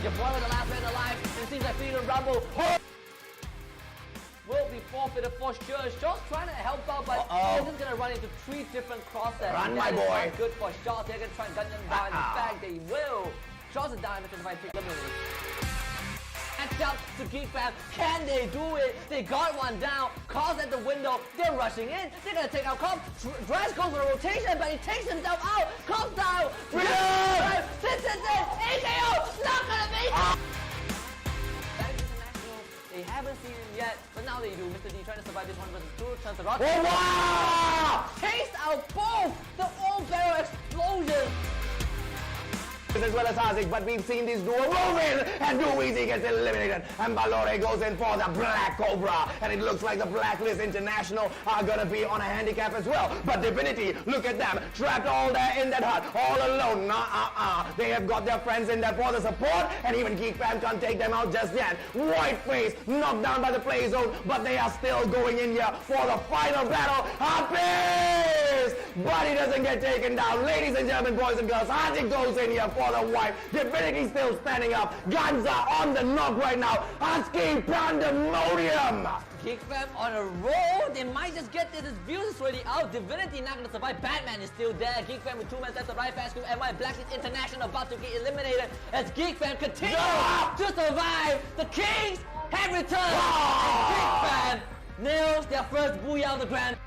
Your boy was the last man alive, and it seems like Freedom Rumble will be forfeited for sure. Shaw's trying to help out, but this is going to run into 3 different crosses. Run, my that is boy. not good for Shaw. They're going to try and gun them down. In fact, they will. Shaw's a down, which is my pick. Match up to Geek Fam. Can they do it? They got one down. Cause at the window. They're rushing in. They're going to take out Cobb. Dress goes for a rotation, but he takes himself out. Cobb's down. Sits in. AKO. Not going to make it. They haven't seen him yet, but now they do. Mr. D trying to survive this one versus 2. Chance to rock. Oh, wow! Takes out both the old barrel explosion. As well as Hazik, but we've seen this duo move in, and Duweezy gets eliminated, and Balore goes in for the Black Cobra, and it looks like the Blacklist International are gonna be on a handicap as well. But Divinity, look at them, trapped all there in that hut, all alone. They have got their friends in there for the support, and even Geek Fam can't take them out just yet. Whiteface knocked down by the play zone, but they are still going in here for the final battle. Hafiz! But he doesn't get taken down. Ladies and gentlemen, boys and girls, Hazik goes in here for the wipe. Divinity still standing up. Ganza on the knock right now. Husky Pandemonium. Geek Fam on a roll. They might just get this. His views is already out. Divinity not going to survive. Batman is still there. Geek Fam with 2 men left. The right fast group. NY Blacklist International about to get eliminated as Geek Fam continues to survive. The Kings have returned. And Geek Fam nails their first booyah on the ground.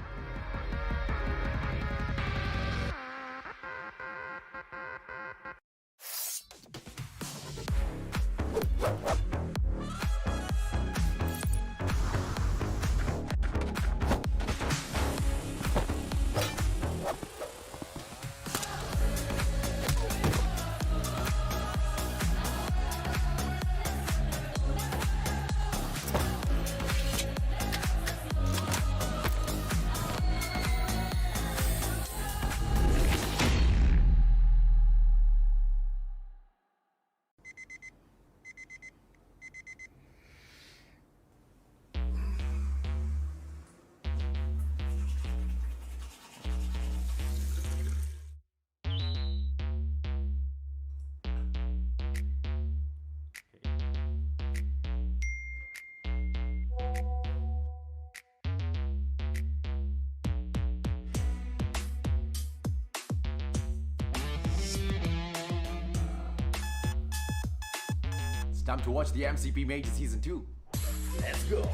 Time to watch the MCP Major Season 2. Let's go.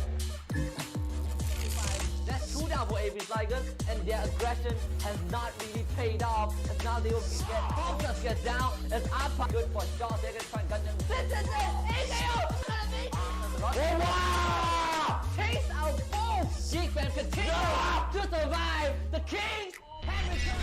That's 2 down for AB Tigers, and their aggression has not really paid off. As now they will get Focus get down. As Alpha good for Shaw, they're gonna try and gun them. This is it! AKO! Oh, wow! Chase out both! Geek Fam continues to survive. The Kings have returned.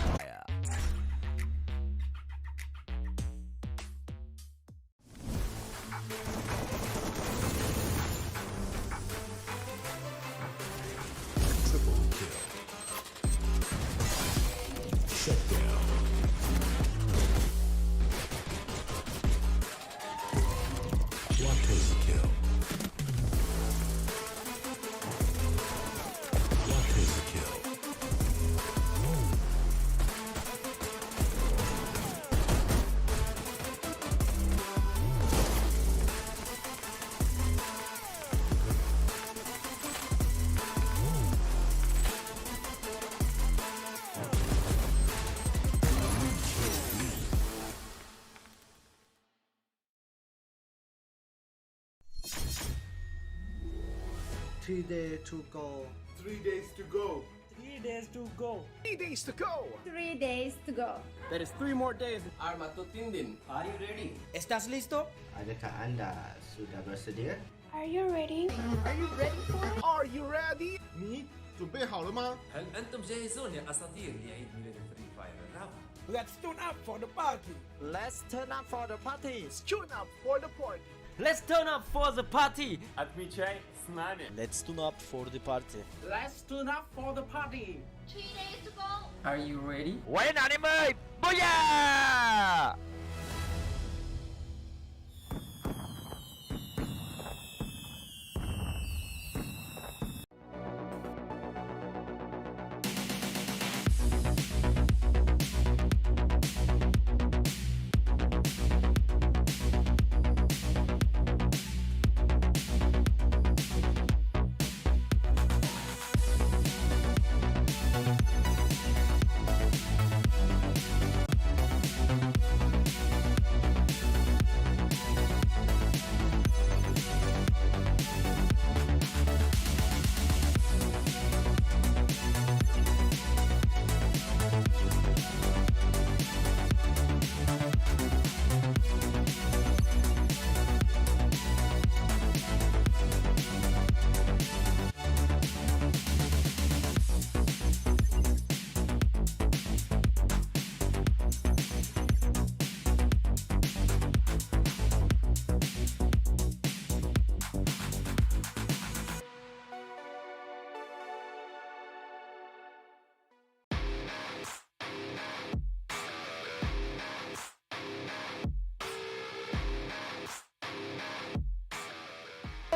Three days to go. 3 days to go. 3 days to go. 3 days to go. 3 days to go. There is 3 more days. Armatu Tindin, are you ready? ¿Estás listo? Adakah anda sudah bersedia? Are you ready? Are you ready for it? Are you ready? 你准备好了吗 هل أنتم جاهزون يا أساطير لعيد ميلاد فري فاير الرابع؟ Let's tune up for the party. Let's turn up for the party. Tune up for the party. Let's turn up for the party. Let's tune up for the party. Let's tune up for the party. 3 days to go. Are you ready? Wait, anime! Booyah!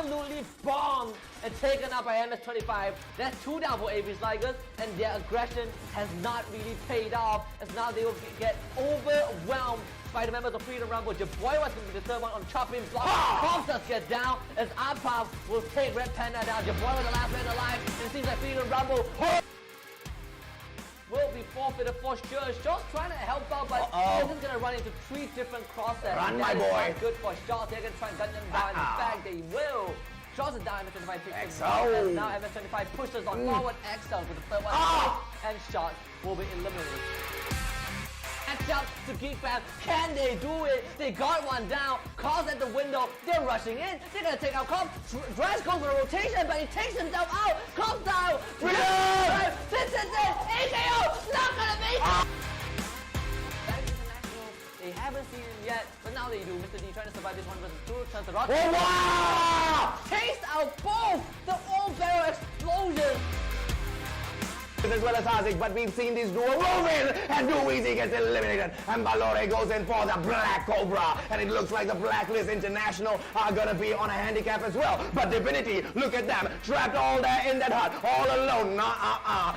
absolutely bombed and taken out by MS-25. That's 2 down for AB Tigers, and their aggression has not really paid off, as now they will get overwhelmed by the members of Freedom Rumble. Your boy was going to be the third one on chopping block. Cops get down as Arpav will take Red Panda down. Your boy was the last man alive, and it seems like Freedom Rumble will be forfeited for sure. Shaw's trying to help out, but this is going to run into 3 different crosshairs. Run, my That is boy. not good for Shaw. They're going to try and gun them down. In fact, they will. Shaw's a down, MS-25 picks him up, and now MS-25 pushes on forward. XL with the third one, and Shot will be eliminated. Catch up to Geek Fam. Can they do it? They got one down. Calls at the window. They're rushing in. They're gonna take out Cobb. Dress goes for a rotation, but he takes himself out. Cobb's down. This is it. AKO. Not gonna make it. Back international. They haven't seen him yet, but now they do. Mr. D trying to survive this 1 versus 2. Turns to Rock. Oh, wow! Takes out both. The all barrel explosion. As well as Hazik, but we've seen this duo moving, and Dooeasy gets eliminated, and Balore goes in for the Black Cobra, and it looks like the Blacklist International are gonna be on a handicap as well. But Divinity, look at them, trapped all there in that hut, all alone.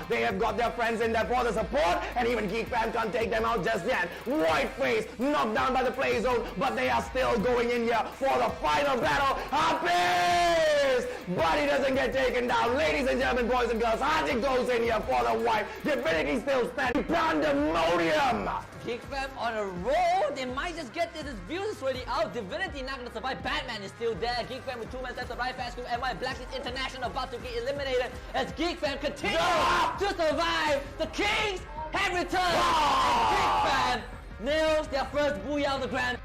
They have got their friends in there for the support, and even Geek Fam can't take them out just yet. White Face knocked down by the play zone, but they are still going in here for the final battle. Happy! But he doesn't get taken down. Ladies and gentlemen, boys and girls, Hazik goes in here for the wipe. Divinity still standing. Pandemonium! Geek Fam on a roll. They might just get this. His views is already out. Divinity not gonna survive. Batman is still there. Geek Fam with 2 men at the right fast group. And my Blacklist International about to get eliminated as Geek Fam continues to survive. The Kings have returned. And Geek Fam nails their first booyah of the grand.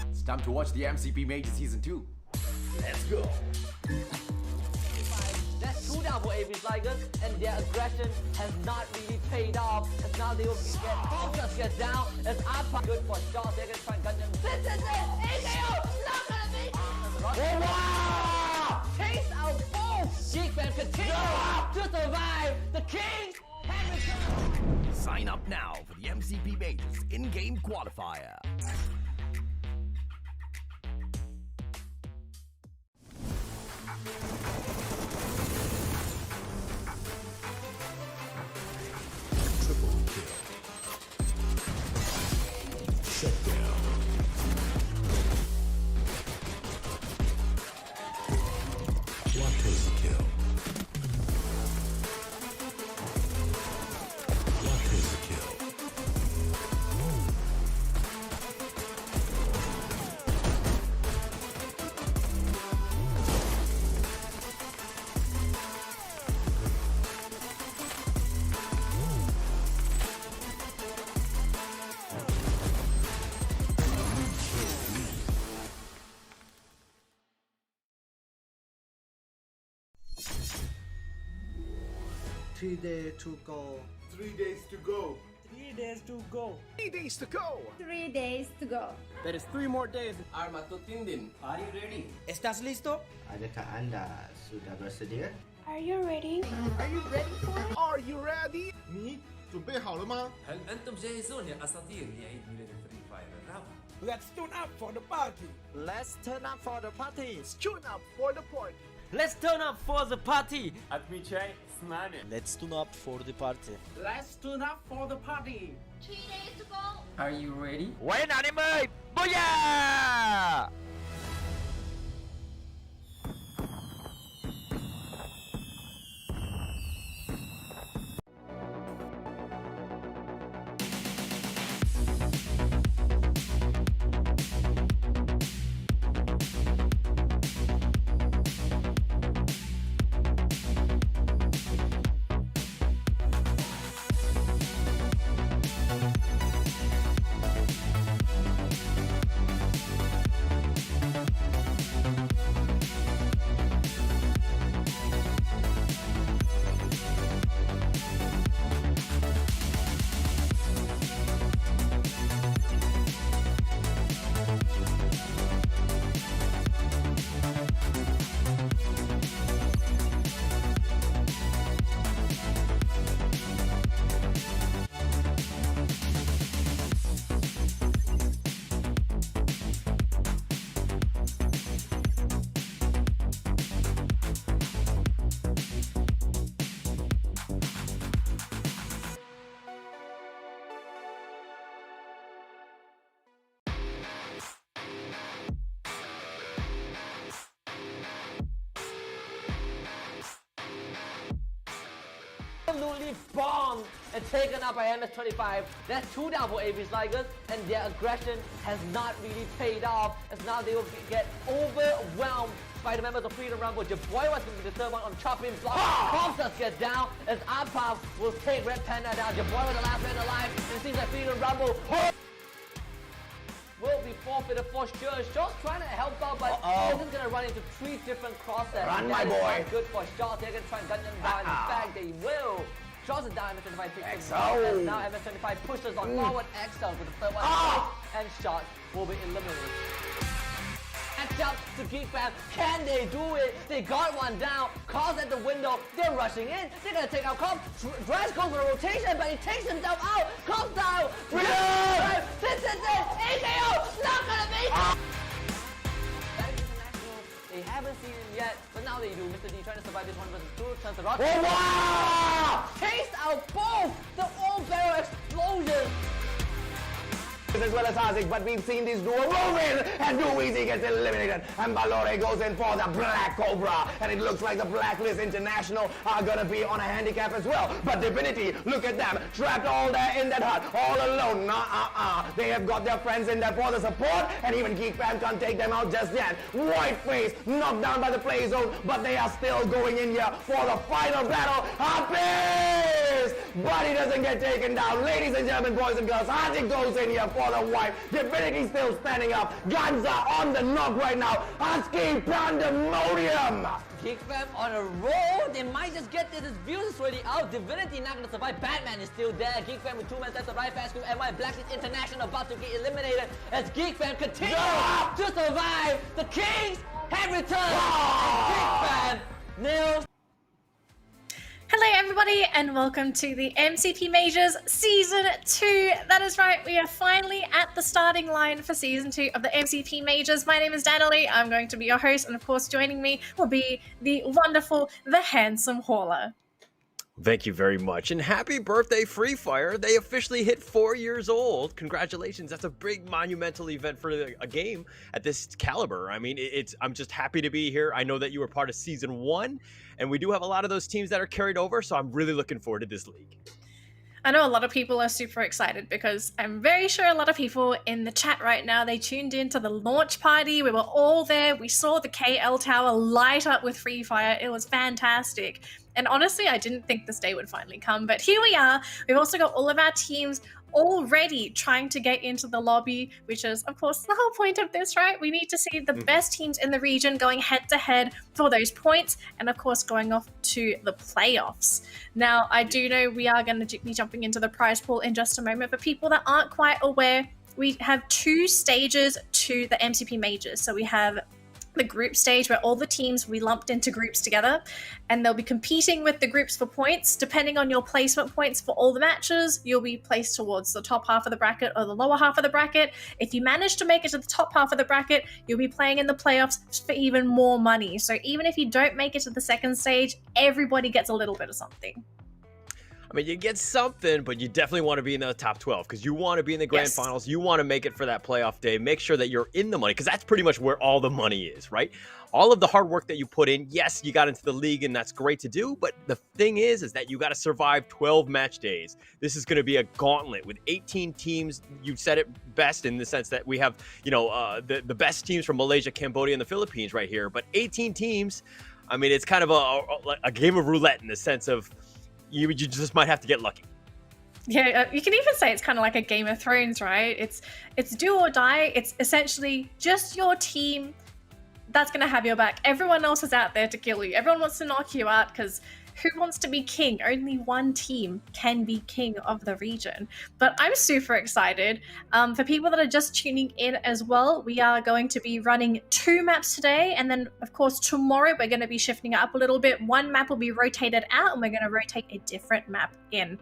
It's time to watch the MCP Major Season 2. Let's go. That's 2 down for AB Tigers, and their aggression has not really paid off, as now they will get Focus gets down as Arpa good for Shaw. They're gonna try and gun them. This is it! AKO! Not gonna make it! Oh, wow! Takes out both! Geek Fam continues to survive! The Kings have returned! Sign up now for the MCP Majors in-game qualifier. Triple kill. Shut down. Quadruple kill. Quadruple kill. Three days to go. 3 days to go. 3 days to go. 3 days to go. 3 days to go. There is 3 more days. Armato Tindin, are you ready? ¿Estás listo? Adakah anda sudah bersedia? Are you ready? Are you ready for it? Are you ready? 你准备好了吗？ هل أنتم جاهزون يا أساطير لعيد ميلاد فري فاير الرابع؟ Let's tune up for the party. Let's turn up for the party. Tune up for the party. Let's turn up for the party. Let's tune up for the party. Let's tune up for the party. 3 days to go. Are you ready? Wait, anime! Booyah! completely bombed and taken out by MS-25. That's 2 down for AB Tigers, and their aggression has not really paid off, as now they will get overwhelmed by the members of Freedom Rumble. Your boy was going to be the third one on chopping block. Comstas gets down as Arpav will take Red Panda down. Your boy was the last man alive, and it seems like Freedom Rumble will be forfeited for sure. Shaw's trying to help out, but this is going to run into 3 different crosses. Run, my That is boy. not good for Shaw. They're going to try and gun them down. In fact, they will. Shaw's is down. MS-25 picks him up, and now MS-25 pushes on forward. Excel with the third one, and Shot will be eliminated. Catch up to Geek Fam. Can they do it? They got one down. Cause at the window. They're rushing in. They're gonna take out Cobb. Dress goes for a rotation, but he takes himself out. Cobb's down. This is it. AKO. Not gonna make it. They haven't seen him yet, but now they do. Mr. D trying to survive this 1 versus 2. Turns the rock. Oh, wow! Takes out both. The all-barrel explosion. As well as Isaac, but we've seen this duo move in, and Dooeasy gets eliminated, and Balore goes in for the Black Cobra, and it looks like the Blacklist International are gonna be on a handicap as well. But Divinity, look at them, trapped all there in that hut, all alone. They have got their friends in there for the support, and even Geek Fam can't take them out just yet. White Face knocked down by the play zone, but they are still going in here for the final battle. Harpies! But he doesn't get taken down. Ladies and gentlemen, boys and girls, Isaac goes in here for the wipe. Divinity still standing up. Guns are on the knock right now. Husky Pandemonium. Geek Fam on a roll. They might just get this. His views is already out. Divinity not gonna survive. Batman is still there. Geek Fam with 2 men left. The right fast group. NY Blacklist International about to get eliminated as Geek Fam continues to survive. The Kings have returned. And Geek Fam nails. Hello everybody and welcome to the MCP Majors Season 2. That is right, we are finally at the starting line for Season 2 of the MCP Majors. My name is Danielle. I'm going to be your host, and of course joining me will be the wonderful, the handsome Hauler. Thank you very much, and happy birthday Free Fire. They officially hit 4 years old. Congratulations. That's a big monumental event for a game at this caliber. I mean, I'm just happy to be here. I know that you were part of Season 1, and we do have a lot of those teams that are carried over, so I'm really looking forward to this league. I know a lot of people are super excited because I'm very sure a lot of people in the chat right now, they tuned into the launch party. We were all there. We saw the KL Tower light up with Free Fire. It was fantastic. And honestly, I didn't think this day would finally come, but here we are. We've also got all of our teams already trying to get into the lobby, which is, of course, the whole point of this, right? We need to see the best teams in the region going head-to-head for those points, and of course, going off to the playoffs. Now, I do know we are going to be jumping into the prize pool in just a moment, but people that aren't quite aware, we have 2 stages to the MCP Majors. So we have the group stage where all the teams we lumped into groups together, and they'll be competing with the groups for points. Depending on your placement points for all the matches, you'll be placed towards the top half of the bracket or the lower half of the bracket. If you manage to make it to the top half of the bracket, you'll be playing in the playoffs for even more money. So even if you don't make it to the second stage, everybody gets a little bit of something. I mean, you get something, but you definitely want to be in the top 12 because you want to be in the grand finals. You want to make it for that playoff day. Make sure that you're in the money because that's pretty much where all the money is, right? All of the hard work that you put in, yes, you got into the league and that's great to do, but the thing is that you got to survive 12 match days. This is going to be a gauntlet with 18 teams. You said it best in the sense that we have, you know, the best teams from Malaysia, Cambodia, and the Philippines right here, but 18 teams. I mean, it's kind of a game of roulette in the sense of you just might have to get lucky. Yeah, you can even say it's kind of like a Game of Thrones, right? It's do or die. It's essentially just your team that's going to have your back. Everyone else is out there to kill you. Everyone wants to knock you out because who wants to be king? Only one team can be king of the region. But I'm super excited. For people that are just tuning in as well, we are going to be running 2 maps today. And then, of course, tomorrow we're going to be shifting it up a little bit. 1 map will be rotated out and we're going to rotate a different map in.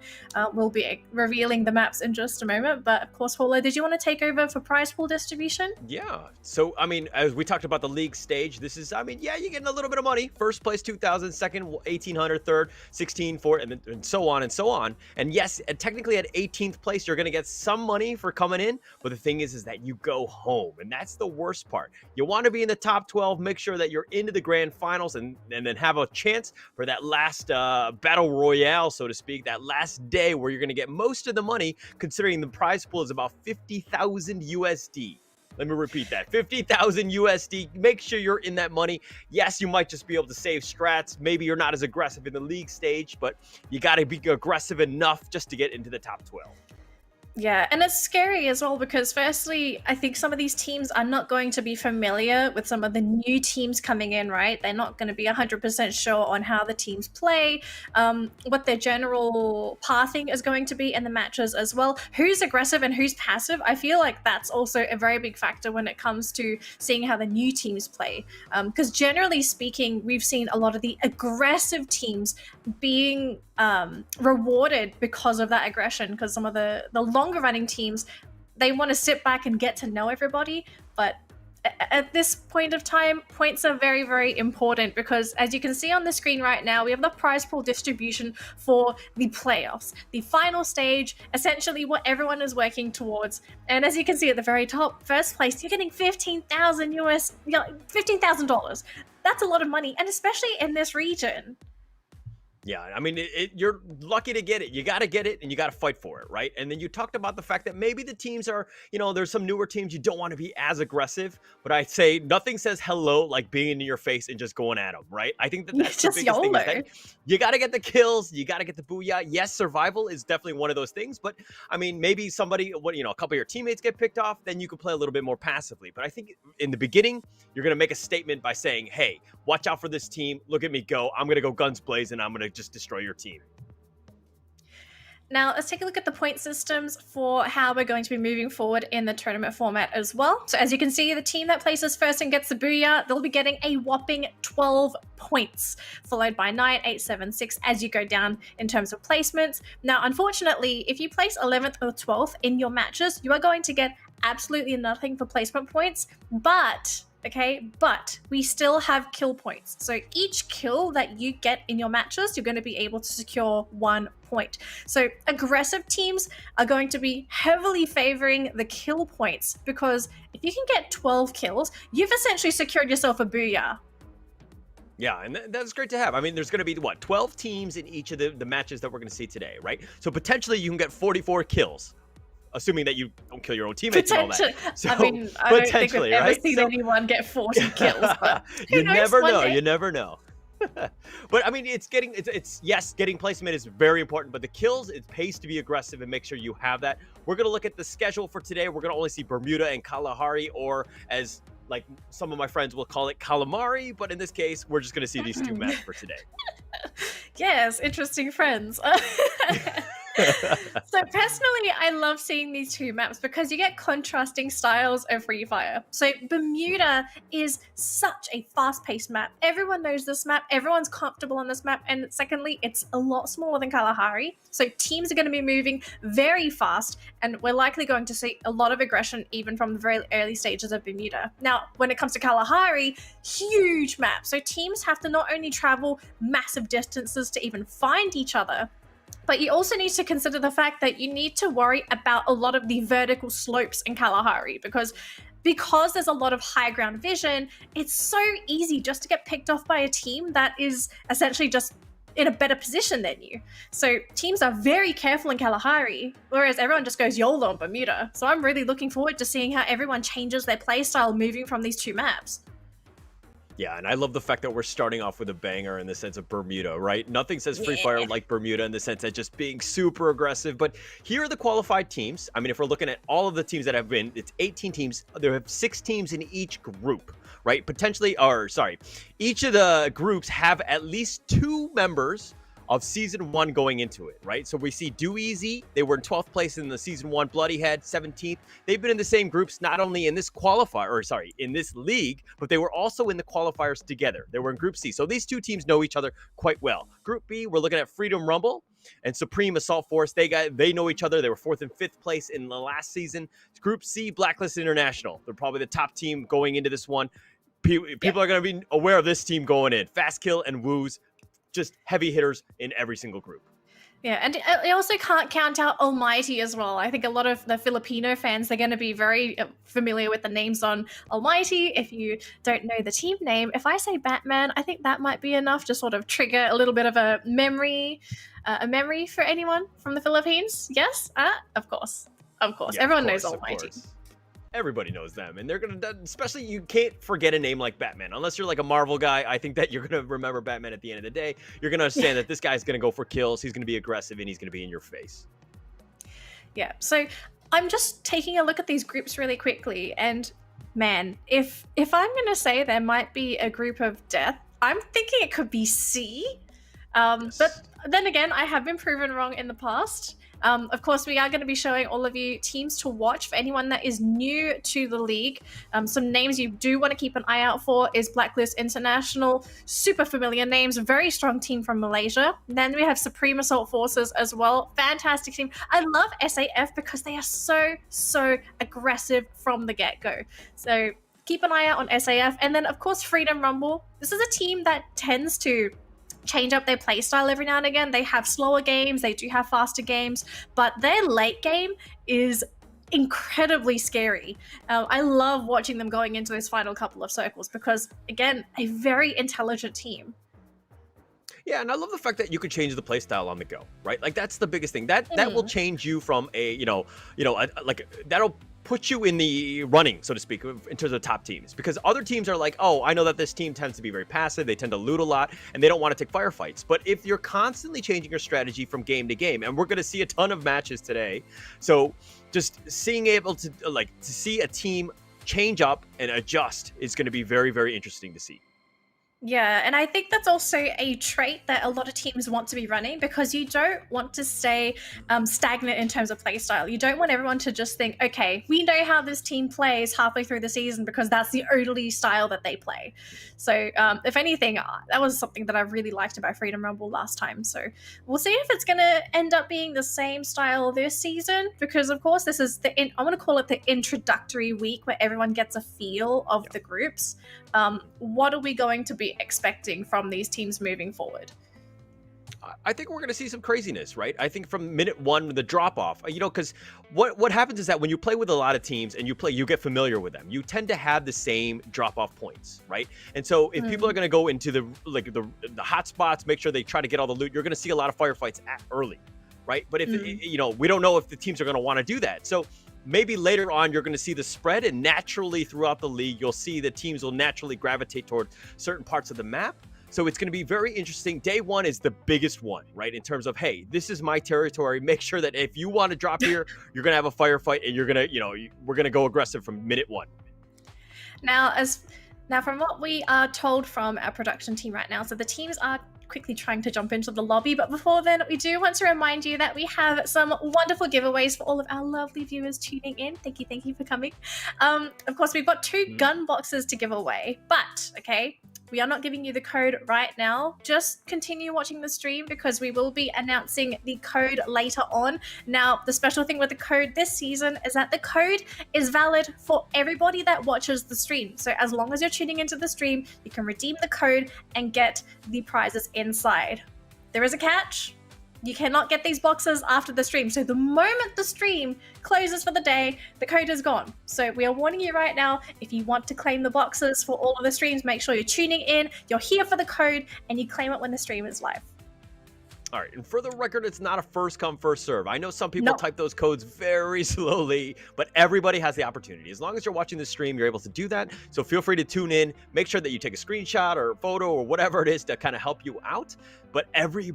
We'll be revealing the maps in just a moment. But, of course, Holo, did you want to take over for prize pool distribution? Yeah. So, I mean, as we talked about the league stage, this is, I mean, yeah, you're getting a little bit of money. First place, 2,000. Second, 1,800. 3rd, 16, 4th, and so on and so on. And yes, technically at 18th place, you're going to get some money for coming in. But the thing is that you go home. And that's the worst part. You want to be in the top 12, make sure that you're into the grand finals and then have a chance for that last battle royale, so to speak, that last day where you're going to get most of the money, considering the prize pool is about 50,000 USD. Let me repeat that. 50,000 USD. Make sure you're in that money. Yes, you might just be able to save strats. Maybe you're not as aggressive in the league stage, but you got to be aggressive enough just to get into the top 12. Yeah, and it's scary as well because firstly, I think some of these teams are not going to be familiar with some of the new teams coming in, right? They're not going to be 100% sure on how the teams play, what their general pathing is going to be in the matches as well. Who's aggressive and who's passive? I feel like that's also a very big factor when it comes to seeing how the new teams play. Because generally speaking, we've seen a lot of the aggressive teams being rewarded because of that aggression, because some of the longer running teams, they want to sit back and get to know everybody, but at this point of time, points are very, very important because as you can see on the screen right now, we have the prize pool distribution for the playoffs, the final stage, essentially what everyone is working towards. And as you can see at the very top, first place, you're getting $15,000. That's a lot of money, and especially in this region. Yeah, I mean, you're lucky to get it. You got to get it, and you got to fight for it, right? And then you talked about the fact that maybe the teams are, there's some newer teams you don't want to be as aggressive. But I'd say nothing says hello like being in your face and just going at them, right? I think that's the biggest thing. Is that you got to get the kills. You got to get the booyah. Yes, survival is definitely one of those things. But, I mean, maybe somebody, a couple of your teammates get picked off, then you can play a little bit more passively. But I think in the beginning, you're going to make a statement by saying, hey, watch out for this team. Look at me go. I'm going to go guns blazing. I'm going to just destroy your team. Now, let's take a look at the point systems for how we're going to be moving forward in the tournament format as well. So as you can see, the team that places first and gets the booyah, they'll be getting a whopping 12 points, followed by 9, 8, 7, 6 as you go down in terms of placements. Now, unfortunately, if you place 11th or 12th in your matches, you are going to get absolutely nothing for placement points, but we still have kill points. So each kill that you get in your matches, you're going to be able to secure 1 point. So aggressive teams are going to be heavily favoring the kill points because if you can get 12 kills, you've essentially secured yourself a booyah. Yeah, and that's great to have. I mean, there's going to be, 12 teams in each of the matches that we're going to see today, right? So potentially you can get 44 kills. Assuming that you don't kill your own teammates and all that. So, I mean, I don't think we've ever seen anyone get 40 kills. But you never know. You never know. But I mean, getting placement is very important, but the kills, it pays to be aggressive and make sure you have that. We're going to look at the schedule for today. We're going to only see Bermuda and Kalahari, or as like some of my friends will call it, calamari. But in this case, we're just going to see these two maps for today. Yes, interesting friends. So personally, I love seeing these two maps because you get contrasting styles of Free Fire. So Bermuda is such a fast-paced map. Everyone knows this map. Everyone's comfortable on this map. And secondly, it's a lot smaller than Kalahari. So teams are going to be moving very fast, and we're likely going to see a lot of aggression even from the very early stages of Bermuda. Now, when it comes to Kalahari, huge map. So teams have to not only travel massive distances to even find each other, but you also need to consider the fact that you need to worry about a lot of the vertical slopes in Kalahari because there's a lot of high ground vision, it's so easy just to get picked off by a team that is essentially just in a better position than you. So teams are very careful in Kalahari, whereas everyone just goes YOLO in Bermuda. So I'm really looking forward to seeing how everyone changes their playstyle moving from these two maps. Yeah, and I love the fact that we're starting off with a banger in the sense of Bermuda, right? Nothing says Free Fire like Bermuda in the sense that just being super aggressive. But here are the qualified teams. I mean, if we're looking at all of the teams that have been, it's 18 teams. There have 6 teams in each group, right? Each of the groups have at least 2 members of Season 1 going into it, right? So we see Do Easy. They were in 12th place in the Season 1. Bloodyhead, 17th. They've been in the same groups, not only in this in this league, but they were also in the qualifiers together. They were in Group C. So these two teams know each other quite well. Group B, we're looking at Freedom Rumble and Supreme Assault Force. They know each other. They were 4th and 5th place in the last season. Group C, Blacklist International. They're probably the top team going into this one. People are going to be aware of this team going in. Fast Kill and Woos. just heavy hitters in every single group. Yeah, and I also can't count out Almighty as well. I think a lot of the Filipino fans, they're going to be very familiar with the names on Almighty. If you don't know the team name, if I say Batman, I think that might be enough to sort of trigger a little bit of a memory for anyone from the Philippines. Yes? Of course. Of course. Yeah, Everyone of knows course, Almighty. Everybody knows them, and they're gonna, especially you can't forget a name like Batman unless you're like a Marvel guy. I think that you're gonna remember Batman at the end of the day. You're gonna understand that this guy's gonna go for kills, he's gonna be aggressive, and he's gonna be in your face. Yeah, so I'm just taking a look at these groups really quickly, and man, if I'm gonna say there might be a group of death, I'm thinking it could be C. Yes. But then again, I have been proven wrong in the past. Of course, we are going to be showing all of you teams to watch for anyone that is new to the league. Some names you do want to keep an eye out for is Blacklist International, super familiar names, very strong team from Malaysia. Then we have Supreme Assault Forces as well, fantastic team. I love SAF because they are so aggressive from the get-go. So keep an eye out on SAF. And then, of course, Freedom Rumble. This is a team that tends to change up their playstyle every now and again. They have slower games, they do have faster games, but their late game is incredibly scary. I love watching them going into those final couple of circles because, again, a very intelligent team. Yeah, and I love the fact that you can change the playstyle on the go, right? Like that's the biggest thing. That will change you from a, like that'll put you in the running, so to speak, in terms of top teams. Because other teams are like, oh, I know that this team tends to be very passive, they tend to loot a lot, and they don't want to take firefights. But if you're constantly changing your strategy from game to game, and we're going to see a ton of matches today, so just seeing able to see a team change up and adjust is going to be very, very interesting to see. Yeah, and I think that's also a trait that a lot of teams want to be running because you don't want to stay stagnant in terms of playstyle. You don't want everyone to just think, okay, we know how this team plays halfway through the season because that's the only style that they play. So if anything, that was something that I really liked about Freedom Rumble last time. So we'll see if it's going to end up being the same style this season because, of course, this is I want to call it the introductory week where everyone gets a feel of the groups. What are we going to be expecting from these teams moving forward? I think we're going to see some craziness, right? I think from minute one, the drop off, because what happens is that when you play with a lot of teams and you get familiar with them, you tend to have the same drop off points, right? And so if people are going to go into the hot spots, make sure they try to get all the loot, you're going to see a lot of firefights early, right? But if, we don't know if the teams are going to want to do that. So maybe later on, you're going to see the spread, and naturally throughout the league, you'll see the teams will naturally gravitate toward certain parts of the map. So it's going to be very interesting. Day one is the biggest one, right? In terms of, hey, this is my territory. Make sure that if you want to drop here, you're going to have a firefight, and you're going to, we're going to go aggressive from minute one. Now, from what we are told from our production team right now, so the teams are quickly trying to jump into the lobby, but before then, we do want to remind you that we have some wonderful giveaways for all of our lovely viewers tuning in. Thank you for coming. Of course, we've got 2 gun boxes to give away, but okay, we are not giving you the code right now. Just continue watching the stream because we will be announcing the code later on. Now, the special thing with the code this season is that the code is valid for everybody that watches the stream. So as long as you're tuning into the stream, you can redeem the code and get the prizes inside. There is a catch. You cannot get these boxes after the stream. So the moment the stream closes for the day, the code is gone. So we are warning you right now, if you want to claim the boxes for all of the streams, make sure you're tuning in, you're here for the code, and you claim it when the stream is live. All right, and for the record, it's not a first come, first serve. I know some people type those codes very slowly, but everybody has the opportunity. As long as you're watching the stream, you're able to do that. So feel free to tune in. Make sure that you take a screenshot or a photo or whatever it is to kind of help you out. But everybody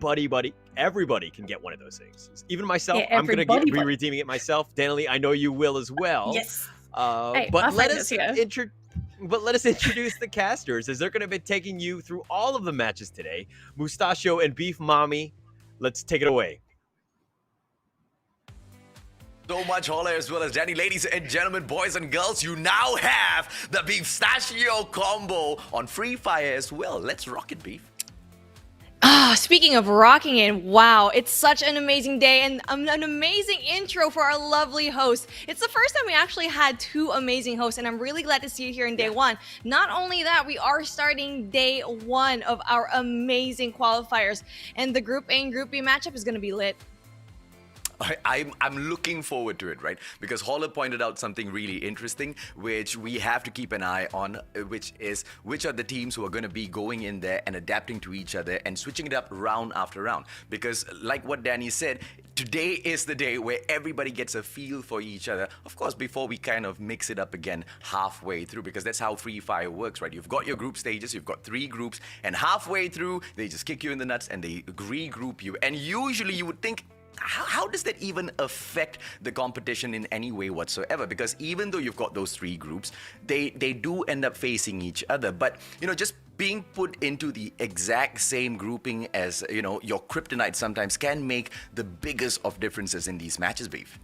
can get one of those things. Even myself, I'm going to be redeeming it myself. Danily, I know you will as well. Yes. But let us introduce the casters, as they're going to be taking you through all of the matches today. Mustachio and Beef Mommy, let's take it away. So much Holler as well as Danny. Ladies and gentlemen, boys and girls, you now have the Beef Mustachio combo on Free Fire as well. Let's rock it, Beef. Speaking of rocking it, wow, it's such an amazing day and an amazing intro for our lovely host. It's the first time we actually had two amazing hosts, and I'm really glad to see you here in day one. Not only that, we are starting day one of our amazing qualifiers, and the Group A and Group B matchup is going to be lit. I'm looking forward to it, right? Because Holler pointed out something really interesting, which we have to keep an eye on, which are the teams who are going to be going in there and adapting to each other and switching it up round after round. Because like what Danny said, today is the day where everybody gets a feel for each other. Of course, before we kind of mix it up again halfway through, because that's how Free Fire works, right? You've got your group stages, you've got 3 groups, and halfway through, they just kick you in the nuts and they regroup you. And usually you would think, how does that even affect the competition in any way whatsoever? Because even though you've got those 3 groups, they do end up facing each other. But, just being put into the exact same grouping as, your kryptonite sometimes can make the biggest of differences in these matches, Beef.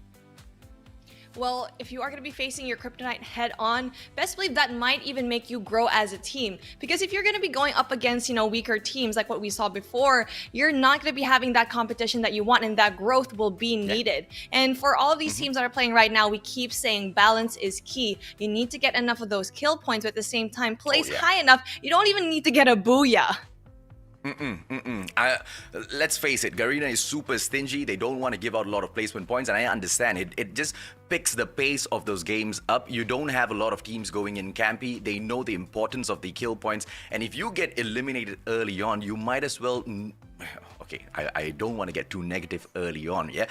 Well, if you are going to be facing your kryptonite head on, best believe that might even make you grow as a team. Because if you're going to be going up against, weaker teams like what we saw before, you're not going to be having that competition that you want, and that growth will be needed. And for all of these teams that are playing right now, we keep saying balance is key. You need to get enough of those kill points, but at the same time, place high enough. You don't even need to get a booyah. Let's face it, Garena is super stingy. They don't want to give out a lot of placement points, and I understand it. It just picks the pace of those games up. You don't have a lot of teams going in campy. They know the importance of the kill points, and if you get eliminated early on, you might as well... Okay, I don't want to get too negative early on, yeah?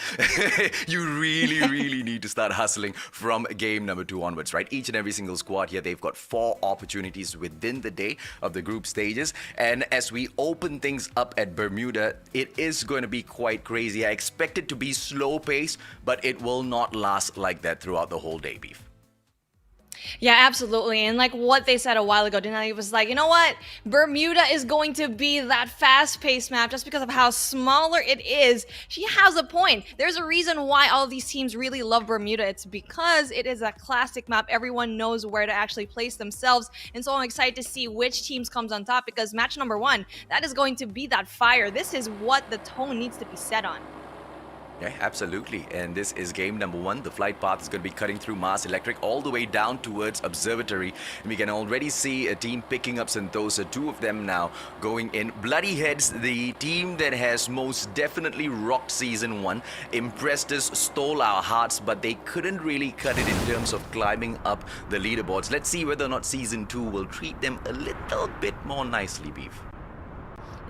You really need to start hustling from game number 2 onwards, right? Each and every single squad here, they've got 4 opportunities within the day of the group stages. And as we open things up at Bermuda, it is going to be quite crazy. I expect it to be slow pace, but it will not last like that throughout the whole day, Beef. Yeah, absolutely. And like what they said a while ago, Denali was like, you know what? Bermuda is going to be that fast-paced map just because of how smaller it is. She has a point. There's a reason why all of these teams really love Bermuda. It's because it is a classic map. Everyone knows where to actually place themselves. And so I'm excited to see which teams comes on top, because match number 1, that is going to be that fire. This is what the tone needs to be set on. Yeah, absolutely. And this is game number 1. The flight path is going to be cutting through Mars Electric all the way down towards Observatory. And we can already see a team picking up Sentosa. 2 of them now going in. Bloody Heads, the team that has most definitely rocked Season 1, impressed us, stole our hearts, but they couldn't really cut it in terms of climbing up the leaderboards. Let's see whether or not Season 2 will treat them a little bit more nicely, Beef.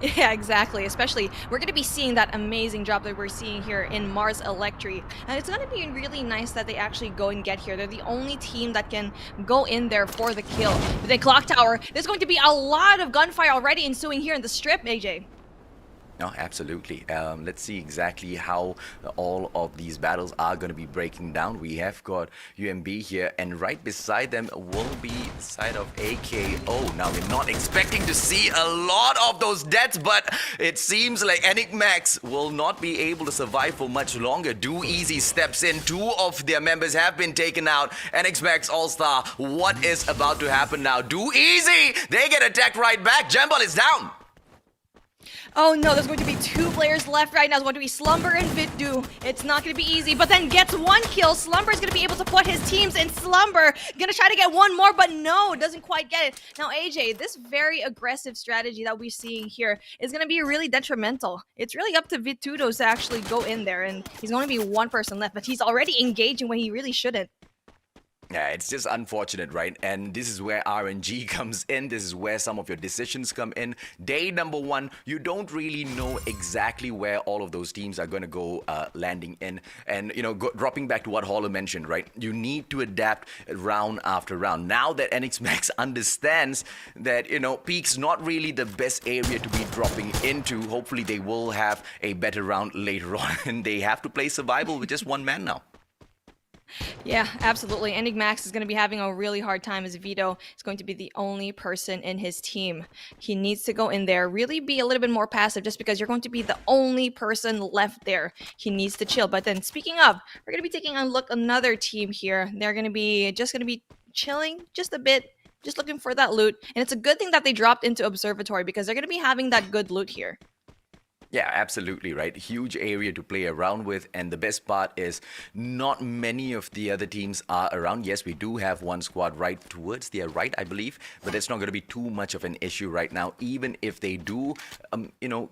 Yeah, exactly. Especially, we're going to be seeing that amazing drop that we're seeing here in Mars Electric. And it's going to be really nice that they actually go and get here. They're the only team that can go in there for the kill. But then Clock Tower, there's going to be a lot of gunfire already ensuing here in the strip, AJ. No, absolutely. Let's see exactly how all of these battles are going to be breaking down. We have got UMB here, and right beside them will be the side of AKO. Now, we're not expecting to see a lot of those deaths, but it seems like Enigmax will not be able to survive for much longer. Do Easy steps in. 2 of their members have been taken out. Enigmax All-Star, what is about to happen now? Do Easy! They get attacked right back. Jambal is down. Oh no, there's going to be 2 players left right now. It's going to be Slumber and Viddu. It's not going to be easy, but then gets 1 kill. Slumber is going to be able to put his teams in. Slumber going to try to get 1 more, but no, doesn't quite get it. Now, AJ, this very aggressive strategy that we're seeing here is going to be really detrimental. It's really up to Vitudos to actually go in there, and he's going to be 1 person left, but he's already engaging when he really shouldn't. Yeah, it's just unfortunate, right? And this is where RNG comes in. This is where some of your decisions come in. Day number 1, you don't really know exactly where all of those teams are going to go landing in. And, dropping back to what Holler mentioned, right? You need to adapt round after round. Now that NXMax understands that, Peak's not really the best area to be dropping into, hopefully they will have a better round later on. And they have to play survival with just 1 man now. Yeah, absolutely. Enigmax is going to be having a really hard time, as Vito is going to be the only person in his team. He needs to go in there, really be a little bit more passive, just because you're going to be the only person left there. He needs to chill. But then, speaking of, we're going to be taking a look another team here. They're going to be chilling just a bit, just looking for that loot. And it's a good thing that they dropped into Observatory, because they're going to be having that good loot here. Yeah, absolutely right. Huge area to play around with, and the best part is not many of the other teams are around. Yes, we do have one squad right towards their right, I believe, but it's not going to be too much of an issue right now. Even if they do,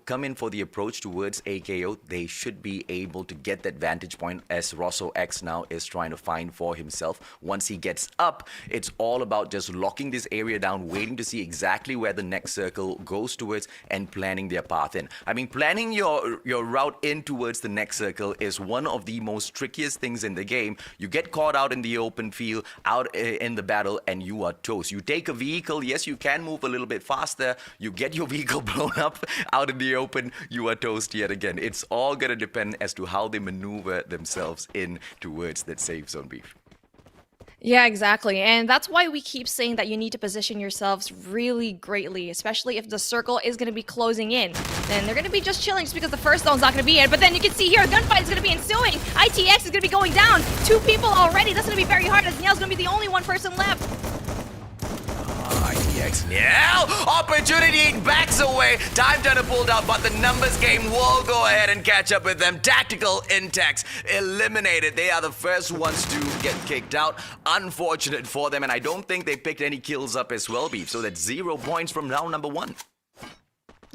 come in for the approach towards AKO, they should be able to get that vantage point as Rosso X now is trying to find for himself. Once he gets up, it's all about just locking this area down, waiting to see exactly where the next circle goes towards, and planning their path in. I mean, planning your route in towards the next circle is one of the most trickiest things in the game. You get caught out in the open field, out in the battle, and you are toast. You take a vehicle, yes, you can move a little bit faster. You get your vehicle blown up out in the open, you are toast yet again. It's all going to depend as to how they maneuver themselves in towards that safe zone, Beef. Yeah, exactly. And that's why we keep saying that you need to position yourselves really greatly, especially if the circle is going to be closing in. Then they're going to be just chilling just because the first zone's not going to be in. But then you can see here, gunfight is going to be ensuing. ITX is going to be going down. 2 people already. That's going to be very hard as Niel's going to be the only one person left. ITX now, opportunity backs away. Time turner pulled out, but the numbers game will go ahead and catch up with them. Tactical Intex eliminated. They are the first ones to get kicked out. Unfortunate for them, and I don't think they picked any kills up as well, Beef. So that's 0 points from round number 1.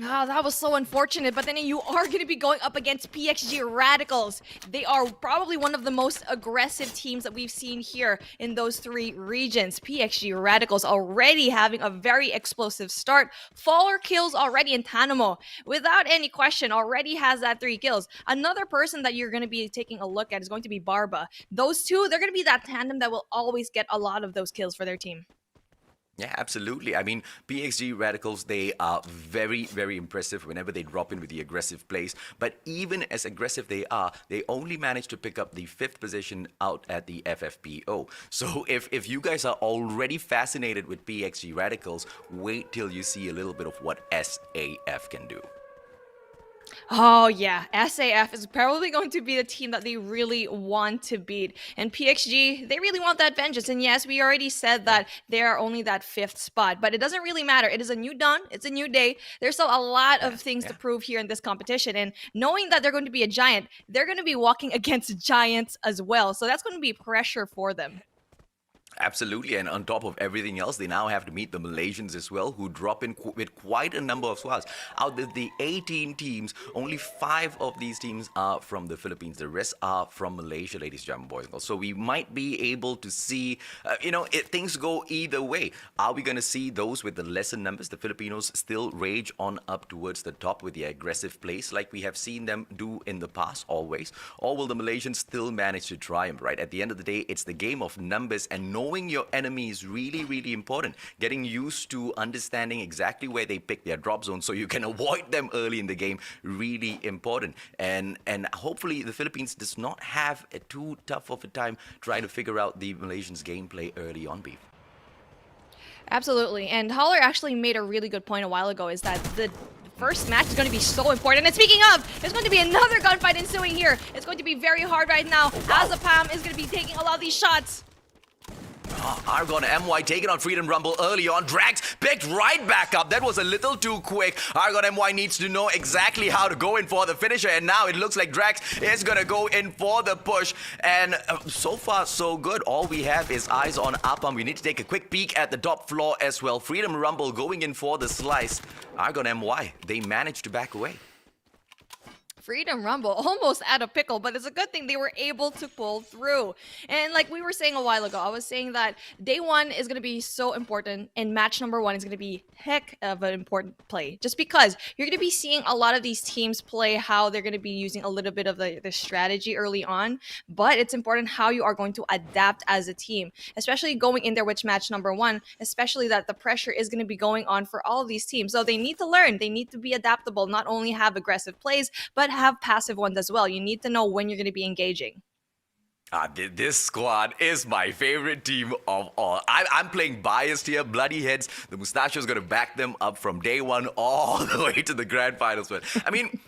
Oh, that was so unfortunate, but then you are going to be going up against PXG Radicals. They are probably one of the most aggressive teams that we've seen here in those 3 regions. PXG Radicals already having a very explosive start. 4 kills already in Tanamo. Without any question, already has that 3 kills. Another person that you're going to be taking a look at is going to be Barba. Those two, they're going to be that tandem that will always get a lot of those kills for their team. Yeah, absolutely. I mean, PXG Radicals, they are very, very impressive whenever they drop in with the aggressive plays. But even as aggressive they are, they only managed to pick up the 5th position out at the FFPO. So if you guys are already fascinated with PXG Radicals, wait till you see a little bit of what SAF can do. Oh yeah, SAF is probably going to be the team that they really want to beat. And PXG, they really want that vengeance. And yes, we already said that they are only that 5th spot, but it doesn't really matter. It is a new dawn. It's a new day. There's still a lot of things to prove here in this competition. And knowing that they're going to be a giant, they're going to be walking against giants as well. So that's going to be pressure for them. Absolutely, and on top of everything else, they now have to meet the Malaysians as well, who drop in with quite a number of squads. Out of the 18 teams, only 5 of these teams are from the Philippines. The rest are from Malaysia, ladies and gentlemen, boys and girls. So we might be able to see, things go either way. Are we going to see those with the lesser numbers, the Filipinos, still rage on up towards the top with the aggressive plays like we have seen them do in the past always? Or will the Malaysians still manage to triumph, right? At the end of the day, it's the game of numbers, and knowing your enemy is really, really important. Getting used to understanding exactly where they pick their drop zone so you can avoid them early in the game, really important. And hopefully the Philippines does not have a too tough of a time trying to figure out the Malaysians' gameplay early on, Beef. Absolutely. And Holler actually made a really good point a while ago, is that the first match is going to be so important. And speaking of, there's going to be another gunfight ensuing here. It's going to be very hard right now. Azapam is going to be taking a lot of these shots. Argon MY taking on Freedom Rumble early on. Drax picked right back up. That was a little too quick. Argon MY needs to know exactly how to go in for the finisher. And now it looks like Drax is going to go in for the push. And so far, so good. All we have is eyes on Apam. We need to take a quick peek at the top floor as well. Freedom Rumble going in for the slice. Argon MY, they managed to back away. Freedom Rumble almost at a pickle, but it's a good thing they were able to pull through. And like we were saying a while ago, I was saying that day 1 is going to be so important, and match number 1 is going to be heck of an important play, just because you're going to be seeing a lot of these teams play how they're going to be using a little bit of the strategy early on, but it's important how you are going to adapt as a team, especially going in there with match number 1, especially that the pressure is going to be going on for all of these teams. So they need to learn, they need to be adaptable, not only have aggressive plays, but have passive ones as well. You need to know when you're going to be engaging. This squad is my favorite team of all. I'm playing biased here. Bloody Heads. The Mustachio's going to back them up from day 1 all the way to the grand finals. But I mean,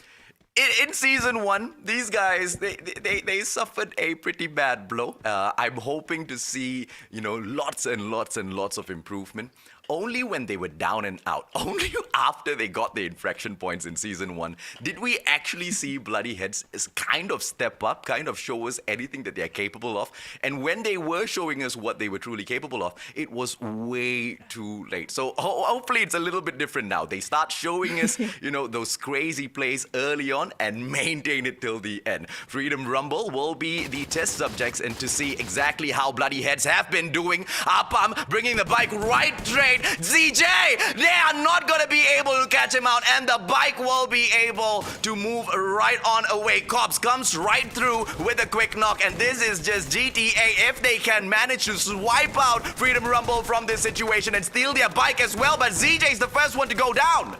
in season 1, these guys, they suffered a pretty bad blow. I'm hoping to see, lots and lots and lots of improvement. only when they were down and out, only after they got the infraction points in Season 1, did we actually see Bloody Heads kind of step up, kind of show us anything that they're capable of. And when they were showing us what they were truly capable of, it was way too late. So hopefully it's a little bit different now. They start showing us, those crazy plays early on and maintain it till the end. Freedom Rumble will be the test subjects, and to see exactly how Bloody Heads have been doing, Apam bringing the bike right straight. ZJ, they are not going to be able to catch him out, and the bike will be able to move right on away. Cops comes right through with a quick knock, and this is just GTA if they can manage to swipe out Freedom Rumble from this situation and steal their bike as well, but ZJ is the first one to go down.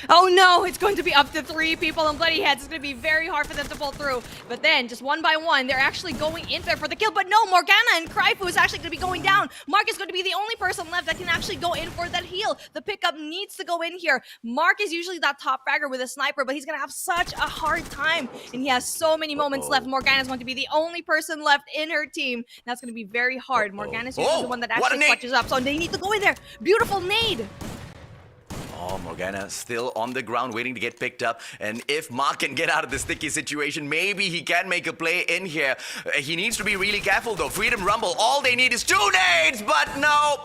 Oh no, it's going to be up to 3 people on Bloody Heads. It's going to be very hard for them to pull through. But then, just one by one, they're actually going in there for the kill. But no, Morgana and Kryfu is actually going to be going down. Mark is going to be the only person left that can actually go in for that heal. The pickup needs to go in here. Mark is usually that top fragger with a sniper, but he's going to have such a hard time. And he has so many moments left. Morgana is going to be the only person left in her team. That's going to be very hard. Morgana is usually the one that actually clutches up. So they need to go in there. Beautiful nade. Oh, Morgana still on the ground waiting to get picked up. And if Mark can get out of this sticky situation, maybe he can make a play in here. He needs to be really careful though. Freedom Rumble, all they need is 2 nades, but no.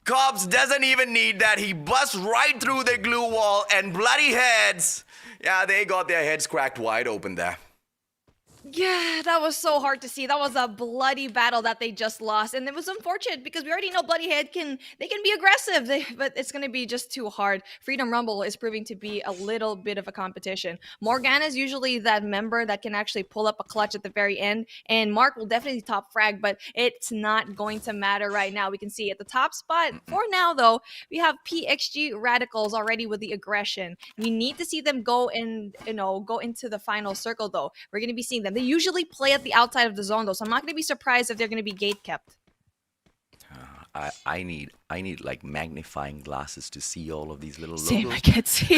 Cobbs doesn't even need that. He busts right through the glue wall, and Bloody Heads, yeah, they got their heads cracked wide open there. Yeah, that was so hard to see. That was a bloody battle that they just lost, and it was unfortunate because we already know Bloody Head can be aggressive, but it's going to be just too hard. Freedom Rumble is proving to be a little bit of a competition. Morgana is usually that member that can actually pull up a clutch at the very end, and Mark will definitely top frag, but it's not going to matter right now. We can see at the top spot for now, though, we have PXG Radicals already with the aggression. We need to see them go into the final circle, though. We're going to be seeing them. They usually play at the outside of the zone, though, so I'm not going to be surprised if they're going to be gate kept. I need like magnifying glasses to see all of these little logos. Same, I can't see.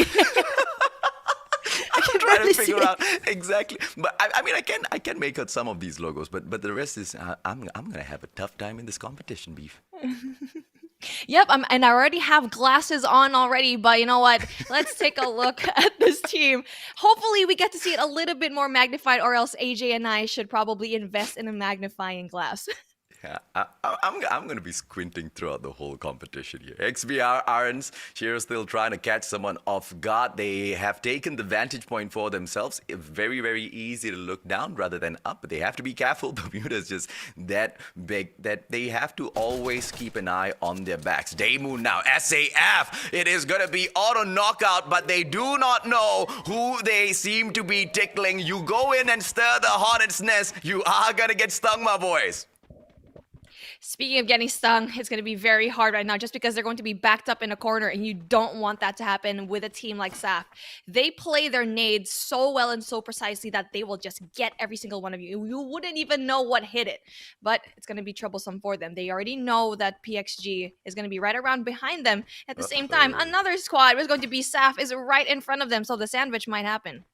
I'm trying to figure out exactly, but I mean, I can make out some of these logos, but the rest is I'm gonna have a tough time in this competition, Beef. Yep, and I already have glasses on already, but you know what? Let's take a look at this team. Hopefully we get to see it a little bit more magnified, or else AJ and I should probably invest in a magnifying glass. Yeah, I'm going to be squinting throughout the whole competition here. XBR Arons, here still trying to catch someone off guard. They have taken the vantage point for themselves. It's very, very easy to look down rather than up, but they have to be careful. Bermuda is just that big that they have to always keep an eye on their backs. Daymoon now, SAF. It is going to be auto knockout, but they do not know who they seem to be tickling. You go in and stir the hornet's nest, you are going to get stung, my boys. Speaking of getting stung, it's going to be very hard right now just because they're going to be backed up in a corner, and you don't want that to happen with a team like SAF. They play their nades so well and so precisely that they will just get every single one of you. You wouldn't even know what hit it, but it's going to be troublesome for them. They already know that PXG is going to be right around behind them. At the same time, another squad is going to be SAF is right in front of them, so the sandwich might happen.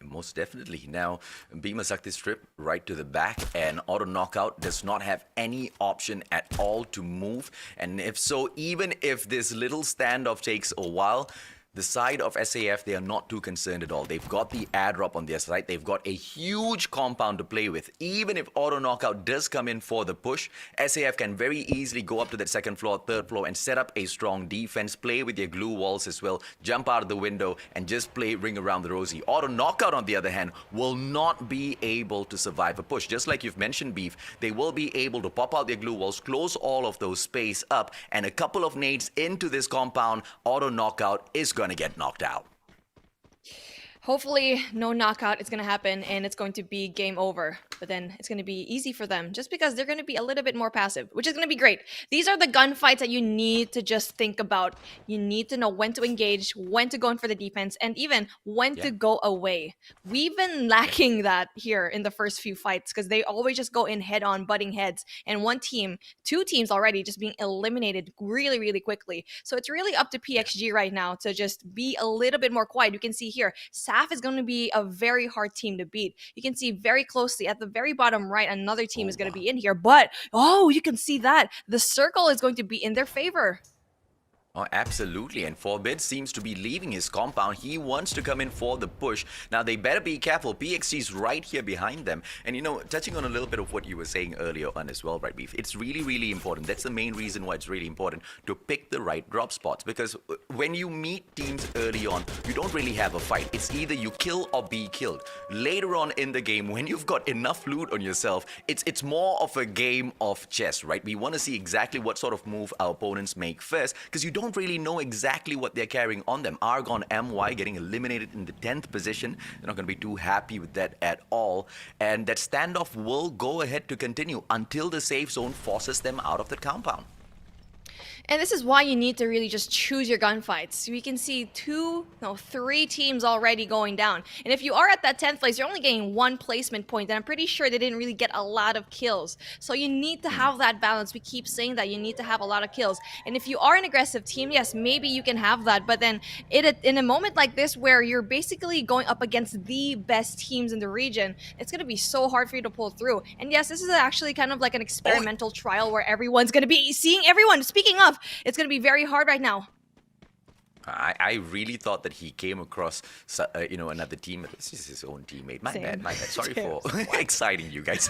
Most definitely. Now, Bhima sucked this strip right to the back, and auto knockout does not have any option at all to move. And if so, even if this little standoff takes a while, the side of SAF, they are not too concerned at all. They've got the airdrop on their side. They've got a huge compound to play with. Even if auto knockout does come in for the push, SAF can very easily go up to that second floor, third floor, and set up a strong defense, play with their glue walls as well, jump out of the window, and just play ring around the rosy. Auto knockout, on the other hand, will not be able to survive a push. Just like you've mentioned, Beef, they will be able to pop out their glue walls, close all of those space up, and a couple of nades into this compound, auto knockout is going to get knocked out. Hopefully, no knockout is going to happen, and it's going to be game over. But then it's going to be easy for them, just because they're going to be a little bit more passive, which is going to be great. These are the gunfights that you need to just think about. You need to know when to engage, when to go in for the defense, and even when to go away. We've been lacking that here in the first few fights, because they always just go in head-on, butting heads. And one team, 2 teams already, just being eliminated really, really quickly. So it's really up to PXG right now to just be a little bit more quiet. You can see here, SAF is going to be a very hard team to beat. You can see very closely at the very bottom right, another team is going to be in here. But, oh, you can see that. The circle is going to be in their favor. Oh, absolutely. And Forbid seems to be leaving his compound. He wants to come in for the push. Now, they better be careful. PXG's right here behind them. And, you know, touching on a little bit of what you were saying earlier on as well, right, Beef? It's really, really important. That's the main reason why it's really important to pick the right drop spots. Because when you meet teams early on, you don't really have a fight. It's either you kill or be killed. Later on in the game, when you've got enough loot on yourself, it's more of a game of chess, right? We want to see exactly what sort of move our opponents make first, because you don't really know exactly what they're carrying on them. Argon MY getting eliminated in the 10th position. They're not going to be too happy with that at all. And that standoff will go ahead to continue until the safe zone forces them out of the compound. And this is why you need to really just choose your gunfights. We can see 3 teams already going down. And if you are at that 10th place, you're only getting 1 placement point. And I'm pretty sure they didn't really get a lot of kills. So you need to have that balance. We keep saying that you need to have a lot of kills. And if you are an aggressive team, yes, maybe you can have that. But then in a moment like this where you're basically going up against the best teams in the region, it's going to be so hard for you to pull through. And yes, this is actually kind of like an experimental trial where everyone's going to be seeing everyone. Speaking of, it's going to be very hard right now. I really thought that he came across, you know, another teammate. This is his own teammate. My bad. Sorry for exciting you guys.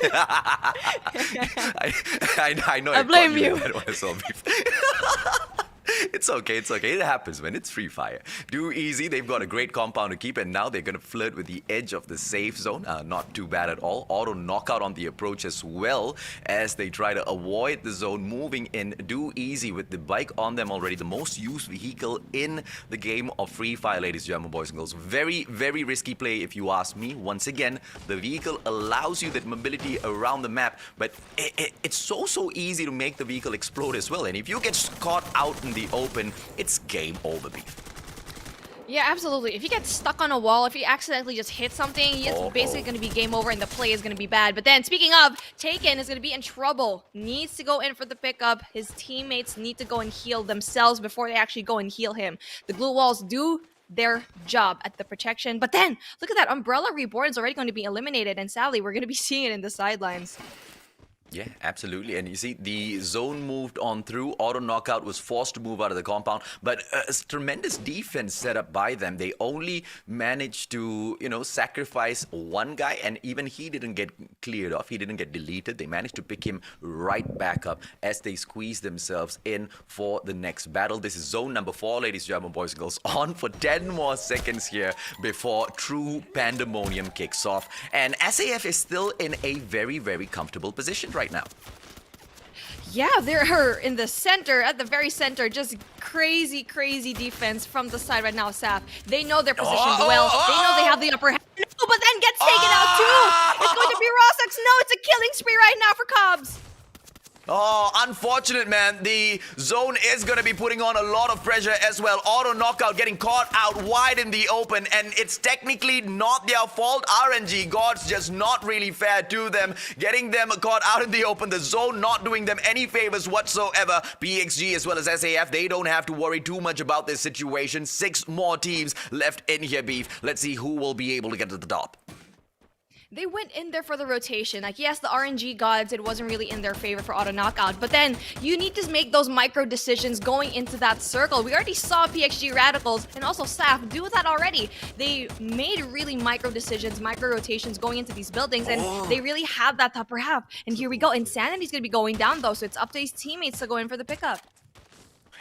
I know I blame you. It's okay. It happens, man. It's Free Fire. Do easy. They've got a great compound to keep, and now they're going to flirt with the edge of the safe zone. Not too bad at all. Auto knockout on the approach as well as they try to avoid the zone. Moving in. Do easy with the bike on them already. The most used vehicle in the game of Free Fire, ladies and gentlemen, boys and girls. Very, very risky play if you ask me. Once again, the vehicle allows you that mobility around the map, but it's so easy to make the vehicle explode as well. And if you get caught out in the open, it's game over, Beef. Yeah, absolutely. If you get stuck on a wall, if you accidentally just hit something, it's basically going to be game over and the play is going to be bad. But then, speaking of, Taken is going to be in trouble. Needs to go in for the pickup. His teammates need to go and heal themselves before they actually go and heal him. The glue walls do their job at the protection. But then, look at that. Umbrella Reborn is already going to be eliminated. And sadly, we're going to be seeing it in the sidelines. Yeah, absolutely. And you see, the zone moved on through. Auto knockout was forced to move out of the compound. But a tremendous defense set up by them. They only managed to, you know, sacrifice one guy. And even he didn't get cleared off. He didn't get deleted. They managed to pick him right back up as they squeeze themselves in for the next battle. This is zone number 4, ladies and gentlemen, boys and girls. On for 10 more seconds here before true pandemonium kicks off. And SAF is still in a very, very comfortable position right now. Yeah, they're in the center, at the very center. Just crazy defense from the side right now, Saf. They know their positions well. They know they have the upper hand. No, but then gets taken out too. It's going to be Rossax. No, it's a killing spree right now for Cobbs. Oh, unfortunate, man. The zone is going to be putting on a lot of pressure as well. Auto knockout getting caught out wide in the open, and it's technically not their fault. RNG gods just not really fair to them. Getting them caught out in the open. The zone not doing them any favors whatsoever. PXG as well as SAF, they don't have to worry too much about this situation. 6 more teams left in here, Beef. Let's see who will be able to get to the top. They went in there for the rotation. Like, yes, the RNG gods, it wasn't really in their favor for auto knockout, but then you need to make those micro decisions going into that circle. We already saw PXG Radicals and also SAF do that already. They made really micro decisions, micro rotations going into these buildings, and they really had that upper half. And here we go. Insanity's going to be going down, though, so it's up to his teammates to go in for the pickup.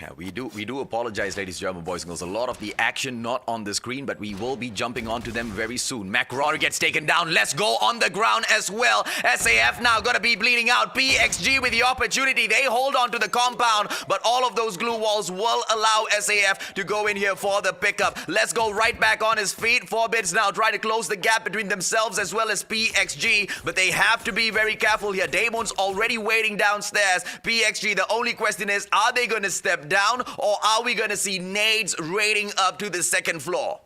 Yeah, we do apologize, ladies and gentlemen, boys and girls. A lot of the action not on the screen, but we will be jumping onto them very soon. Macrory gets taken down. Let's go on the ground as well. SAF now gonna be bleeding out. PXG with the opportunity. They hold on to the compound, but all of those glue walls will allow SAF to go in here for the pickup. Let's go right back on his feet. Forbid's now trying to close the gap between themselves as well as PXG, but they have to be very careful here. Damon's already waiting downstairs. PXG, the only question is, are they gonna step down, or are we going to see nades raiding up to the 2nd floor?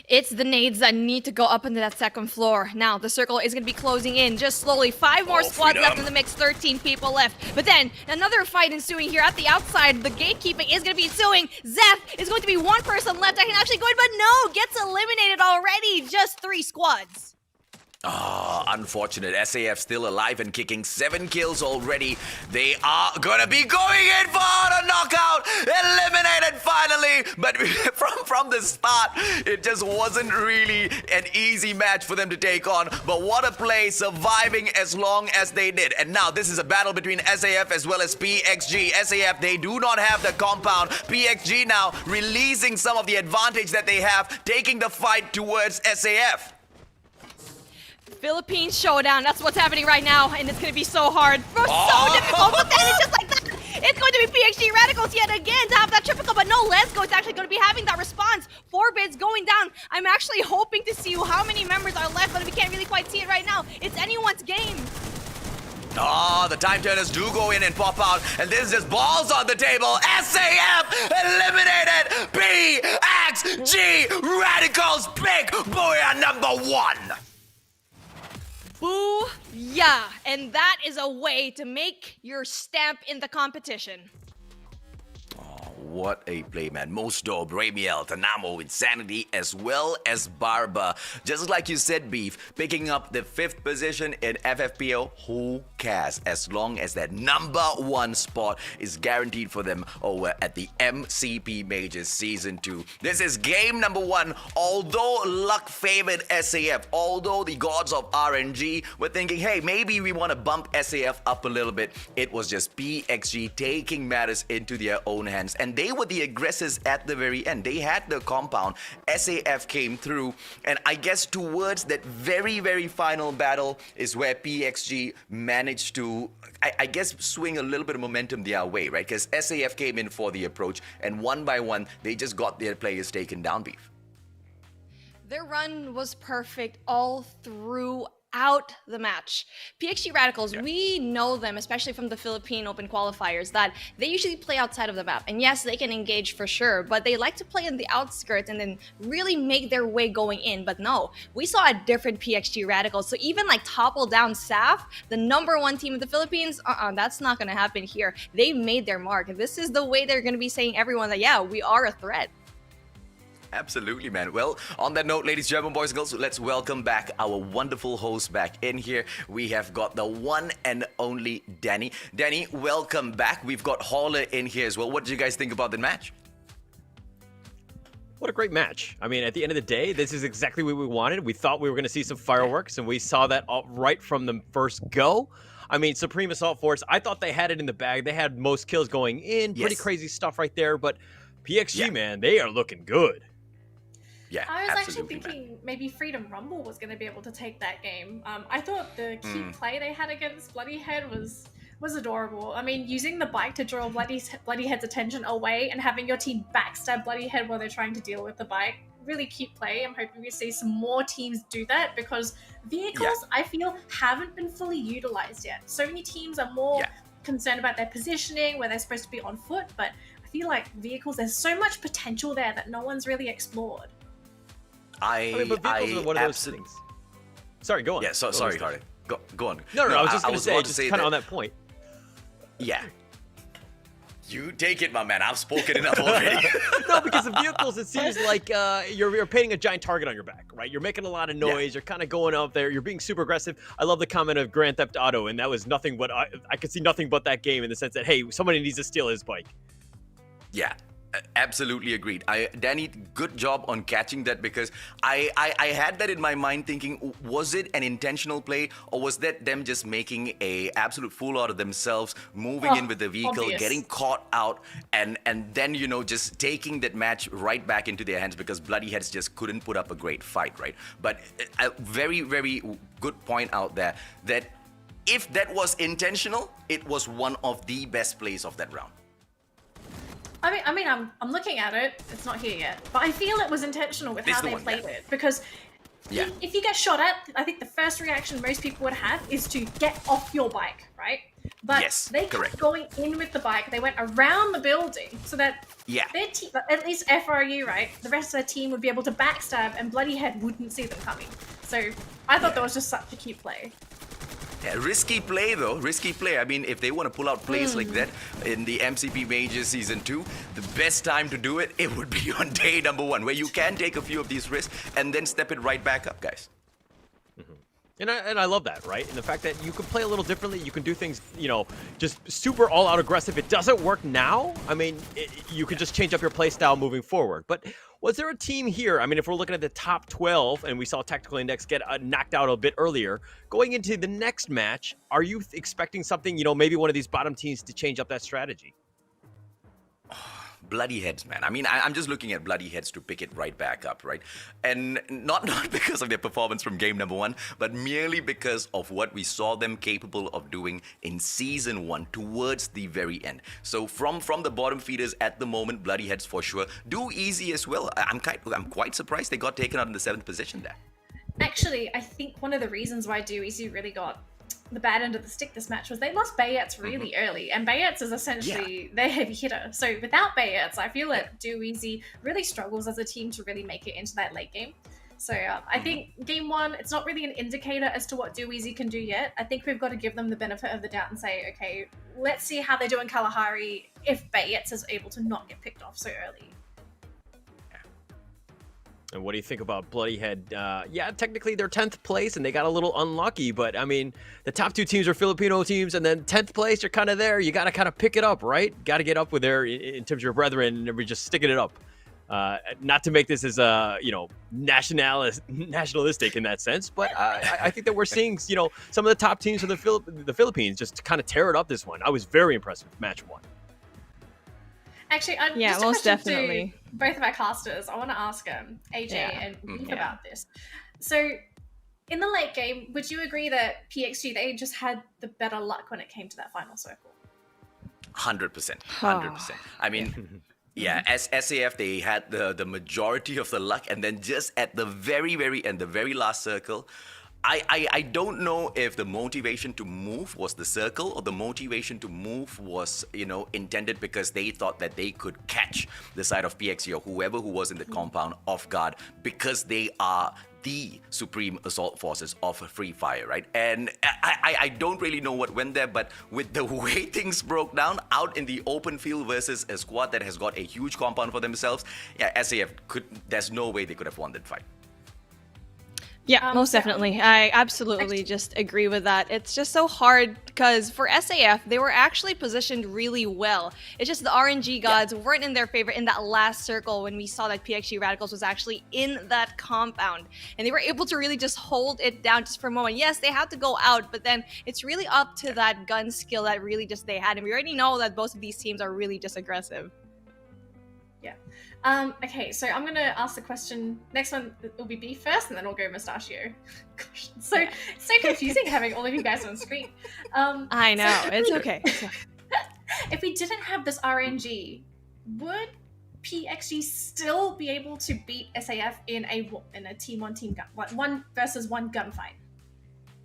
It's the nades that need to go up into that 2nd floor. Now, the circle is going to be closing in just slowly. 5 more squads left in the mix, 13 people left. But then, another fight ensuing here at the outside. The gatekeeping is going to be ensuing. Zeph is going to be 1 person left. I can actually go in, but no, gets eliminated already. Just 3 squads. Unfortunate. SAF still alive and kicking, 7 kills already. They are gonna be going in for a knockout, eliminated finally. But from the start, it just wasn't really an easy match for them to take on. But what a play, surviving as long as they did. And now this is a battle between SAF as well as PXG. SAF, they do not have the compound. PXG now releasing some of the advantage that they have, taking the fight towards SAF. Philippines showdown. That's what's happening right now, and it's gonna be so hard. So difficult, but then it's just like that. It's going to be PXG Radicals yet again to have that triple, but no, Let's Go. It's actually going to be having that response. 4 bids going down. I'm actually hoping to see how many members are left, but we can't really quite see it right now. It's anyone's game. The time turners do go in and pop out, and this is just balls on the table. SAF eliminated. PXG Radicals, big booyah number 1. Boo, yeah, and that is a way to make your stamp in the competition. What a play, man. Mosdo, Bramiel, Tanamo, Insanity, as well as Barba. Just like you said, Beef, picking up the 5th position in FFPO, who cares? As long as that number 1 spot is guaranteed for them over at the MCP Majors Season 2. This is game number 1. Although luck favored SAF, although the gods of RNG were thinking, hey, maybe we want to bump SAF up a little bit, it was just PXG taking matters into their own hands. And they were the aggressors at the very end. They had the compound. SAF came through. And I guess towards that very, very final battle is where PXG managed to, I guess, swing a little bit of momentum their way, right? Because SAF came in for the approach, and one by one, they just got their players taken down, Beef. Their run was perfect all throughout the match. PXG Radicals, we know them, especially from the Philippine Open qualifiers, that they usually play outside of the map. And yes, they can engage for sure, but they like to play in the outskirts and then really make their way going in. But no, we saw a different PXG Radicals. So even like topple down SAF, the number 1 team in the Philippines, that's not going to happen here. They made their mark. This is the way they're going to be saying everyone that, yeah, we are a threat. Absolutely, man. Well, on that note, ladies, gentlemen, boys and girls, let's welcome back our wonderful host back in here. We have got the one and only Danny. Danny, welcome back. We've got Hauler in here as well. What did you guys think about the match? What a great match. I mean, at the end of the day, this is exactly what we wanted. We thought we were going to see some fireworks, and we saw that right from the first go. I mean, Supreme Assault Force, I thought they had it in the bag. They had most kills going in. Pretty crazy stuff right there. But PXG, man, they are looking good. Yeah, I was actually thinking maybe Freedom Rumble was going to be able to take that game. I thought the key play they had against Bloodyhead was adorable. I mean, using the bike to draw Bloodyhead's attention away and having your team backstab Bloodyhead while they're trying to deal with the bike. Really cute play. I'm hoping we see some more teams do that because vehicles, I feel, haven't been fully utilized yet. So many teams are more concerned about their positioning, where they're supposed to be on foot, but I feel like vehicles, there's so much potential there that no one's really explored. I mean, but vehicles are one of those things. Sorry, go on. Yeah, sorry, Hardy. Go on. No, I was just going to say, just kind of on that point. Yeah. You take it, my man. I've spoken enough already. No, because the vehicles, it seems like you're painting a giant target on your back, right? You're making a lot of noise. You're kind of going up there. You're being super aggressive. I love the comment of Grand Theft Auto, and that was nothing but I could see nothing but that game in the sense that, hey, somebody needs to steal his bike. Yeah. Absolutely agreed. Danny, good job on catching that because I had that in my mind thinking, was it an intentional play or was that them just making a absolute fool out of themselves, moving in with the vehicle, getting caught out, and then, you know, just taking that match right back into their hands because Bloodyheads just couldn't put up a great fight, right? But a very, very good point out there that if that was intentional, it was one of the best plays of that round. I mean, I'm looking at it. It's not here yet, but I feel it was intentional with how they played it because if you get shot at, I think the first reaction most people would have is to get off your bike, right? But they kept going in with the bike. They went around the building so that their team, at least FRU, right, the rest of their team would be able to backstab and Bloodyhead wouldn't see them coming. So I thought that was just such a cute play. Yeah, risky play though, risky play. I mean, if they want to pull out plays like that in the MCP Majors Season 2, the best time to do it, it would be on day number 1, where you can take a few of these risks and then step it right back up, guys. And I love that, right? And the fact that you can play a little differently, you can do things, just super all-out aggressive. It doesn't work now. I mean, you could just change up your play style moving forward. But was there a team here? I mean, if we're looking at the top 12 and we saw Tactical Index get knocked out a bit earlier, going into the next match, are you expecting something, maybe one of these bottom teams to change up that strategy? Bloody Heads, man. I mean, I'm just looking at Bloody Heads to pick it right back up, right? And not because of their performance from game number 1, but merely because of what we saw them capable of doing in season 1 towards the very end. So from the bottom feeders at the moment, Bloody Heads for sure. Do easy as well. I'm quite surprised they got taken out in the 7th position there. Actually, I think one of the reasons why Do Easy really got the bad end of the stick this match was they lost Bayets really early, and Bayets is essentially their heavy hitter. So without Bayets, I feel that Do Easy really struggles as a team to really make it into that late game. So I think game 1, it's not really an indicator as to what Do Easy can do yet. I think we've got to give them the benefit of the doubt and say, okay, let's see how they do in Kalahari if Bayets is able to not get picked off so early. And what do you think about Bloody Head? Yeah, technically they're 10th place and they got a little unlucky, but I mean, the top 2 teams are Filipino teams, and then 10th place, you're kind of there. You got to kind of pick it up, right? Got to get up with there in terms of your brethren, and we're just sticking it up. Not to make this as nationalistic in that sense, but I think that we're seeing, some of the top teams of the Philippines just kind of tear it up this one. I was very impressed with match 1. Actually, just a most question definitely. to both of our casters. I want to ask AJ and Nick about this. So, in the late game, would you agree that PXG, they just had the better luck when it came to that final circle? 100%. 100%. I mean, as SAF, they had the majority of the luck, and then just at the very, very end, the very last circle, I don't know if the motivation to move was the circle, or the motivation to move was, intended because they thought that they could catch the side of PXG or whoever who was in the compound off guard, because they are the supreme assault forces of Free Fire, right? And I don't really know what went there, but with the way things broke down out in the open field versus a squad that has got a huge compound for themselves, SAF there's no way they could have won that fight. Yeah, most definitely. I absolutely just agree with that. It's just so hard because for SAF, they were actually positioned really well. It's just the RNG gods weren't in their favor in that last circle when we saw that PXG Radicals was actually in that compound. And they were able to really just hold it down just for a moment. Yes, they had to go out, but then it's really up to that gun skill that really just they had. And we already know that both of these teams are really just aggressive. Yeah. Okay, so I'm going to ask the question. Next one will be B first, and then we'll go Mustachio. Gosh, so confusing having all of you guys on screen. I know, it's okay. If we didn't have this RNG, would PXG still be able to beat SAF in a team-on-team one versus one gunfight?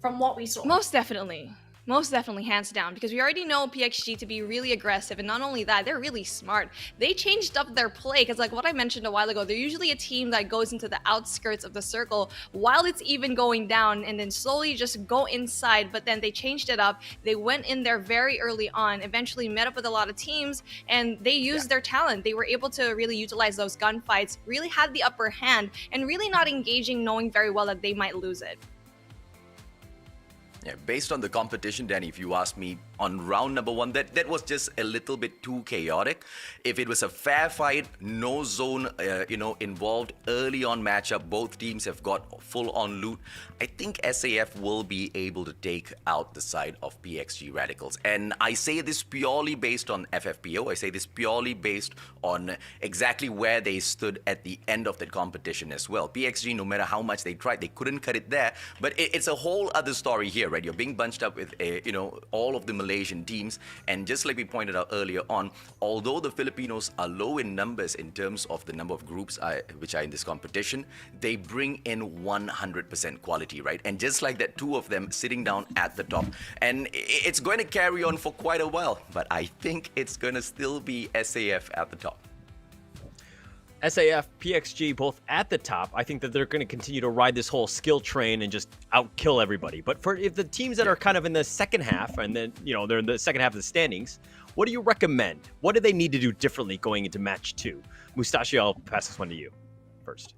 From what we saw, Most definitely, hands down, because we already know PXG to be really aggressive, and not only that, they're really smart. They changed up their play, because like what I mentioned a while ago, they're usually a team that goes into the outskirts of the circle while it's even going down, and then slowly just go inside, but then they changed it up. They went in there very early on, eventually met up with a lot of teams, and they used their talent. They were able to really utilize those gunfights, really had the upper hand, and really not engaging, knowing very well that they might lose it. Yeah, based on the competition, Danny, if you ask me, on round number 1, that was just a little bit too chaotic. If it was a fair fight, no zone, involved early on matchup, both teams have got full-on loot, I think SAF will be able to take out the side of PXG Radicals. And I say this purely based on FFPO. I say this purely based on exactly where they stood at the end of the competition as well. PXG, no matter how much they tried, they couldn't cut it there. But it's a whole other story here, right? You're being bunched up with, all of the Malaysian teams. And just like we pointed out earlier on, although the Filipinos are low in numbers in terms of the number of groups which are in this competition, they bring in 100% quality, right? And just like that, 2 of them sitting down at the top. And it's going to carry on for quite a while, but I think it's going to still be SAF at the top. SAF, PXG, both at the top. I think that they're going to continue to ride this whole skill train and just outkill everybody. But if the teams that are kind of in the second half, and then, they're in the second half of the standings, what do you recommend? What do they need to do differently going into match 2? Mustachio, I'll pass this one to you first.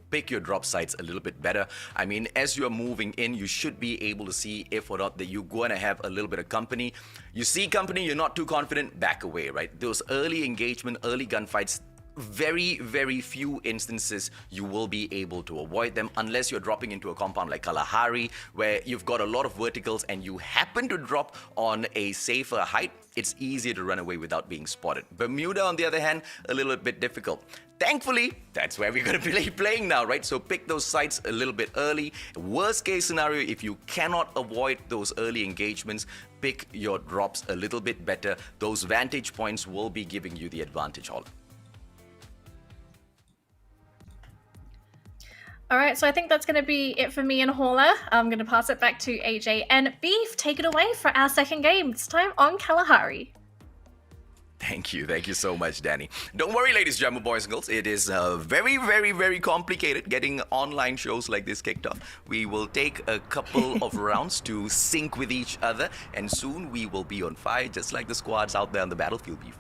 pick your drop sites a little bit better. I mean, as you're moving in, you should be able to see if or not that you're going to have a little bit of company. You see company, you're not too confident, back away, right? Those early engagement, early gunfights, very, very few instances you will be able to avoid them unless you're dropping into a compound like Kalahari, where you've got a lot of verticals and you happen to drop on a safer height. It's easier to run away without being spotted. Bermuda, on the other hand, a little bit difficult. Thankfully, that's where we're going to be playing now, right? So pick those sites a little bit early. Worst case scenario, if you cannot avoid those early engagements, pick your drops a little bit better. Those vantage points will be giving you the advantage, Hall. All right, so I think that's going to be it for me and Hauler. I'm going to pass it back to AJ and Beef. Take it away for our second game. This time on Kalahari. Thank you so much, Danny. Don't worry, ladies and gentlemen, boys and girls. It is very, very, very complicated getting online shows like this kicked off. We will take a couple of rounds to sync with each other, and soon we will be on fire, just like the squads out there on the battlefield, Beef.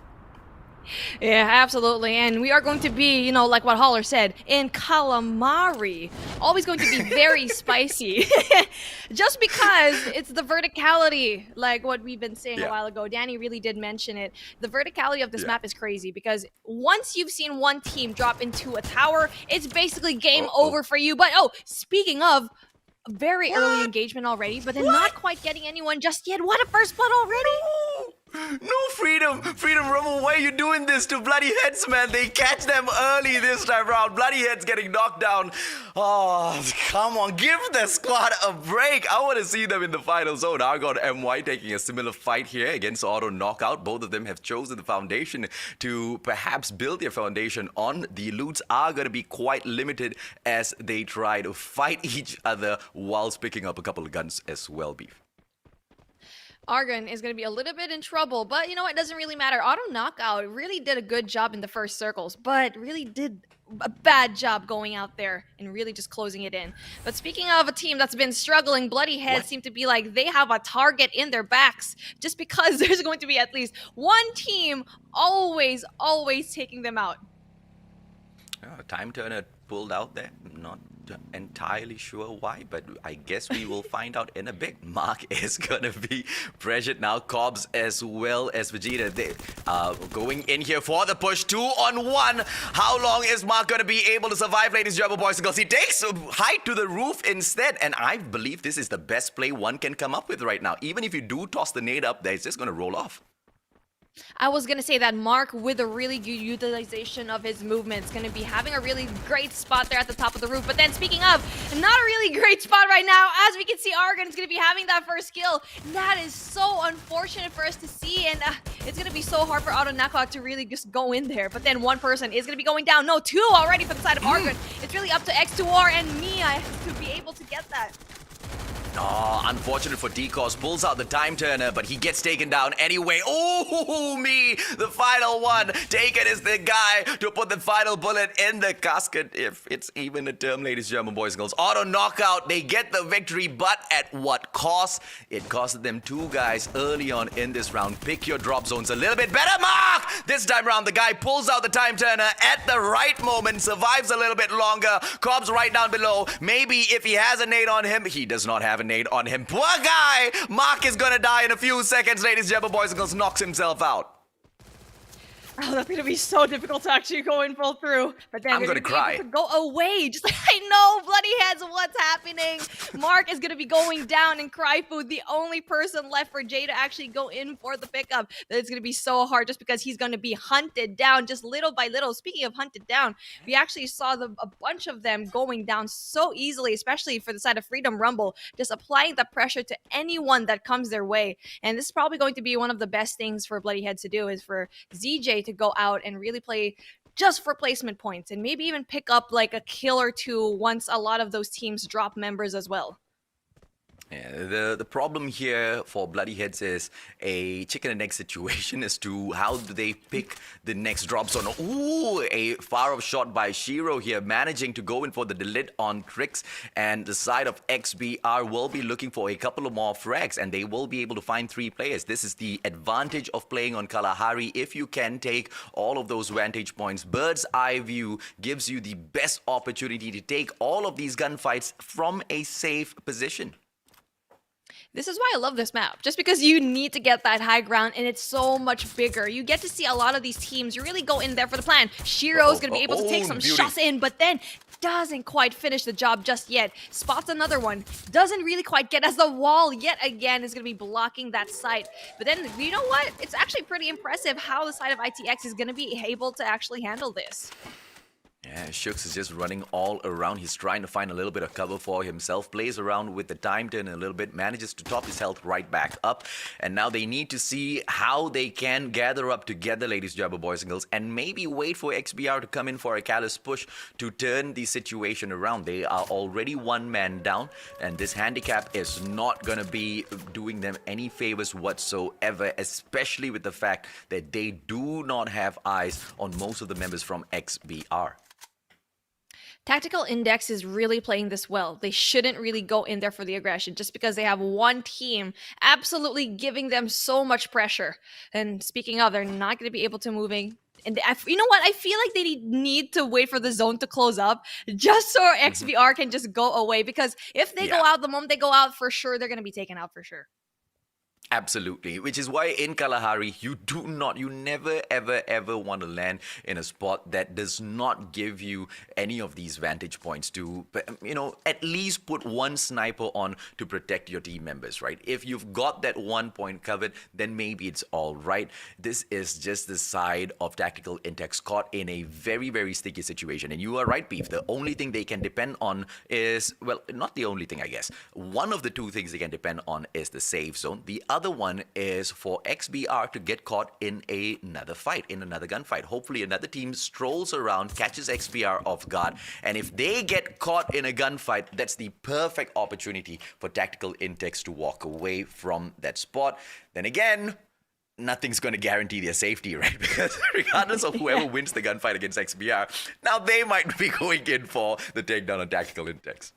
Yeah, absolutely. And we are going to be, you know, like what Holler said, in calamari. Always going to be very spicy. Just because it's the verticality, like what we've been saying a while ago. Danny really did mention it. The verticality of this map is crazy because once you've seen one team drop into a tower, it's basically game over for you. But, speaking of, very early engagement already, but then not quite getting anyone just yet. What a first blood already! No, Freedom! Freedom, Rumble, why are you doing this to Bloody Heads, man? They catch them early this time around. Bloody Heads getting knocked down. Oh, come on, give the squad a break. I want to see them in the final zone. Argon MY taking a similar fight here against Auto Knockout. Both of them have chosen the foundation to perhaps build their foundation on. The loots are going to be quite limited as they try to fight each other whilst picking up a couple of guns as well, Beef. Argon is going to be a little bit in trouble, but you know what? It doesn't really matter. Auto Knockout really did a good job in the first circles, but really did a bad job going out there and really just closing it in. But speaking of a team that's been struggling, Bloody Heads seem to be like they have a target in their backs just because there's going to be at least one team always taking them out. Time Turner pulled out there. Not entirely sure why, but I guess we will find out in a bit. Mark is gonna be pressured now. Cobbs as well as Vegeta. They going in here for the push. 2-on-1. How long is Mark gonna be able to survive, ladies and gentlemen, boys and girls? He takes height to the roof instead, and I believe this is the best play one can come up with right now. Even if you do toss the nade up there, it's just gonna roll off. I was going to say that Mark, with a really good utilization of his movements, going to be having a really great spot there at the top of the roof. But then speaking of, not a really great spot right now. As we can see, Argon is going to be having that first kill. That is so unfortunate for us to see. And it's going to be so hard for Auto Knockout to really just go in there. But then one person is going to be going down. No, two already for the side of Argon. It's really up to X2R and Mia to be able to get that. Oh, unfortunate for Decos. Pulls out the Time Turner, but he gets taken down anyway. Oh, me! The final one. Taken is the guy to put the final bullet in the casket, if it's even a term, ladies and gentlemen, boys and girls. Auto Knockout. They get the victory, but at what cost? It costed them two guys early on in this round. Pick your drop zones a little bit better, Mark! This time around, the guy pulls out the Time Turner at the right moment, survives a little bit longer. Cobb's right down below. Maybe if he has a nade on him, he does not have a nade on him. Poor guy! Mark is gonna die in a few seconds, ladies and gentlemen, boys and girls. Knocks himself out. Oh, that's going to be so difficult to actually go and pull through. But then I'm going to cry. To go away. Just like, I know, Bloody Heads, what's happening? Mark is going to be going down in Cry Food. The only person left for Jay to actually go in for the pickup. It's going to be so hard just because he's going to be hunted down just little by little. Speaking of hunted down, we actually saw a bunch of them going down so easily, especially for the side of Freedom Rumble, just applying the pressure to anyone that comes their way. And this is probably going to be one of the best things for Bloody Heads to do is for ZJ to go out and really play just for placement points and maybe even pick up like a kill or two once a lot of those teams drop members as well. Yeah, the problem here for Bloody Heads is a chicken and egg situation as to how do they pick the next drop zone. Ooh, a far-off shot by Shiro here, managing to go in for the delete on Trix, and the side of XBR will be looking for a couple of more frags, and they will be able to find 3 players. This is the advantage of playing on Kalahari. If you can take all of those vantage points, bird's eye view gives you the best opportunity to take all of these gunfights from a safe position. This is why I love this map, just because you need to get that high ground and it's so much bigger. You get to see a lot of these teams really go in there for the plan. Shiro's going to be able to take some shots in, but then doesn't quite finish the job just yet. Spots another one, doesn't really quite get as the wall yet again is going to be blocking that site. But then, you know what? It's actually pretty impressive how the side of ITX is going to be able to actually handle this. Yeah, Shooks is just running all around. He's trying to find a little bit of cover for himself. Plays around with the time turn a little bit. Manages to top his health right back up. And now they need to see how they can gather up together, ladies and gentlemen, boys and girls. And maybe wait for XBR to come in for a callous push to turn the situation around. They are already 1 man down. And this handicap is not going to be doing them any favors whatsoever. Especially with the fact that they do not have eyes on most of the members from XBR. Tactical Index is really playing this well. They shouldn't really go in there for the aggression just because they have one team absolutely giving them so much pressure. And speaking of, they're not going to be able to moving. And you know what? I feel like they need to wait for the zone to close up just so XBR can just go away. Because if they go out, the moment they go out, for sure, they're going to be taken out for sure. Absolutely, which is why in Kalahari, you never, ever want to land in a spot that does not give you any of these vantage points to, at least put 1 sniper on to protect your team members, right? If you've got that 1 point covered, then maybe it's all right. This is just the side of Tactical Intex caught in a very, very sticky situation. And you are right, Beef. The only thing they can depend on is, well, not the only thing, I guess. One of the 2 things they can depend on is the safe zone. The other one is for XBR to get caught in another fight, in another gunfight. Hopefully another team strolls around, catches XBR off guard, and if they get caught in a gunfight, that's the perfect opportunity for Tactical Intex to walk away from that spot. Then again, nothing's going to guarantee their safety, right? Because regardless of whoever wins the gunfight against XBR, now they might be going in for the takedown on Tactical Intex.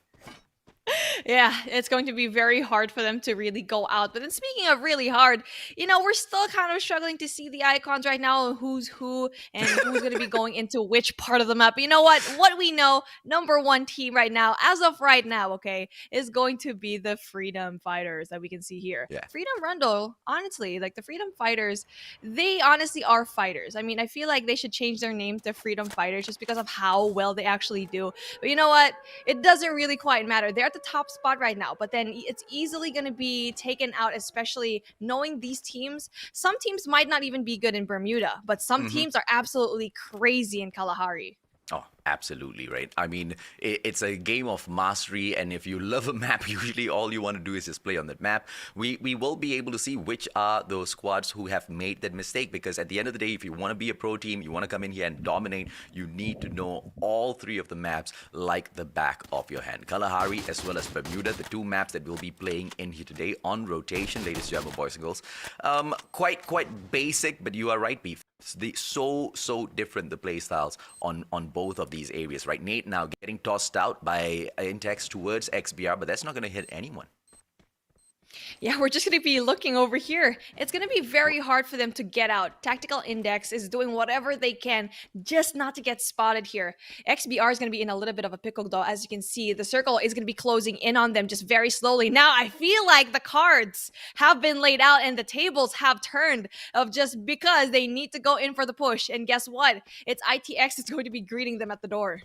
Yeah, it's going to be very hard for them to really go out. But then speaking of really hard, we're still kind of struggling to see the icons right now, who's who and who's going to be going into which part of the map. But you know what? What we know, number 1 team right now, as of right now, okay, is going to be the Freedom Fighters that we can see here. Yeah. Freedom Rundle, honestly, like the Freedom Fighters, they honestly are fighters. I mean, I feel like they should change their name to Freedom Fighters just because of how well they actually do. But you know what? It doesn't really quite matter. They're at the top spot right now, but then it's easily going to be taken out, especially knowing these teams. Some teams might not even be good in Bermuda, but some teams are absolutely crazy in Kalahari. Oh, absolutely, right? I mean, it's a game of mastery, and if you love a map, usually all you want to do is just play on that map. We will be able to see which are those squads who have made that mistake, because at the end of the day, if you want to be a pro team, you want to come in here and dominate, you need to know all 3 of the maps like the back of your hand. Kalahari as well as Bermuda, the 2 maps that we'll be playing in here today on rotation, ladies and gentlemen, boys and girls. Quite basic, but you are right, Beef. So different, the play styles on both of these areas, right? Nate now getting tossed out by Intex towards XBR, but that's not going to hit anyone. Yeah, we're just going to be looking over here. It's going to be very hard for them to get out. Tactical Index is doing whatever they can just not to get spotted here. XBR is going to be in a little bit of a pickle, though. As you can see, the circle is going to be closing in on them just very slowly. Now, I feel like the cards have been laid out and the tables have turned of just because they need to go in for the push. And guess what? It's ITX that's going to be greeting them at the door.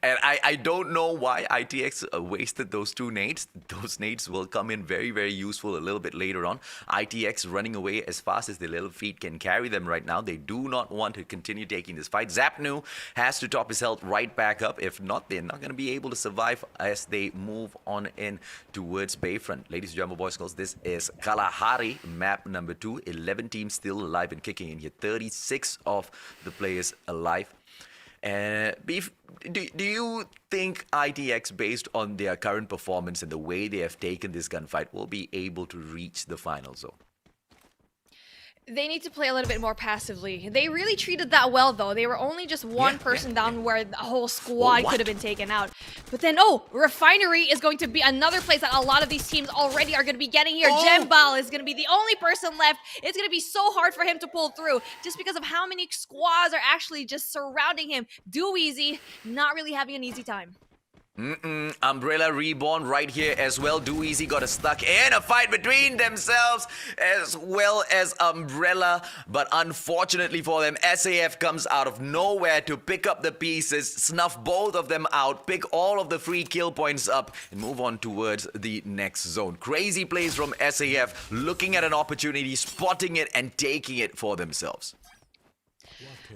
And I don't know why ITX wasted those 2 nades. Those nades will come in very, very useful a little bit later on. ITX running away as fast as their little feet can carry them right now. They do not want to continue taking this fight. Zapnu has to top his health right back up. If not, they're not going to be able to survive as they move on in towards Bayfront. Ladies and gentlemen, boys and girls, this is Kalahari, map number 2. 11 teams still alive and kicking in here. 36 of the players alive. Do you think ITX, based on their current performance and the way they have taken this gunfight, will be able to reach the final zone? They need to play a little bit more passively. They really treated that well, though. They were only just one person down where the whole squad could have been taken out. But then, Refinery is going to be another place that a lot of these teams already are going to be getting here. Jembal is going to be the only person left. It's going to be so hard for him to pull through just because of how many squads are actually just surrounding him. Do Easy, not really having an easy time. Umbrella Reborn right here as well. Do Easy got stuck in a fight between themselves as well as Umbrella. But unfortunately for them, SAF comes out of nowhere to pick up the pieces, snuff both of them out, pick all of the free kill points up, and move on towards the next zone. Crazy plays from SAF, looking at an opportunity, spotting it, and taking it for themselves.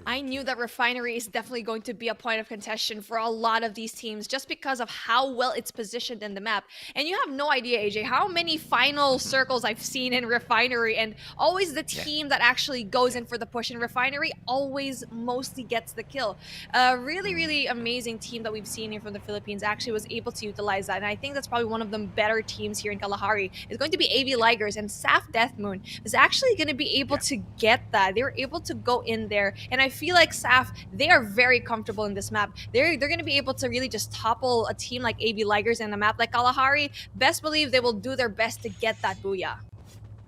I knew that Refinery is definitely going to be a point of contention for a lot of these teams just because of how well it's positioned in the map. And you have no idea, AJ, how many final circles I've seen in Refinery, and always the team that actually goes in for the push in Refinery always mostly gets the kill. A really, really amazing team that we've seen here from the Philippines actually was able to utilize that. And I think that's probably one of the better teams here in Kalahari. It's going to be AV Ligers, and Saf Deathmoon is actually going to be able to get that. They were able to go in there, and I feel like Saf, they are very comfortable in this map. They're going to be able to really just topple a team like AV Ligers in a map like Kalahari. Best believe they will do their best to get that booyah.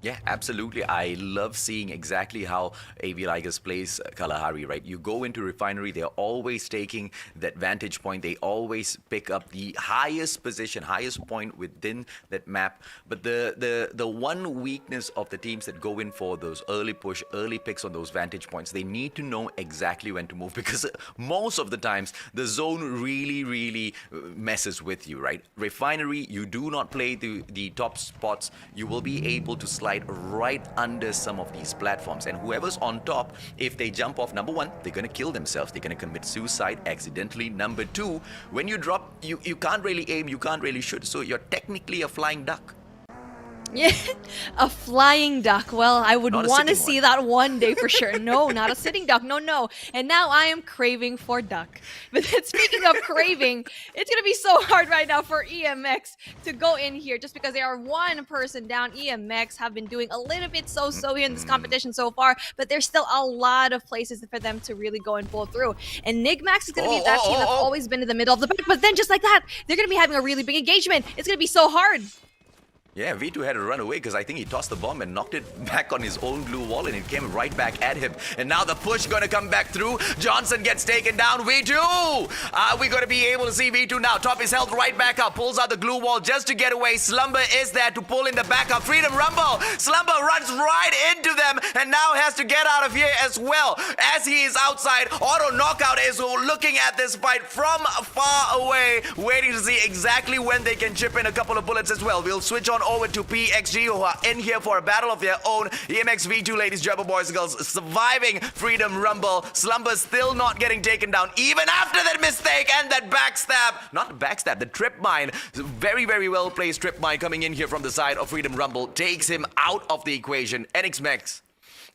Yeah, absolutely. I love seeing exactly how AV Ligers plays Kalahari, right? You go into Refinery, they're always taking that vantage point. They always pick up the highest position, highest point within that map. But the one weakness of the teams that go in for those early push, early picks on those vantage points, they need to know exactly when to move, because most of the times the zone really messes with you, right? Refinery, you do not play the top spots, you will be able to slide right under some of these platforms, and whoever's on top, if they jump off, number one, they're gonna kill themselves, they're gonna commit suicide accidentally. Number two, when you drop, you can't really aim, you can't really shoot, so you're technically a flying duck. Yeah, a flying duck. Well, I would want to see that one day for sure. No, not a sitting duck. No. And now I am craving for duck. But then speaking of craving, it's going to be so hard right now for EMX to go in here just because they are one person down. EMX have been doing a little bit so-so here in this competition so far, but there's still a lot of places for them to really go and pull through. And Nigmax is going to be that team that's always been in the middle of the pack, but then just like that, they're going to be having a really big engagement. It's going to be so hard. Yeah, V2 had to run away because I think he tossed the bomb and knocked it back on his own blue wall, and it came right back at him. And now the push gonna come back through. Johnson gets taken down. V2! Are we gonna be able to see V2 now? Top his health right back up. Pulls out the glue wall just to get away. Slumber is there to pull in the backup. Freedom Rumble! Slumber runs right into them and now has to get out of here as well. As he is outside, Auto Knockout is looking at this fight from far away, waiting to see exactly when they can chip in a couple of bullets as well. We'll switch on over to PXG, who are in here for a battle of their own. EMX V2, ladies, German boys and girls, surviving Freedom Rumble. Slumber still not getting taken down, even after that mistake and that backstab. Not the backstab, the trip mine. Very well placed trip mine coming in here from the side of Freedom Rumble. Takes him out of the equation. NXMX,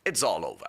it's all over.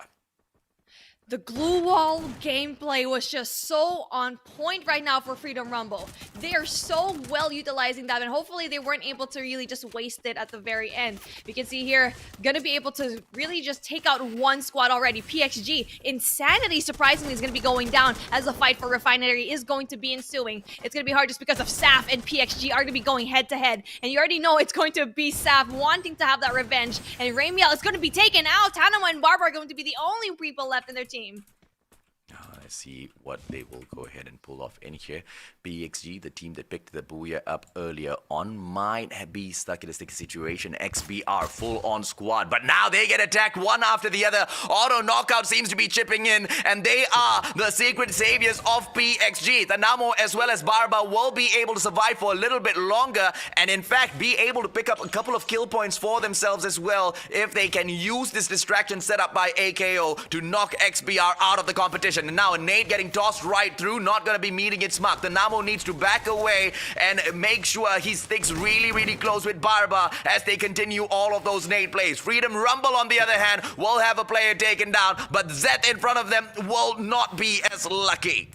The glue wall gameplay was just so on point right now for Freedom Rumble. They are so well utilizing that, and hopefully they weren't able to really just waste it at the very end. We can see here, gonna be able to really just take out one squad already. PXG, Insanity, surprisingly, is gonna be going down as the fight for Refinery is going to be ensuing. It's gonna be hard just because of Saf and PXG are gonna be going head to head, and you already know it's going to be Saf wanting to have that revenge, and Ramiel is gonna be taken out. Tanama and Barber are going to be the only people left in their team. Let's see what they will go ahead and pull off in here. PXG, the team that picked the Booyah up earlier on, might be stuck in a sticky situation. XBR, full-on squad, but now they get attacked one after the other. Auto Knockout seems to be chipping in, and they are the secret saviors of PXG. Tanamo as well as Barba will be able to survive for a little bit longer, and in fact be able to pick up a couple of kill points for themselves as well if they can use this distraction set up by AKO to knock XBR out of the competition. And now Nate getting tossed right through, not going to be meeting its mark. The Namo needs to back away and make sure he sticks really close with Barba as they continue all of those Nate plays. Freedom Rumble, on the other hand, will have a player taken down, but Zeth in front of them will not be as lucky.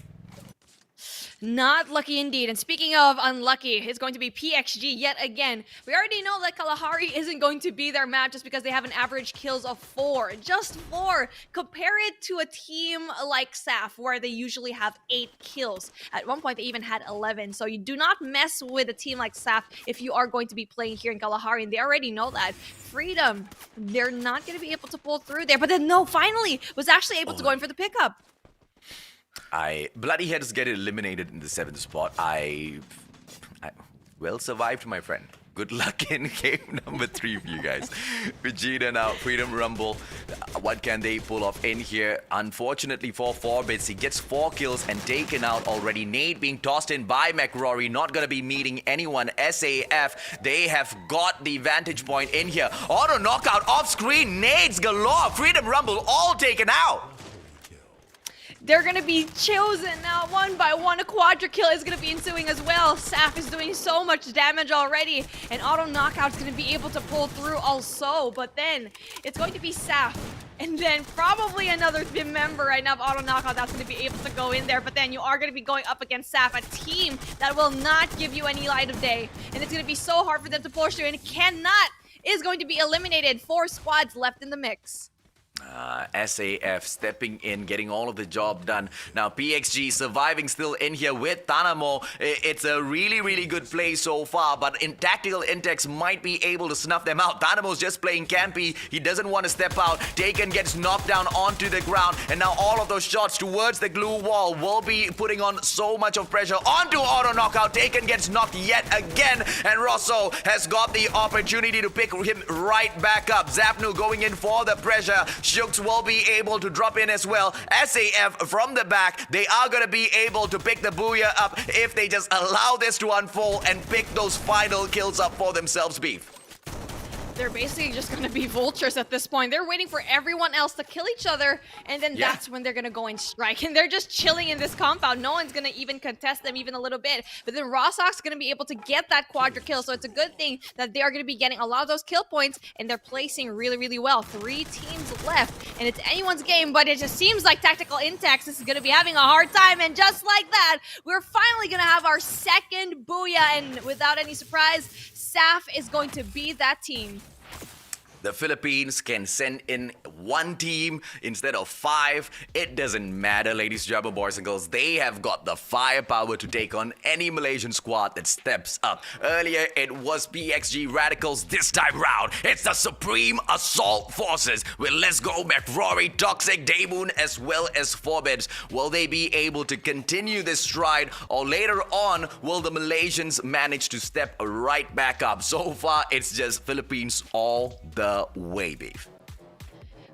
Not lucky indeed. And speaking of unlucky, it's going to be PXG yet again. We already know that Kalahari isn't going to be their map just because they have an average kills of 4. Just 4. Compare it to a team like SAF where they usually have 8 kills. At one point, they even had 11. So you do not mess with a team like SAF if you are going to be playing here in Kalahari. And they already know that. Freedom, they're not going to be able to pull through there. But then, no, finally was actually able to go in for the pickup. Bloody Heads get eliminated in the 7th spot. I well survived, my friend. Good luck in game number 3 for you guys. Vegeta now, Freedom Rumble. What can they pull off in here? Unfortunately for Forbits, he gets 4 kills and taken out already. Nade being tossed in by McRory, not gonna be meeting anyone. SAF, they have got the vantage point in here. Auto knockout off screen, nades galore. Freedom Rumble all taken out. They're going to be chosen now one by one. A quadra kill is going to be ensuing as well. Saf is doing so much damage already. And Auto Knockout's going to be able to pull through also. But then it's going to be Saf. And then probably another member right now of Auto Knockout that's going to be able to go in there. But then you are going to be going up against Saf, a team that will not give you any light of day. And it's going to be so hard for them to push through. And is going to be eliminated. 4 squads left in the mix. SAF stepping in, getting all of the job done. Now PXG surviving still in here with Tanamo. It's a really, really good play so far, but in tactical Intex might be able to snuff them out. Tanamo's just playing campy. He doesn't want to step out. Taken gets knocked down onto the ground, and now all of those shots towards the glue wall will be putting on so much of pressure onto Auto Knockout. Taken gets knocked yet again, and Rosso has got the opportunity to pick him right back up. Zapnu going in for the pressure. Shooks will be able to drop in as well. SAF from the back, they are going to be able to pick the Booyah up if they just allow this to unfold and pick those final kills up for themselves, Beef. They're basically just going to be vultures at this point. They're waiting for everyone else to kill each other, and then that's when they're going to go and strike. And they're just chilling in this compound. No one's going to even contest them even a little bit. But then Rossok's going to be able to get that quadra kill, so it's a good thing that they are going to be getting a lot of those kill points, and they're placing really, really well. 3 teams left, and it's anyone's game, but it just seems like Tactical Intex is going to be having a hard time. And just like that, we're finally going to have our second Booyah, and without any surprise, SAF is going to be that team. The Philippines can send in 1 team instead of 5. It doesn't matter, ladies and gentlemen, boys and girls. They have got the firepower to take on any Malaysian squad that steps up. Earlier, it was PXG Radicals. This time round, it's the Supreme Assault Forces with Let's Go, McRory, Toxic, Daymoon, as well as Forbits. Will they be able to continue this stride, or later on, will the Malaysians manage to step right back up? So far, it's just Philippines all the way, Beef.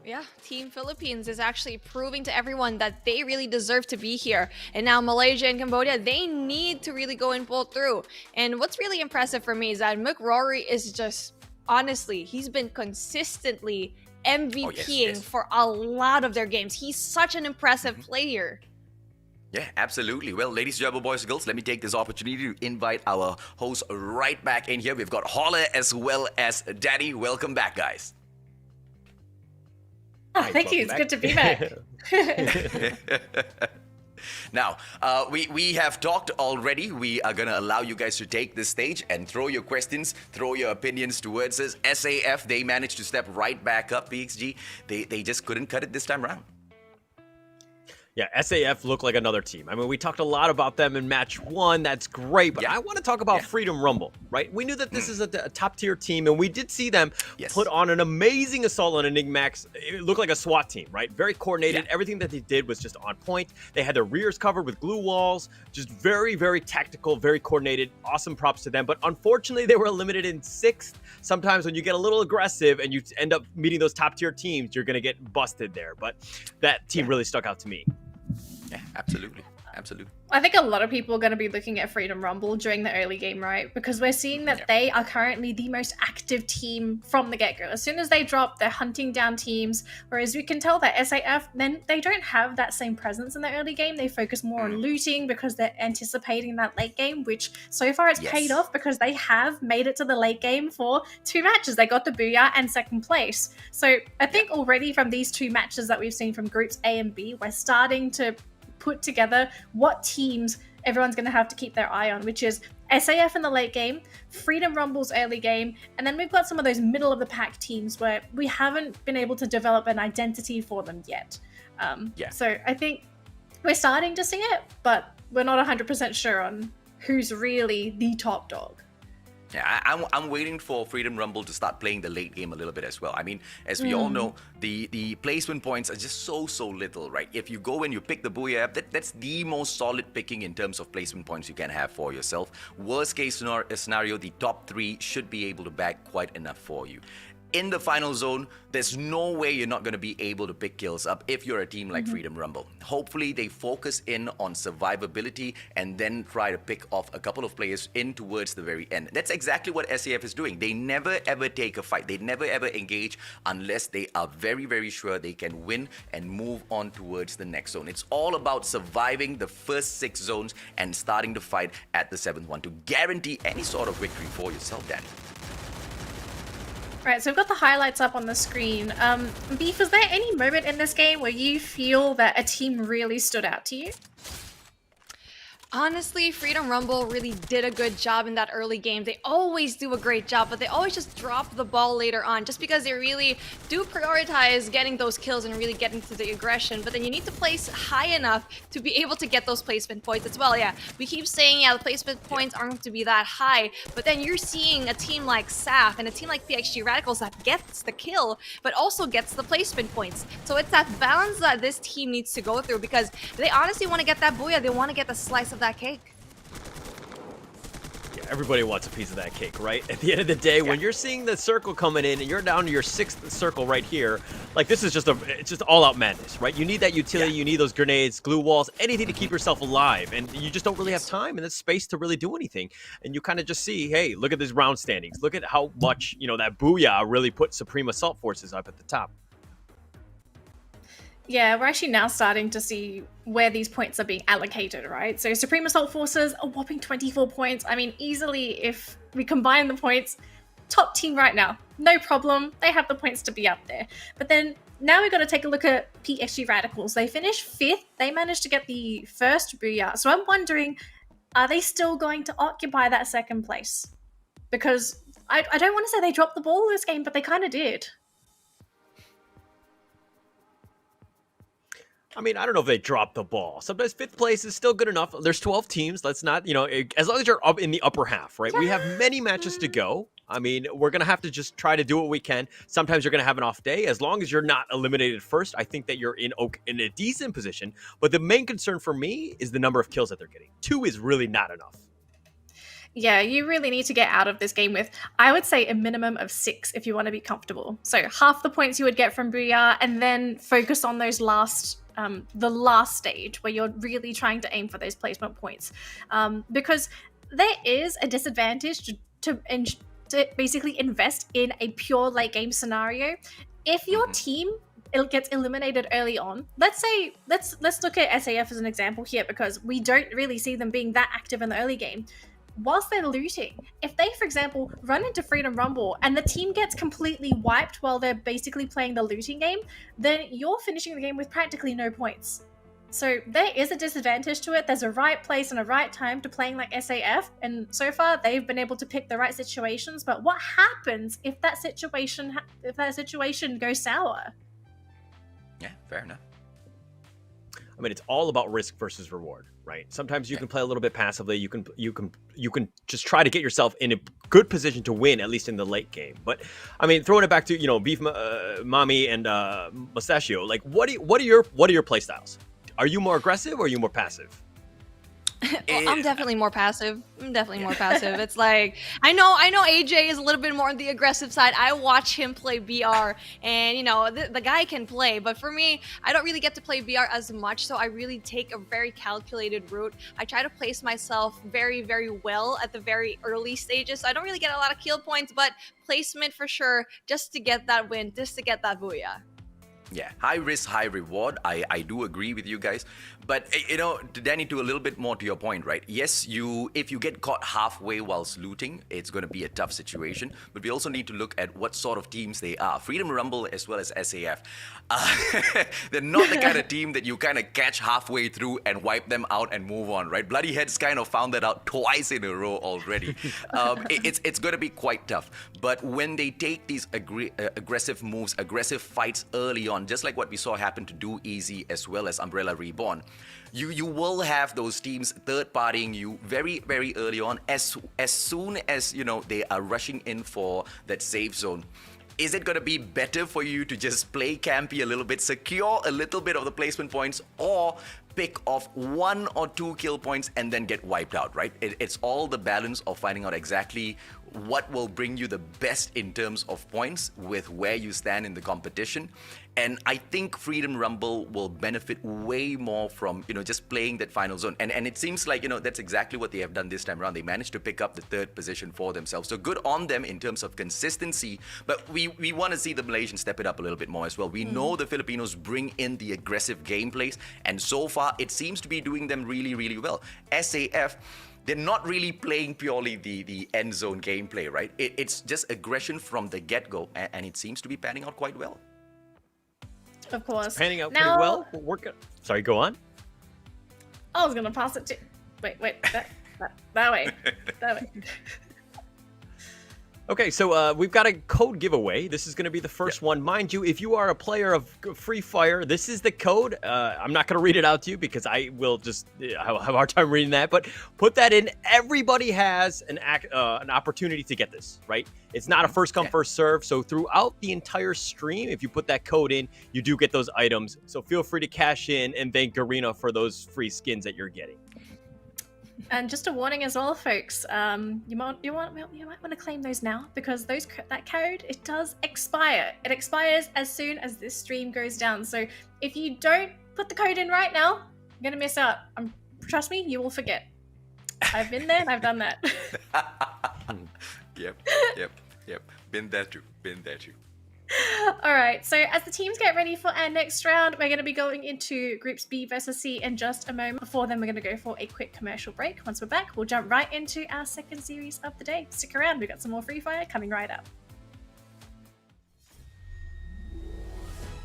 Yeah, Team Philippines is actually proving to everyone that they really deserve to be here. And now Malaysia and Cambodia, they need to really go and pull through. And what's really impressive for me is that McRory is just, honestly, he's been consistently MVPing for a lot of their games. He's such an impressive player. Yeah, absolutely. Well, ladies and gentlemen, boys and girls, let me take this opportunity to invite our hosts right back in here. We've got Holler as well as Daddy. Welcome back, guys. Oh, thank you. It's good to be back. Now, we have talked already. We are going to allow you guys to take this stage and throw your questions, throw your opinions towards us. SAF, they managed to step right back up. PXG, they just couldn't cut it this time around. Yeah, SAF look like another team. I mean, we talked a lot about them in match 1. That's great, but I want to talk about Freedom Rumble, right? We knew that this is a top-tier team, and we did see them put on an amazing assault on Enigmax. It looked like a SWAT team, right? Very coordinated. Everything that they did was just on point. They had their rears covered with glue walls. Just very, very tactical, very coordinated. Awesome props to them. But unfortunately, they were eliminated in 6th. Sometimes when you get a little aggressive and you end up meeting those top-tier teams, you're going to get busted there. But that team really stuck out to me. Yeah, absolutely. Absolutely. I think a lot of people are going to be looking at Freedom Rumble during the early game, right? Because we're seeing that they are currently the most active team from the get-go. As soon as they drop, they're hunting down teams. Whereas we can tell that SAF, then they don't have that same presence in the early game. They focus more on looting because they're anticipating that late game, which so far it's paid off because they have made it to the late game for 2 matches. They got the Booyah and 2nd place. So I think already from these 2 matches that we've seen from groups A and B, we're starting to put together what teams everyone's going to have to keep their eye on, which is SAF in the late game, Freedom Rumble's early game, and then we've got some of those middle of the pack teams where we haven't been able to develop an identity for them yet. So I think we're starting to see it, but we're not 100% sure on who's really the top dog. Yeah, I'm waiting for Freedom Rumble to start playing the late game a little bit as well. I mean, as we all know, the placement points are just so little, right? If you go and you pick the Booyah app, that's the most solid picking in terms of placement points you can have for yourself. Worst case scenario, the top 3 should be able to bag quite enough for you. In the final zone, there's no way you're not going to be able to pick kills up if you're a team like Freedom Rumble. Hopefully, they focus in on survivability and then try to pick off a couple of players in towards the very end. That's exactly what SAF is doing. They never ever take a fight. They never ever engage unless they are very sure they can win and move on towards the next zone. It's all about surviving the first 6 zones and starting to fight at the 7th one to guarantee any sort of victory for yourself, Danny. Right, so we've got the highlights up on the screen. Beef, was there any moment in this game where you feel that a team really stood out to you? Honestly, Freedom Rumble really did a good job in that early game. They always do a great job, but they always just drop the ball later on just because they really do prioritize getting those kills and really getting to the aggression. But then you need to place high enough to be able to get those placement points as well. Yeah, we keep saying, the placement points aren't going to be that high, but then you're seeing a team like SAF and a team like PXG Radicals that gets the kill, but also gets the placement points. So it's that balance that this team needs to go through because they honestly want to get that booyah. They want to get the slice of that cake. Yeah, everybody wants a piece of that cake, right? At the end of the day, when you're seeing the circle coming in and you're down to your 6th circle right here, like this is it's just all out madness, right? You need that utility, you need those grenades, glue walls, anything to keep yourself alive, and you just don't really have time and the space to really do anything. And you kind of just see, hey, look at these round standings. Look at how much, that Booyah really put Supreme Assault Forces up at the top. Yeah, we're actually now starting to see where these points are being allocated, right? So Supreme Assault Forces, a whopping 24 points. I mean, easily, if we combine the points, top team right now, no problem. They have the points to be up there. But then now we've got to take a look at PXG Radicals. They finished 5th. They managed to get the first Booyah. So I'm wondering, are they still going to occupy that 2nd place? Because I don't want to say they dropped the ball this game, but they kind of did. I mean, I don't know if they dropped the ball. Sometimes 5th place is still good enough. There's 12 teams. Let's not, as long as you're up in the upper half, right? We have many matches to go. I mean, we're going to have to just try to do what we can. Sometimes you're going to have an off day. As long as you're not eliminated first, I think that you're in a decent position. But the main concern for me is the number of kills that they're getting. 2 is really not enough. Yeah, you really need to get out of this game with, I would say, a minimum of 6 if you want to be comfortable. So half the points you would get from Booyah, and then focus on those the last stage where you're really trying to aim for those placement points. Because there is a disadvantage to basically invest in a pure late game scenario. If your team gets eliminated early on, let's look at SAF as an example here, because we don't really see them being that active in the early game. Whilst they're looting, if they, for example, run into Freedom Rumble and the team gets completely wiped while they're basically playing the looting game, then you're finishing the game with practically no points. So there is a disadvantage to it. There's a right place and a right time to playing like SAF, and so far they've been able to pick the right situations. But what happens if that situation goes sour? Yeah, fair enough. I mean, it's all about risk versus reward, right? Sometimes you can play a little bit passively. You can just try to get yourself in a good position to win, at least in the late game. But I mean, throwing it back to Beef Mommy and Mustachio, like what are your play styles? Are you more aggressive or are you more passive? Well, I'm definitely more passive. It's like, I know AJ is a little bit more on the aggressive side. I watch him play BR, and the guy can play, but for me, I don't really get to play BR as much, so I really take a very calculated route. I try to place myself very, very well at the very early stages, so I don't really get a lot of kill points, but placement for sure, just to get that win, just to get that booyah. Yeah, high risk, high reward. I do agree with you guys. But, Danny, to a little bit more to your point, right? Yes, if you get caught halfway whilst looting, it's going to be a tough situation. But we also need to look at what sort of teams they are. Freedom Rumble as well as SAF. They're not the kind of team that you kind of catch halfway through and wipe them out and move on, right? Bloody Heads kind of found that out twice in a row already. It's going to be quite tough. But when they take these aggressive moves, aggressive fights early on, just like what we saw happen to Do Easy as well as Umbrella Reborn, you will have those teams third-partying you very, very early on as soon as, they are rushing in for that safe zone. Is it going to be better for you to just play campy a little bit, secure a little bit of the placement points, or pick off 1 or 2 kill points and then get wiped out, right? It's all the balance of finding out exactly what will bring you the best in terms of points with where you stand in the competition. And I think Freedom Rumble will benefit way more from, just playing that final zone. And it seems like, that's exactly what they have done this time around. They managed to pick up the 3rd position for themselves. So good on them in terms of consistency. But we want to see the Malaysians step it up a little bit more as well. We know the Filipinos bring in the aggressive gameplays. And so far, it seems to be doing them really, really well. SAF, they're not really playing purely the end zone gameplay, right? It's just aggression from the get-go. And it seems to be panning out quite well. Of course. It's panning out pretty well. Sorry, go on. I was gonna pass it to. Wait, that way. Okay, so we've got a code giveaway. This is going to be the first one. Mind you, if you are a player of Free Fire, this is the code. I'm not going to read it out to you because I will just have a hard time reading that. But put that in. Everybody has an opportunity to get this, right? It's not a first come, first serve. So throughout the entire stream, if you put that code in, you do get those items. So feel free to cash in and thank Garena for those free skins that you're getting. And just a warning as well, folks. You might want to claim those now because that code, it does expire. It expires as soon as this stream goes down. So if you don't put the code in right now, you're gonna miss out. Trust me, you will forget. I've been there and I've done that. Yep. Been there too. All right, so as the teams get ready for our next round, we're going to be going into Groups B versus C in just a moment. Before then, we're going to go for a quick commercial break. Once we're back, we'll jump right into our second series of the day. Stick around, we've got some more Free Fire coming right up.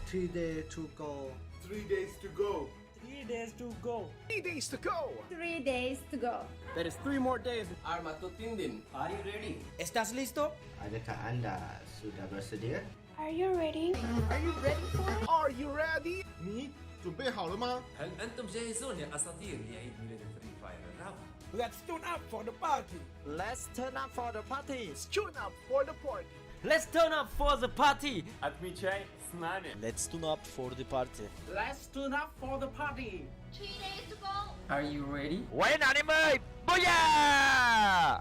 3 days to go. 3 days to go. 3 days to go. 3 days to go. 3 days to go. There is 3 more days. Armato Tindin, are you ready? ¿Estás listo? Adakah anda sudah bersedia? Are you ready? Are you ready for it? Are you ready? 你准备好了吗？ هل أنتم جاهزون يا أساطير لعيد ميلاد فري فاير الرابع؟ Let's tune up for the party. Let's turn up for the party. Tune up for the party. Let's turn up for the party. Let's tune up for the party. Let's tune up for the party. 3 days to go. Are you ready? Quay nào em ơi! Booyah!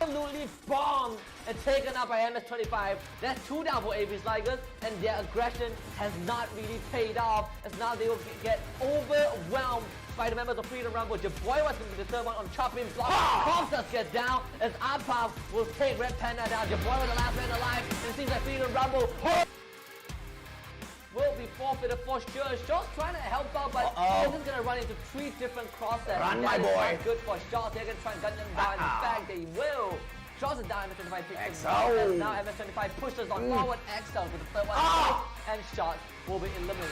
absolutely bombed and taken up by MS-25. That's 2 down for AB Sligers, and their aggression has not really paid off, as now they will get overwhelmed by the members of Freedom Rumble. Your boy was going to be the third one on chopping block. Comstars get down as Arpav will take Red Panda down. Your boy was the last man alive, and it seems like Freedom Rumble will be forfeited for sure. Shaw's trying to help out, but this is going to run into 3 different crosses. Run, my That is boy. not good for Shaw. They're going to try and gun them down. In fact, they will. Shaw's is down. MS-25 picks him up, and now MS-25 pushes on forward. XL with the third one, and Shot will be eliminated.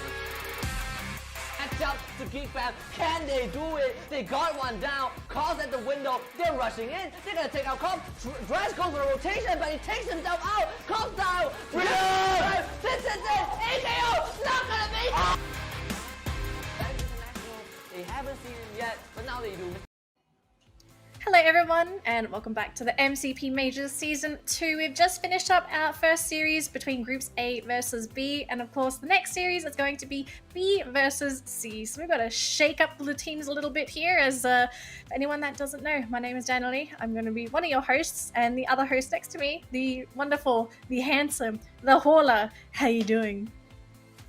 Catch up to Geek Fam. Can they do it? They got one down. Calls at the window. They're rushing in. They're gonna take out Comp. Draz goes for a rotation, but he takes himself out. Comes down. This is it. AKO. Not gonna make it. That's international. They haven't seen him yet, but now they do. Hello everyone, and welcome back to the MCP Majors Season 2. We've just finished up our first series between Groups A versus B, and of course the next series is going to be B versus C. So we've got to shake up the teams a little bit here, as for anyone that doesn't know, my name is Daniel Lee. I'm going to be one of your hosts, and the other host next to me, the wonderful, the handsome, the hauler. How you doing?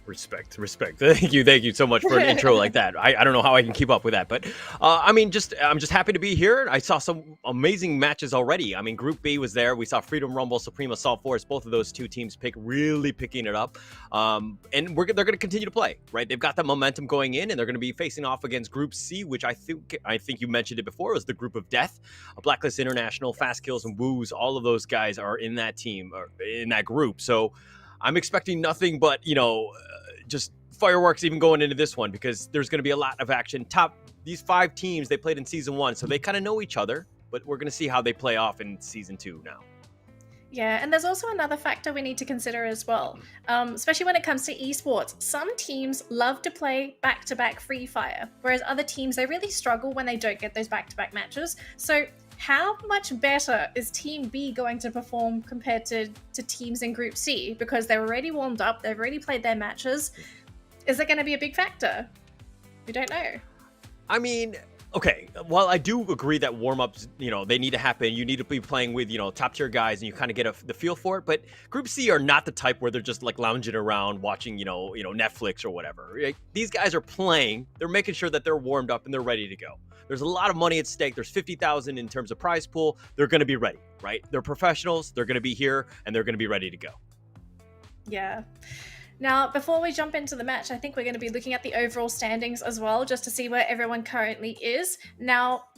Respect. Thank you so much for an intro like that. I don't know how I can keep up with that, but I'm just happy to be here. I saw some amazing matches already. I mean, Group B was there. We saw Freedom Rumble, Supreme Assault Force. Both of those 2 teams really picking it up, and they're going to continue to play. Right? They've got that momentum going in, and they're going to be facing off against Group C, which I think you mentioned it before. It was the Group of Death, Blacklist International, Fast Kills, and Woos. All of those guys are in that team, or in that group. So I'm expecting nothing but, just fireworks even going into this one, because there's going to be a lot of action. These 5 teams, they played in Season 1, so they kind of know each other, but we're going to see how they play off in Season 2 now. Yeah, and there's also another factor we need to consider as well, especially when it comes to esports. Some teams love to play back-to-back Free Fire, whereas other teams, they really struggle when they don't get those back-to-back matches. So how much better is Team B going to perform compared to teams in Group C? Because they're already warmed up, they've already played their matches. Is it going to be a big factor? We don't know. I mean, okay, well, I do agree that warm-ups, they need to happen. You need to be playing with, top-tier guys, and you kind of get the feel for it. But Group C are not the type where they're just, like, lounging around watching, Netflix or whatever. Like, these guys are playing. They're making sure that they're warmed up and they're ready to go. There's a lot of money at stake. There's 50,000 in terms of prize pool. They're going to be ready, right? They're professionals. They're going to be here, and they're going to be ready to go. Yeah. Now, before we jump into the match, I think we're going to be looking at the overall standings as well, just to see where everyone currently is. Now,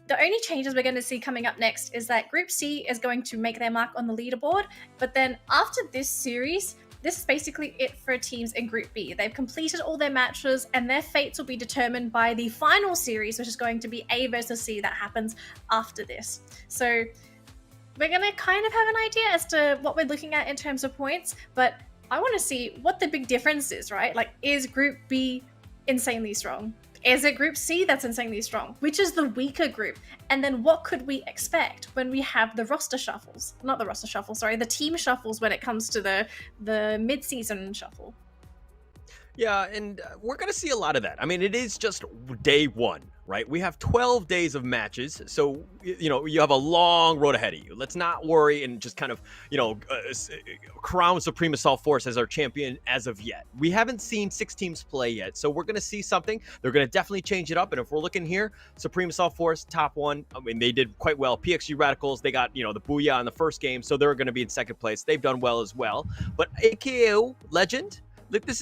the only changes we're going to see coming up next is that Group C is going to make their mark on the leaderboard, but then after this series, this is basically it for teams in Group B. They've completed all their matches, and their fates will be determined by the final series, which is going to be A versus C, that happens after this. So we're going to kind of have an idea as to what we're looking at in terms of points, but I want to see what the big difference is, right? Like, is Group B insanely strong? Is it Group C that's insanely strong? Which is the weaker group? And then what could we expect when we have the roster shuffles? Not the roster shuffle, sorry, the team shuffles when it comes to the mid-season shuffle. Yeah, and we're going to see a lot of that. I mean, it is just day 1, right? We have 12 days of matches, so, you have a long road ahead of you. Let's not worry and just kind of, crown Supreme Assault Force as our champion as of yet. We haven't seen 6 teams play yet, so we're going to see something. They're going to definitely change it up, and if we're looking here, Supreme Assault Force, top 1, I mean, they did quite well. PXG Radicals, they got, the booyah in the first game, so they're going to be in second place. They've done well as well. But AKO Legend,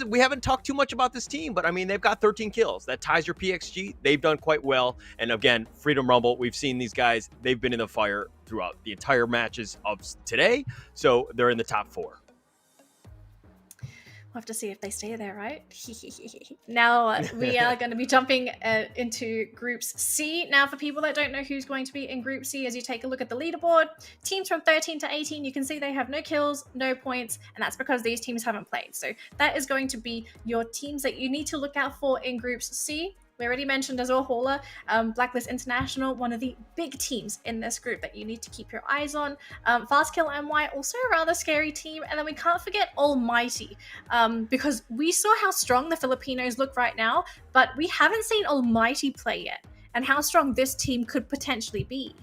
we haven't talked too much about this team, but I mean, they've got 13 kills. That ties your PXG. They've done quite well. And again, Freedom Rumble, we've seen these guys. They've been in the fire throughout the entire matches of today. So they're in the top 4. We'll have to see if they stay there, right? Now we are going to be jumping into Groups C. Now, for people that don't know who's going to be in Group C, as you take a look at the leaderboard, teams from 13 to 18, you can see they have no kills, no points, and that's because these teams haven't played. So that is going to be your teams that you need to look out for in Groups C. We already mentioned as well, Hauler, Blacklist International, one of the big teams in this group that you need to keep your eyes on. Fast Kill MY, also a rather scary team. And then we can't forget Almighty, because we saw how strong the Filipinos look right now, but we haven't seen Almighty play yet, and how strong this team could potentially be.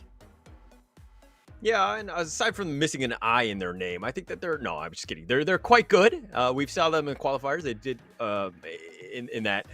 Yeah, and aside from missing an I in their name, I think that no, I'm just kidding. They're quite good. We've saw them in qualifiers. They did in that.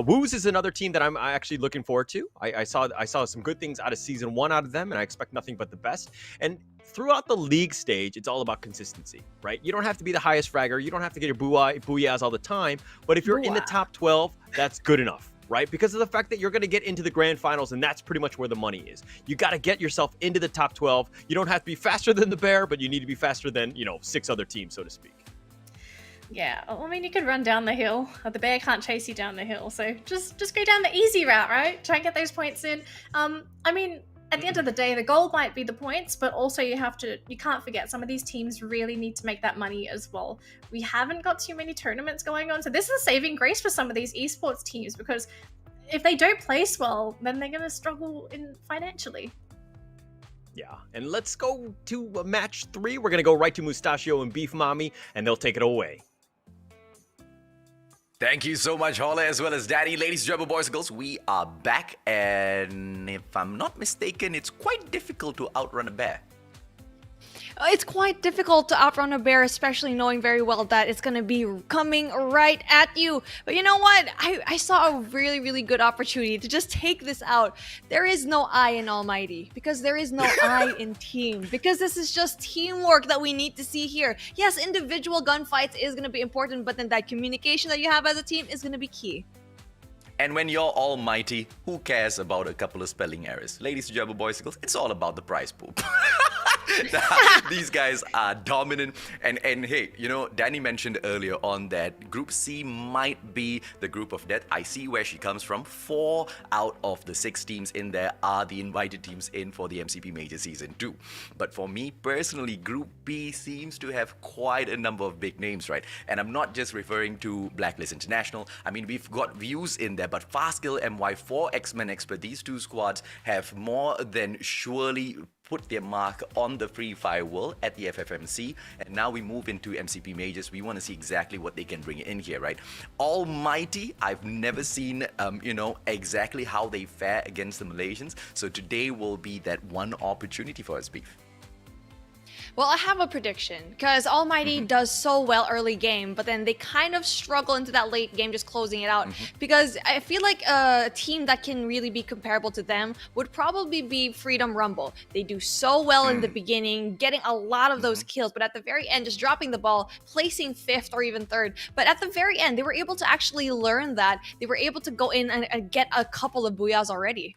Woos is another team that I'm actually looking forward to. I saw some good things out of season 1 out of them, and I expect nothing but the best. And throughout the league stage, it's all about consistency, right? You don't have to be the highest fragger. You don't have to get your booyahs all the time. But if you're in the top 12, that's good enough. Right? Because of the fact that you're going to get into the grand finals, and that's pretty much where the money is. You got to get yourself into the top 12. You don't have to be faster than the Bear, but you need to be faster than, 6 other teams, so to speak. Yeah, I mean, you could run down the hill. The Bear can't chase you down the hill, so just go down the easy route, right? Try and get those points in. I mean, at the end of the day, the goal might be the points, but also you can't forget some of these teams really need to make that money as well. We haven't got too many tournaments going on, so this is a saving grace for some of these esports teams, because if they don't place well, then they're going to struggle financially. Yeah, and let's go to match 3. We're going to go right to Mustachio and Beef Mommy, and they'll take it away. Thank you so much, Holla, as well as Daddy. Ladies and gentlemen, boys and girls, we are back. And if I'm not mistaken, it's quite difficult to outrun a bear. It's quite difficult to outrun a bear, especially knowing very well that it's going to be coming right at you. But you know what? I saw a really, really good opportunity to just take this out. There is no I in Almighty, because there is no I in team, because this is just teamwork that we need to see here. Yes, individual gunfights is going to be important, but then that communication that you have as a team is going to be key. And when you're almighty, who cares about a couple of spelling errors? Ladies and gentlemen, boys and girls, it's all about the prize pool. These guys are dominant. And hey, Danny mentioned earlier on that Group C might be the group of death. I see where she comes from. 4 out of the 6 teams in there are the invited teams in for the MCP Major Season 2. But for me personally, Group B seems to have quite a number of big names, right? And I'm not just referring to Blacklist International. I mean, we've got views in there, but Fastkill, MY4, X-Men Expert, these 2 squads have more than surely put their mark on the Free Fire world at the FFMC, and now we move into MCP Majors. We want to see exactly what they can bring in here, right? Almighty, I've never seen, exactly how they fare against the Malaysians, so today will be that one opportunity for us, Beef. Well, I have a prediction, because Almighty does so well early game, but then they kind of struggle into that late game, just closing it out, because I feel like a team that can really be comparable to them would probably be Freedom Rumble. They do so well in the beginning, getting a lot of those kills, but at the very end, just dropping the ball, placing 5th or even 3rd. But at the very end, they were able to actually learn that. They were able to go in and get a couple of booyahs already.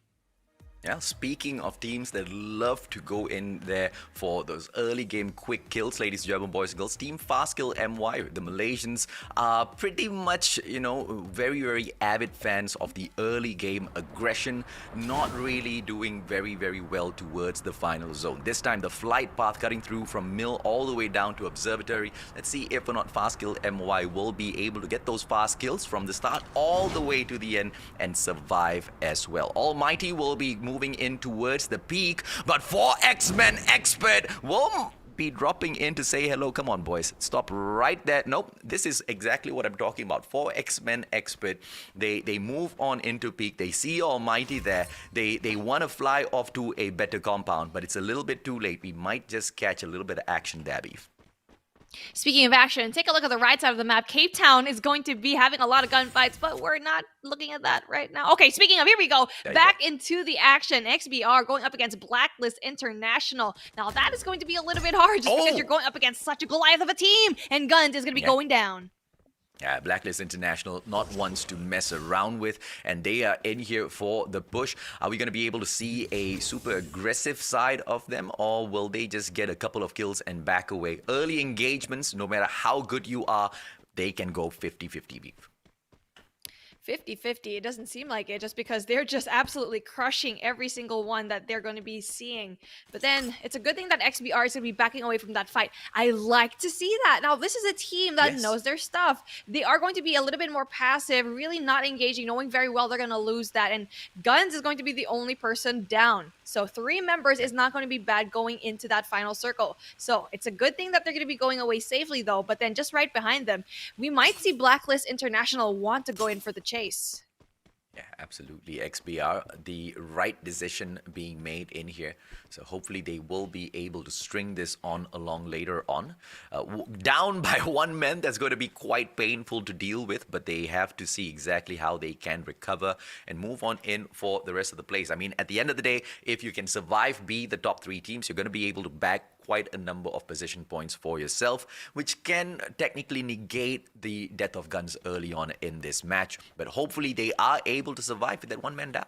Yeah, speaking of teams that love to go in there for those early game quick kills, ladies and gentlemen, boys and girls, Team Fastkill MY, the Malaysians are pretty much, very, very avid fans of the early game aggression, not really doing very, very well towards the final zone. This time, the flight path cutting through from Mill all the way down to Observatory. Let's see if or not Fastkill MY will be able to get those fast kills from the start all the way to the end and survive as well. Almighty will be moving in towards the peak, but 4 X-Men Expert will be dropping in to say hello. Come on, boys, stop right there. Nope, this is exactly what I'm talking about. 4 X-Men Expert, they move on into peak. They see Almighty there. They want to fly off to a better compound, but it's a little bit too late. We might just catch a little bit of action there, Beef. Speaking of action, take a look at the right side of the map. Cape Town is going to be having a lot of gunfights, but we're not looking at that right now. Okay, speaking of, here we go. Back into the action. XBR going up against Blacklist International. Now, that is going to be a little bit hard just because you're going up against such a Goliath of a team, and Guns is going to be going down. Yeah, Blacklist International, not ones to mess around with, and they are in here for the push. Are we going to be able to see a super aggressive side of them, or will they just get a couple of kills and back away? Early engagements, no matter how good you are, they can go 50-50 Beef. 50-50, it doesn't seem like it, just because they're just absolutely crushing every single one that they're going to be seeing. But then it's a good thing that XBR is going to be backing away from that fight. I like to see that. Now, this is a team that knows their stuff. They are going to be a little bit more passive, really not engaging, knowing very well they're going to lose that. And Guns is going to be the only person down. So 3 members is not going to be bad going into that final circle. So it's a good thing that they're going to be going away safely, though. But then just right behind them, we might see Blacklist International want to go in for the chase. Yeah, absolutely. XBR, the right decision being made in here. So hopefully they will be able to string this on along later on. Down by one man, that's going to be quite painful to deal with, but they have to see exactly how they can recover and move on in for the rest of the place. I mean, at the end of the day, if you can survive, be the top 3 teams, you're going to be able to bag quite a number of position points for yourself, which can technically negate the death of guns early on in this match. But hopefully they are able to survive with that one man down.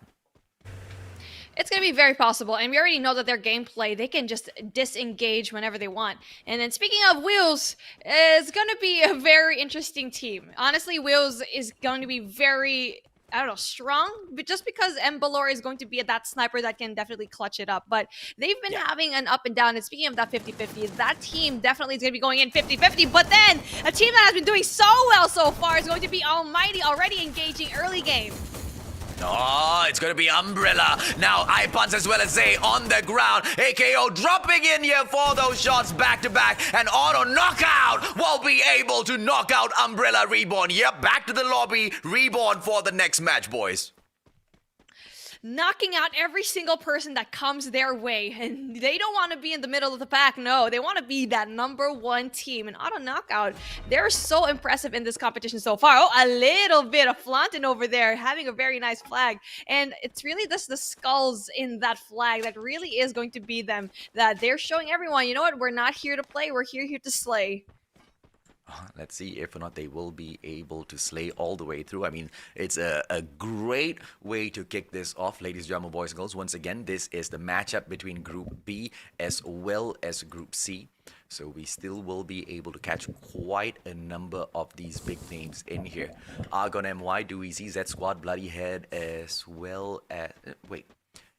It's going to be very possible, and we already know that their gameplay, they can just disengage whenever they want. And then speaking of Wheels, it's going to be a very interesting team. Honestly, Wheels is going to be very, I don't know, strong, but just because Balor is going to be that sniper that can definitely clutch it up. But they've been having an up and down, and speaking of that 50-50, that team definitely is going to be going in 50-50, but then a team that has been doing so well so far is going to be Almighty, already engaging early game. Oh, it's going to be Umbrella. Now, Ipons as well as Zay on the ground. AKO dropping in here for those shots back to back. And auto knockout will be able to knock out Umbrella Reborn. Yep, back to the lobby. Reborn for the next match, boys. Knocking out every single person that comes their way. And they don't want to be in the middle of the pack. No, they want to be that #1 team. And auto knockout, they're so impressive in this competition so far. Oh, a little bit of flaunting over there, having a very nice flag. And it's really just the skulls in that flag that really is going to be them. That they're showing everyone, you know what, we're not here to play, we're here to slay. Let's see if or not they will be able to slay all the way through. I mean, it's a great way to kick this off, ladies and gentlemen, boys and girls. Once again, this is the matchup between Group B as well as Group C. So we still will be able to catch quite a number of these big names in here. Argon MY, Dewey Z, Z Squad, Bloody Head, as well as... wait,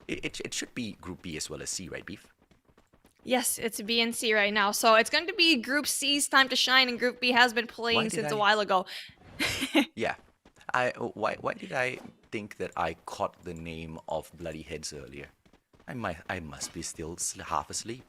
it should be Group B as well as C, right, Beef? Yes, it's B and C right now. So it's going to be Group C's time to shine, and Group B has been playing since a while ago. Yeah. Why did I think that I caught the name of Bloody Heads earlier? I must be still half asleep.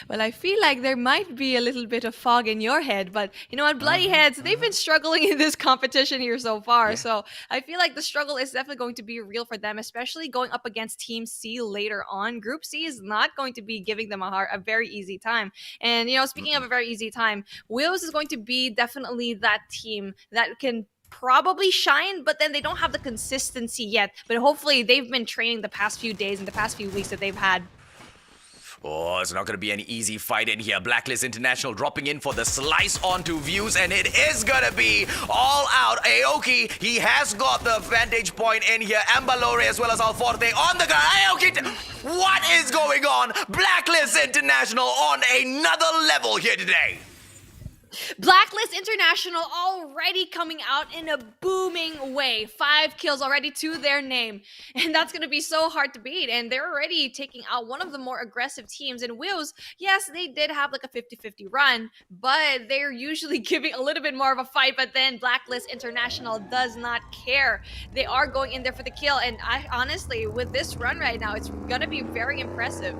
Well, I feel like there might be a little bit of fog in your head, but you know what, Bloody Heads, they've been struggling in this competition here so far, so I feel like the struggle is definitely going to be real for them, especially going up against Team C later on. Group C is not going to be giving them a very easy time, and you know, speaking of a very easy time, Wheels is going to be definitely that team that can probably shine, but then they don't have the consistency yet, but hopefully they've been training the past few days and the past few weeks that they've had. Oh, it's not going to be an easy fight in here. Blacklist International dropping in for the slice onto Views, and it is going to be all out. Aoki, he has got the vantage point in here. Ambalore as well as Alforte on the ground. Aoki, what is going on? Blacklist International on another level here today. Blacklist International already coming out in a booming way. 5 kills already to their name. And that's going to be so hard to beat. And they're already taking out one of the more aggressive teams. And Wheels, yes, they did have like a 50-50 run, but they're usually giving a little bit more of a fight. But then Blacklist International does not care. They are going in there for the kill. And I honestly, with this run right now, it's going to be very impressive.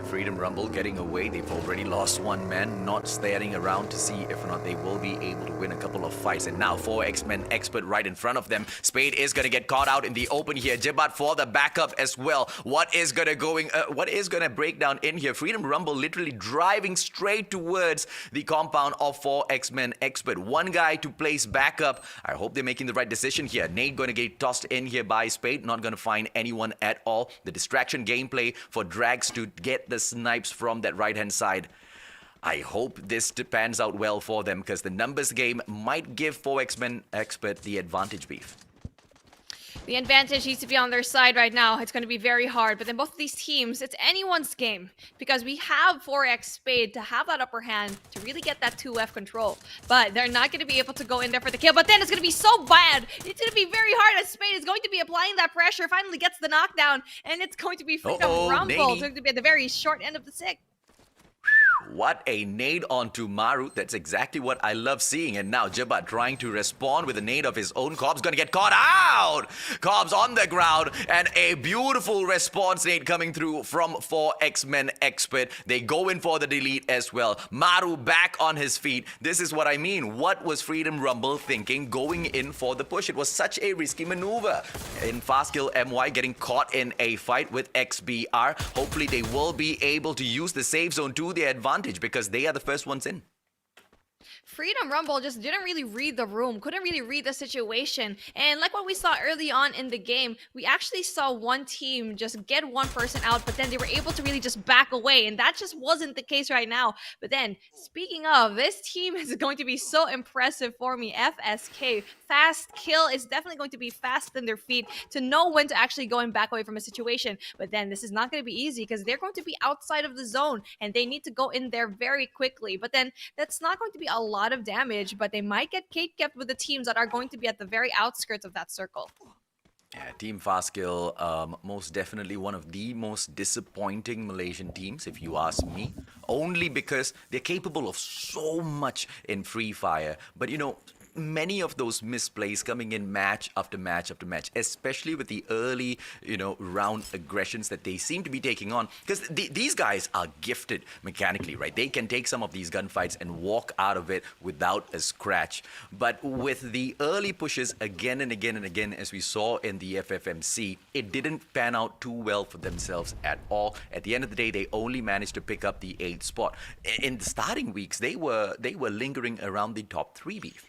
Freedom Rumble getting away. They've already lost one man, not staring around to see if or not they will be able to win a couple of fights. And now 4X-Men Expert right in front of them. Spade is going to get caught out in the open here. Jibat for the backup as well. What is going to break down in here? Freedom Rumble literally driving straight towards the compound of 4X-Men Expert. One guy to place backup. I hope they're making the right decision here. Nate going to get tossed in here by Spade. Not going to find anyone at all. The distraction gameplay for Drags to get the snipes from that right-hand side. I hope this pans out well for them, because the numbers game might give 4X-Men Expert the advantage, Beef. The advantage needs to be on their side right now. It's going to be very hard. But then both of these teams, it's anyone's game. Because we have 4X Spade to have that upper hand, to really get that 2F control. But they're not going to be able to go in there for the kill. But then it's going to be so bad. It's going to be very hard as Spade is going to be applying that pressure. Finally gets the knockdown. And it's going to be Freedom Rumble. It's going to be at the very short end of the stick. Wow. What a nade onto Maru. That's exactly what I love seeing. And now Jabat trying to respond with a nade of his own. Cobb's going to get caught out. Cobb's on the ground. And a beautiful response nade coming through from 4X-Men Expert. They go in for the delete as well. Maru back on his feet. This is what I mean. What was Freedom Rumble thinking going in for the push? It was such a risky maneuver. In Fast Kill MY getting caught in a fight with XBR. Hopefully they will be able to use the safe zone to their advantage because they are the first ones in. Freedom Rumble just didn't really read the room, couldn't really read the situation. And like what we saw early on in the game, we actually saw one team just get one person out, but then they were able to really just back away. And that just wasn't the case right now. But then, speaking of, this team is going to be so impressive for me. FSK, Fast Kill, is definitely going to be fast in their feet to know when to actually go and back away from a situation. But then this is not going to be easy because they're going to be outside of the zone and they need to go in there very quickly. But then that's not going to be a lot of damage, but they might get kept with the teams that are going to be at the very outskirts of that circle. Yeah, Team Fastkill, most definitely one of the most disappointing Malaysian teams, if you ask me. Only because they're capable of so much in Free Fire. But you know, many of those misplays coming in match after match after match, especially with the early, round aggressions that they seem to be taking on. Because these guys are gifted mechanically, right? They can take some of these gunfights and walk out of it without a scratch. But with the early pushes again and again and again, as we saw in the FFMC, it didn't pan out too well for themselves at all. At the end of the day, they only managed to pick up the 8th spot. In the starting weeks, they were lingering around the top 3 beef.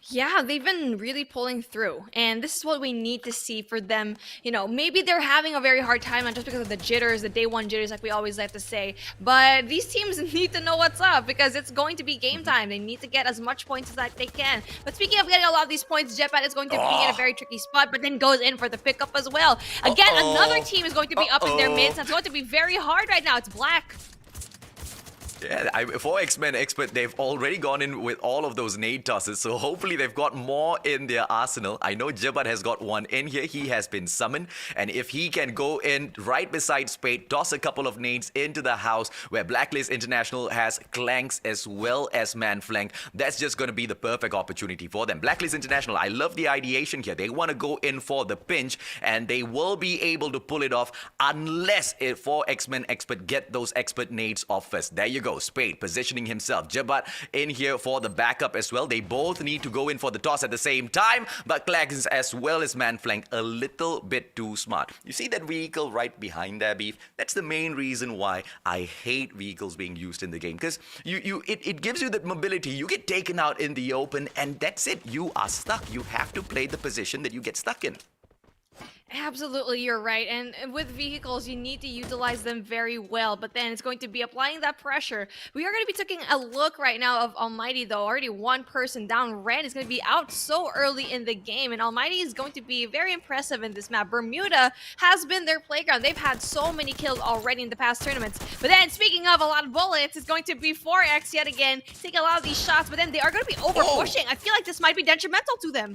Yeah, they've been really pulling through, and this is what we need to see for them. Maybe they're having a very hard time, not just because of the jitters, the day one jitters, like we always like to say, but these teams need to know what's up because it's going to be game time. They need to get as much points as they can. But speaking of getting a lot of these points, Jetpat is going to be in a very tricky spot, but then goes in for the pickup as well. Again, another team is going to be up in their mids. It's going to be very hard right now. It's Black. Yeah, for X-Men Expert, they've already gone in with all of those nade tosses, so hopefully they've got more in their arsenal. I know Jabat has got one in here. He has been summoned, and if he can go in right beside Spade, toss a couple of nades into the house where Blacklist International has Clanks as well as Manflank, that's just going to be the perfect opportunity for them. Blacklist International, I love the ideation here. They want to go in for the pinch, and they will be able to pull it off unless for X-Men Expert get those expert nades off first. There you go. Spade positioning himself. Jabat in here for the backup as well. They both need to go in for the toss at the same time, but Claggins as well as Manflank a little bit too smart. You see that vehicle right behind there, Beef? That's the main reason why I hate vehicles being used in the game, because it gives you that mobility. You get taken out in the open and that's it. You are stuck. You have to play the position that you get stuck in. Absolutely, you're right. And with vehicles, you need to utilize them very well. But then it's going to be applying that pressure. We are going to be taking a look right now of Almighty, though. Already one person down. Ren is going to be out so early in the game. And Almighty is going to be very impressive in this map. Bermuda has been their playground. They've had so many kills already in the past tournaments. But then, speaking of a lot of bullets, it's going to be 4X yet again. Taking a lot of these shots. But then they are going to be over-pushing. I feel like this might be detrimental to them.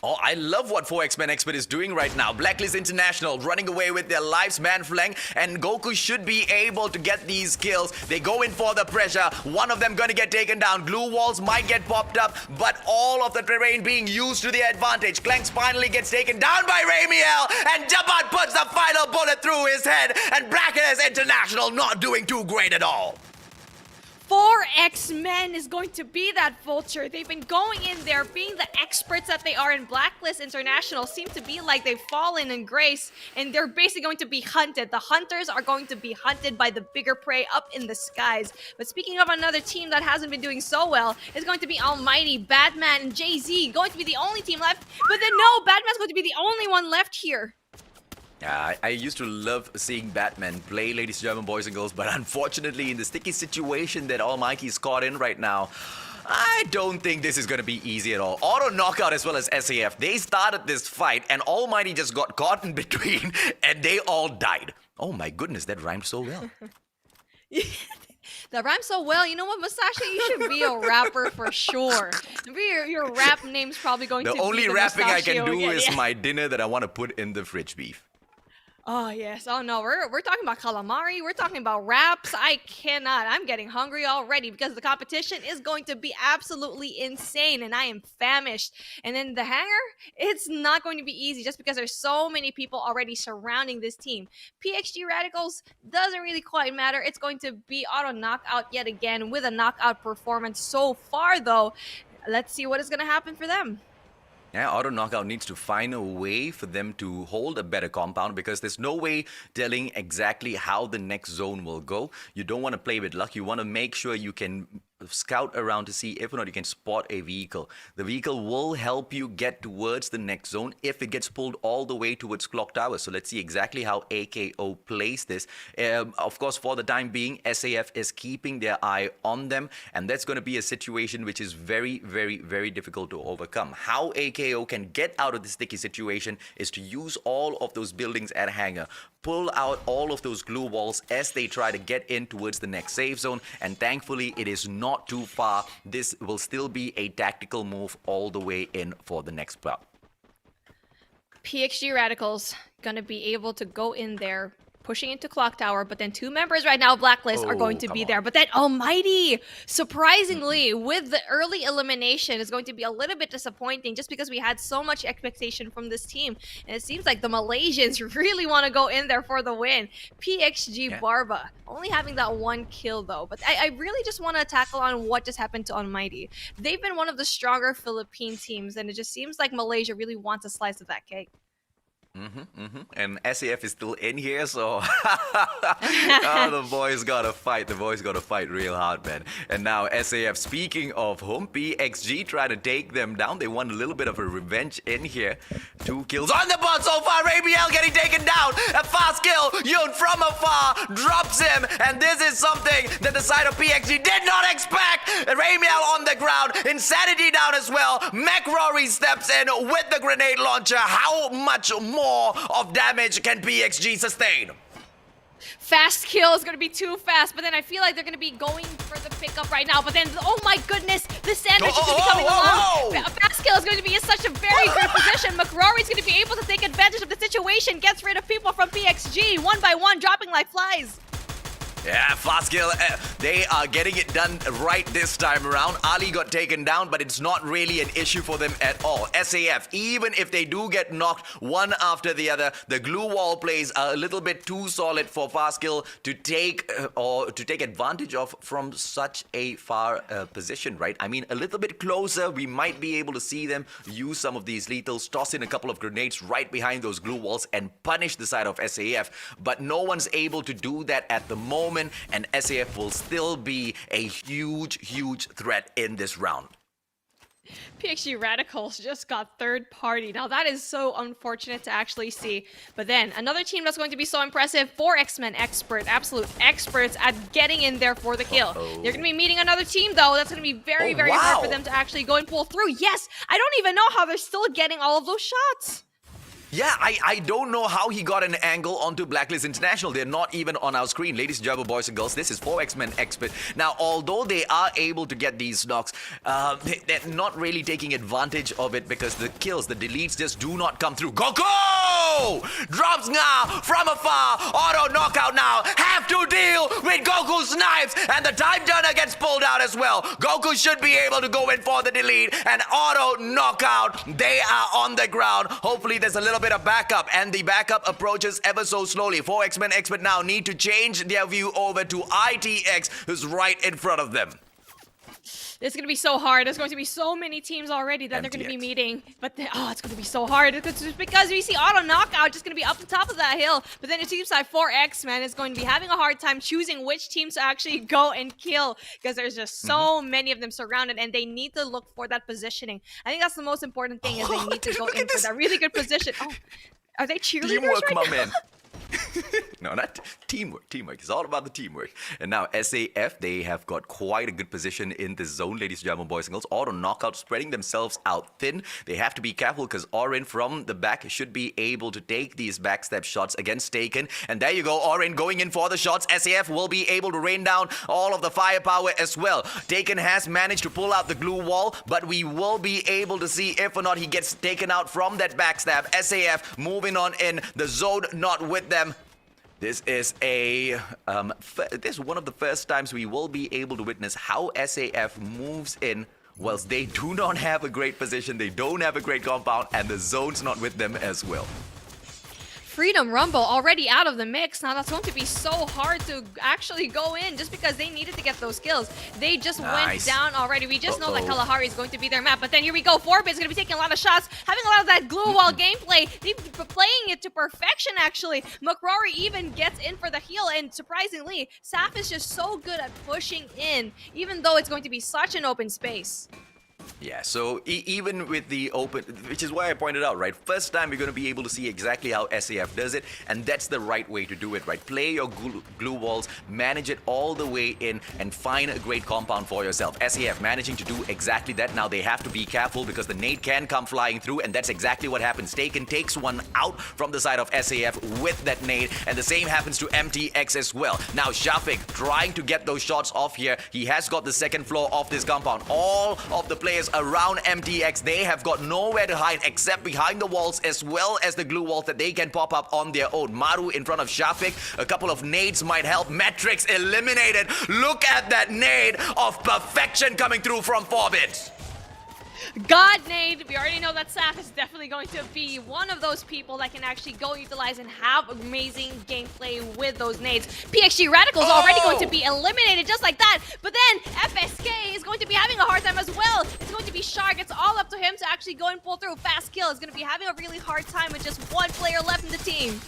Oh, I love what 4X-Men Expert is doing right now. Blacklist International running away with their lives, Manflank, and Goku should be able to get these kills. They go in for the pressure. One of them gonna get taken down. Glue walls might get popped up, but all of the terrain being used to their advantage. Clanks finally gets taken down by Ramiel, and Jabat puts the final bullet through his head, and Blacklist International not doing too great at all. 4X-Men is going to be that vulture. They've been going in there, being the experts that they are in. Blacklist International seem to be like they've fallen in grace, and they're basically going to be hunted. The hunters are going to be hunted by the bigger prey up in the skies. But speaking of another team that hasn't been doing so well, it's going to be Almighty, Batman, and Jay-Z going to be the only team left. But then no, Batman's going to be the only one left here. Yeah, I used to love seeing Batman play, ladies and gentlemen, boys and girls, but unfortunately in the sticky situation that Almighty is caught in right now, I don't think this is going to be easy at all. Auto knockout as well as SAF, they started this fight and Almighty just got caught in between and they all died. Oh my goodness, that rhymed so well. That rhymes so well. You know what, Musashi? You should be a rapper for sure. Your rap name's probably going to be the only rapping I can do again. is my dinner that I want to put in the fridge, Beef. Oh yes. Oh no. We're talking about calamari. We're talking about wraps. I cannot. I'm getting hungry already because the competition is going to be absolutely insane, and I am famished. And then the hanger, it's not going to be easy just because there's so many people already surrounding this team. PXG Radicals doesn't really quite matter. It's going to be auto knockout yet again with a knockout performance so far, though. Let's see what is going to happen for them. Yeah, Auto Knockout needs to find a way for them to hold a better compound because there's no way telling exactly how the next zone will go. You don't want to play with luck. You want to make sure you can scout around to see if or not you can spot a vehicle. The vehicle will help you get towards the next zone if it gets pulled all the way towards Clock Tower. So let's see exactly how AKO plays this. Of course, for the time being, SAF is keeping their eye on them, and that's going to be a situation which is very, very, very difficult to overcome. How AKO can get out of this sticky situation is to use all of those buildings at hangar, pull out all of those glue walls as they try to get in towards the next safe zone, and thankfully it is not too far. This will still be a tactical move all the way in for the next bout. PXG Radicals gonna be able to go in there, pushing into Clock Tower, but then two members right now, Blacklist, are going to be there. But then Almighty, surprisingly, with the early elimination, is going to be a little bit disappointing just because we had so much expectation from this team. And it seems like the Malaysians really want to go in there for the win. PXG Barba, only having that one kill though. But I really just want to tackle on what just happened to Almighty. They've been one of the stronger Philippine teams, and it just seems like Malaysia really wants a slice of that cake. And SAF is still in here, so oh, the boys gotta fight. The boys gotta fight real hard, man. And now SAF, speaking of whom, PXG trying to take them down. They want a little bit of a revenge in here. 2 kills on the board so far. Rabiel getting taken down. A fast kill. Yoon from afar drops him. And this is something that the side of PXG did not expect. Rabiel on the ground. Insanity down as well. McRory steps in with the grenade launcher. How much more of damage can PXG sustain? Fast kill is going to be too fast, but then I feel like they're going to be going for the pickup right now. But then, oh my goodness, the sandwich is going to be coming along. Fast kill is going to be in such a very good position. McRory's going to be able to take advantage of the situation, gets rid of people from PXG, one by one, dropping like flies. Yeah, fast kill. They are getting it done right this time around. Ali got taken down, but it's not really an issue for them at all. SAF, even if they do get knocked one after the other, the glue wall plays are a little bit too solid for fast kill to take advantage of from such a far position, right? I mean, a little bit closer, we might be able to see them use some of these lethals, toss in a couple of grenades right behind those glue walls and punish the side of SAF, but no one's able to do that at the moment. And SAF will still be a huge, huge threat in this round. PXG Radicals just got third party. Now that is so unfortunate to actually see. But then another team that's going to be so impressive, 4 X-Men expert, absolute experts at getting in there for the kill. They're going to be meeting another team though. That's going to be very, very hard for them to actually go and pull through. Yes, I don't even know how they're still getting all of those shots. Yeah, I don't know how he got an angle onto Blacklist International. They're not even on our screen. Ladies and gentlemen, boys and girls, this is 4 X-Men Expert. Now, although they are able to get these knocks, they're not really taking advantage of it because the kills, the deletes just do not come through. Goku! Drops Nga from afar. Auto knockout now. Have to deal with Goku's knives. And the time turner gets pulled out as well. Goku should be able to go in for the delete. And auto knockout. They are on the ground. Hopefully there's a little bit of backup, and the backup approaches ever so slowly. 4 X-Men Expert now need to change their view over to ITX, who's right in front of them. It's going to be so hard. There's going to be so many teams already that they're going to be meeting. But it's going to be so hard. It's because we see auto knockout just going to be up the top of that hill. But then it seems like 4X-Men is going to be having a hard time choosing which teams to actually go and kill because there's just so many of them surrounded, and they need to look for that positioning. I think that's the most important thing is they need to go in for that really good position. Oh, are they cheerleaders Teamwork, right my now? man. No, not teamwork. Teamwork. It's all about the teamwork. And now SAF, they have got quite a good position in this zone, ladies and gentlemen, boys and girls. Auto knockout, spreading themselves out thin. They have to be careful because Orin from the back should be able to take these backstep shots against Taken. And there you go, Orin going in for the shots. SAF will be able to rain down all of the firepower as well. Taken has managed to pull out the glue wall, but we will be able to see if or not he gets taken out from that backstab. SAF moving on in, the zone not with them. This is this is one of the first times we will be able to witness how SAF moves in whilst they do not have a great position, they don't have a great compound, and the zone's not with them as well. Freedom Rumble already out of the mix. Now that's going to be so hard to actually go in just because they needed to get those kills. They just went down already. We just know that Kalahari is going to be their map. But then here we go. Forbid's going to be taking a lot of shots, having a lot of that glue wall gameplay. They've been playing it to perfection, actually. McRory even gets in for the heal. And surprisingly, Saf is just so good at pushing in, even though it's going to be such an open space. Yeah, so even with the open, which is why I pointed out, right? First time we're going to be able to see exactly how SAF does it, and that's the right way to do it, right? Play your glue walls, manage it all the way in, and find a great compound for yourself. SAF managing to do exactly that. Now they have to be careful because the nade can come flying through, and that's exactly what happens. Taken takes one out from the side of SAF with that nade, and the same happens to MTX as well. Now Shafiq trying to get those shots off here. He has got the second floor of this compound. All of the players around MTX, they have got nowhere to hide except behind the walls as well as the glue walls that they can pop up on their own. Maru in front of Shafiq. A couple of nades might help. Matrix eliminated. Look at that nade of perfection coming through from Forbid. God nade. We already know that Saf is definitely going to be one of those people that can actually go utilize and have amazing gameplay with those nades. PXG Radical's already going to be eliminated just like that. But then FSK is going to be having a hard time as well. It's going to be Shark. It's all up to him to actually go and pull through. Fast Kill is going to be having a really hard time with just one player left in the team.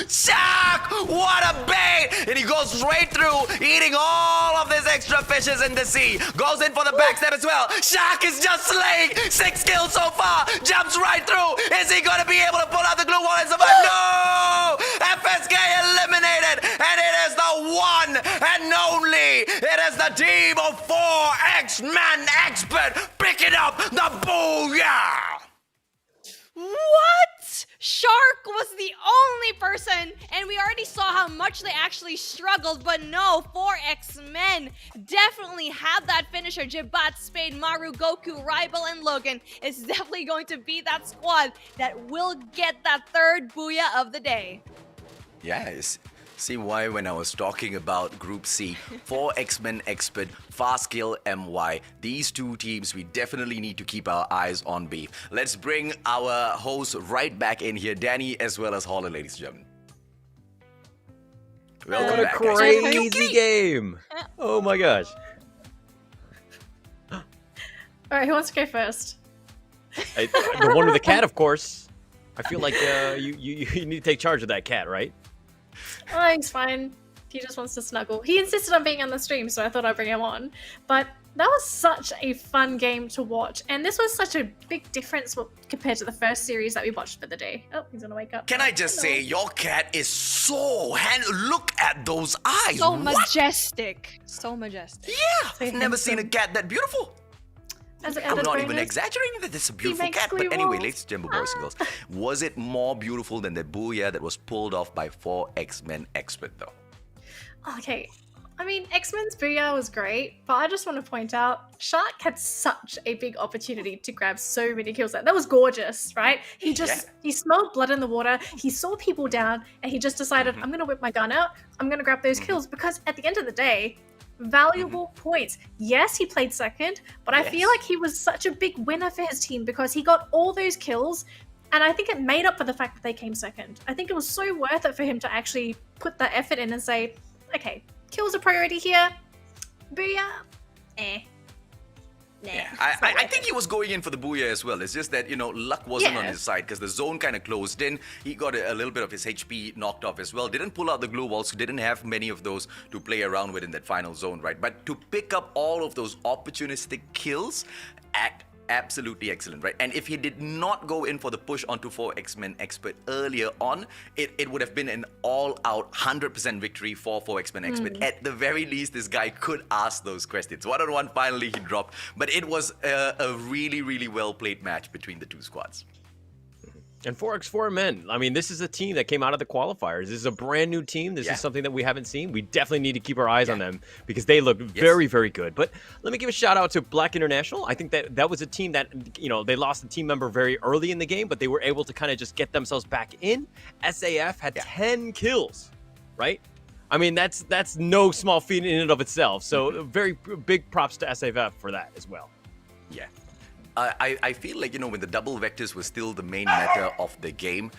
Shark! What a bait! And he goes straight through, eating all of these extra fishes in the sea. Goes in for the backstab as well. Shark is just slaying. 6 kills so far. Jumps right through. Is he going to be able to pull out the glue wall and survive? No! FSK eliminated. And it is the one and only. It is the team of 4 X-Man Expert picking up the booyah! What? Shark was the only person, and we already saw how much they actually struggled, but no, 4X-Men definitely have that finisher. Jibat, Spade, Maru, Goku, Rybel, and Logan is definitely going to be that squad that will get that third booyah of the day. Yes. See why when I was talking about Group C, 4 X-Men Expert, Fast Kill MY, these two teams we definitely need to keep our eyes on beef. Let's bring our hosts right back in here, Danny as well as Holland, ladies and gentlemen. Welcome What a back, crazy game! Oh my gosh. Alright, who wants to go first? The one with the cat, of course. I feel like you need to take charge of that cat, right? Oh, he's fine. He just wants to snuggle. He insisted on being on the stream, so I thought I'd bring him on. But that was such a fun game to watch, and this was such a big difference compared to the first series that we watched for the day. Oh, he's gonna wake up. Can I just say, your cat is so look at those eyes. So What? majestic. So majestic. Yeah, So I've never seen a cat that beautiful. As an I'm added not even bonus, exaggerating that it's a beautiful makes cat. But glue anyway, walls. ladies and gentlemen, boys and girls, was it more beautiful than the booyah that was pulled off by 4 X-Men Expert though? Okay, I mean, X-Men's Booyah was great, but I just want to point out, Shark had such a big opportunity to grab so many kills. That was gorgeous, right? He smelled blood in the water, he saw people down, and he just decided, I'm going to whip my gun out, I'm going to grab those kills, because at the end of the day, valuable points. Yes, he played second, but I feel like he was such a big winner for his team because he got all those kills, and I think it made up for the fact that they came second. I think it was so worth it for him to actually put that effort in and say, okay, kills a priority here. Booyah. Yeah, I think he was going in for the booyah as well. It's just that, luck wasn't on his side because the zone kind of closed in. He got a little bit of his HP knocked off as well. Didn't pull out the glue walls, didn't have many of those to play around with in that final zone, right? But to pick up all of those opportunistic kills absolutely excellent, right? And if he did not go in for the push onto 4X-Men Expert earlier on, it would have been an all-out 100% victory for 4X-Men Expert. At the very least, this guy could ask those questions. 1-on-1, finally he dropped, but it was a really, really well-played match between the two squads. And 4x4 men, I mean, this is a team that came out of the qualifiers. This is a brand new team. This is something that we haven't seen. We definitely need to keep our eyes on them because they look very, very good. But let me give a shout out to Black International. I think that was a team that, you know, they lost a team member very early in the game, but they were able to kind of just get themselves back in. SAF had 10 kills, right? I mean, that's no small feat in and of itself. So very big props to SAF for that as well. Yeah. I feel like, you know, when the double vectors was still the main meta of the game,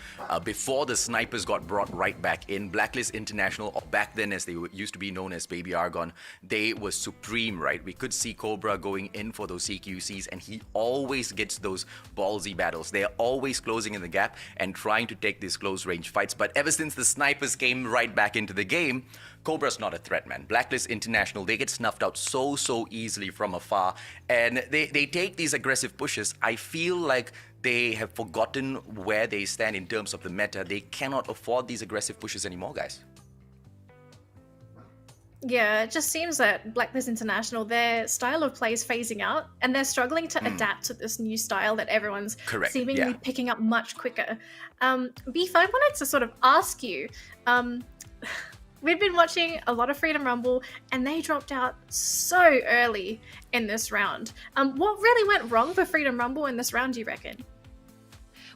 before the snipers got brought right back in, Blacklist International, or back then as they used to be known as Baby Argon, they were supreme, right? We could see Cobra going in for those CQCs, and he always gets those ballsy battles. They're always closing in the gap and trying to take these close range fights. But ever since the snipers came right back into the game, Cobra's not a threat, man. Blacklist International, they get snuffed out so easily from afar, and they take these aggressive pushes. I feel like they have forgotten where they stand in terms of the meta. They cannot afford these aggressive pushes anymore, guys. Yeah, it just seems that Blacklist International, their style of play is phasing out, and they're struggling to adapt to this new style that everyone's seemingly picking up much quicker. Beef, I wanted to sort of ask you, we've been watching a lot of Freedom Rumble, and they dropped out so early in this round. What really went wrong for Freedom Rumble in this round, do you reckon?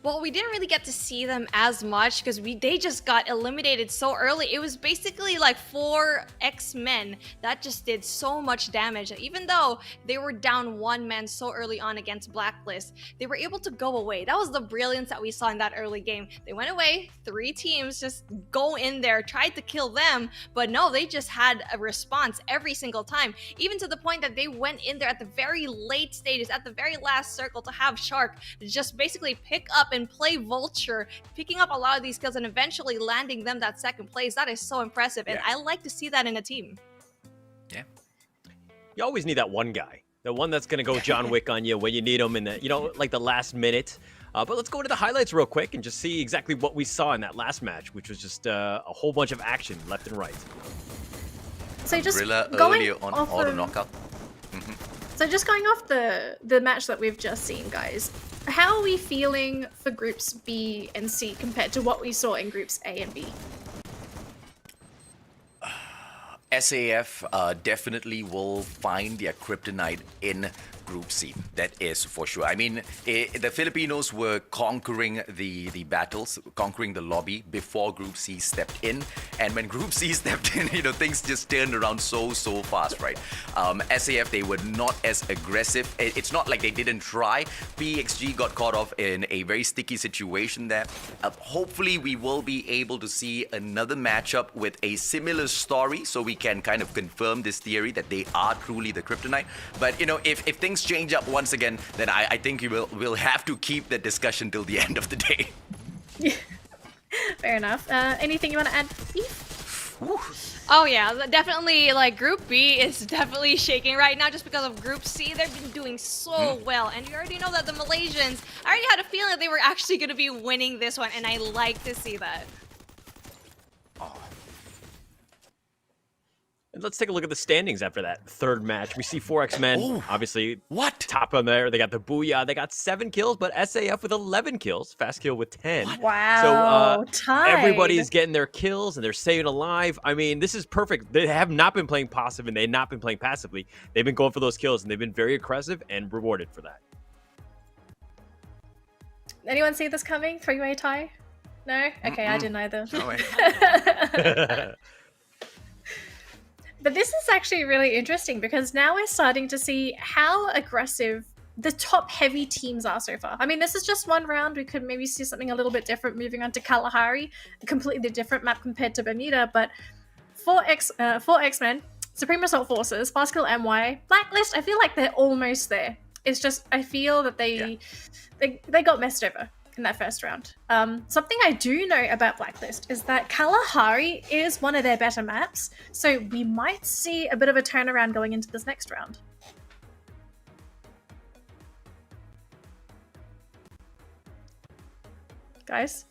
Well, we didn't really get to see them as much because they just got eliminated so early. It was basically like 4 X-Men that just did so much damage. Even though they were down 1 man so early on against Blacklist, they were able to go away. That was the brilliance that we saw in that early game. They went away, 3 teams just go in there, tried to kill them, but no, they just had a response every single time. Even to the point that they went in there at the very late stages, at the very last circle, to have Shark just basically pick up and play Vulture, picking up a lot of these kills and eventually landing them that second place. That is so impressive, and I like to see that in a team. Yeah. You always need that one guy, the one that's going to go John Wick on you when you need him in the, you know, like the last minute. But let's go into the highlights real quick and just see exactly what we saw in that last match, which was just a whole bunch of action left and right. So just Gorilla going earlier on off auto of, knockout. So just going off the match that we've just seen, guys, how are we feeling for groups B and C compared to what we saw in groups A and B? SAF definitely will find their kryptonite in Group C. That is for sure. I mean, the Filipinos were conquering the battles, conquering the lobby before Group C stepped in. And when Group C stepped in, you know, things just turned around so fast, right? SAF, they were not as aggressive. It's not like they didn't try. PXG got caught off in a very sticky situation there. Hopefully, we will be able to see another matchup with a similar story so we can kind of confirm this theory that they are truly the kryptonite. But, you know, if things change up once again, then I think we'll have to keep the discussion till the end of the day. Fair enough. Anything you want to add, Beef? Oh yeah, definitely, like, Group B is definitely shaking right now just because of Group C. They've been doing so well, and you already know that the Malaysians, I already had a feeling that they were actually going to be winning this one, and I like to see that. And let's take a look at the standings after that third match. We see 4X-Men, obviously, top on there. They got the Booyah. They got 7 kills, but SAF with 11 kills. Fast Kill with 10. Wow, so everybody's getting their kills, and they're staying alive. I mean, this is perfect. They have not been playing passive, and they've not been playing passively. They've been going for those kills, and they've been very aggressive and rewarded for that. Anyone see this coming? 3-way tie? No? Okay, I didn't either. No way. But this is actually really interesting because now we're starting to see how aggressive the top heavy teams are so far. I mean, this is just one round. We could maybe see something a little bit different moving on to Kalahari, a completely different map compared to Bermuda. But 4X-Men, Supreme Assault Forces, Fast Kill MY, Blacklist, I feel like they're almost there. It's just, I feel that they got messed over in that first round. Something I do know about Blacklist is that Kalahari is one of their better maps, so we might see a bit of a turnaround going into this next round. guys?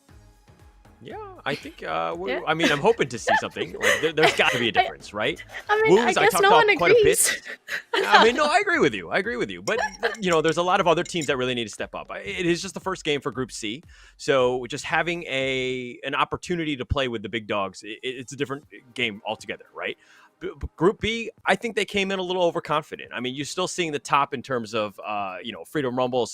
Yeah, I think. I mean, I'm hoping to see something. Like, there's got to be a difference, right? I mean, I guess no one agrees. I mean, no, I agree with you. But there's a lot of other teams that really need to step up. It is just the first game for Group C, so just having an opportunity to play with the big dogs, it's a different game altogether, right? Group B, I think they came in a little overconfident. I mean, you're still seeing the top in terms of, Freedom Rumble,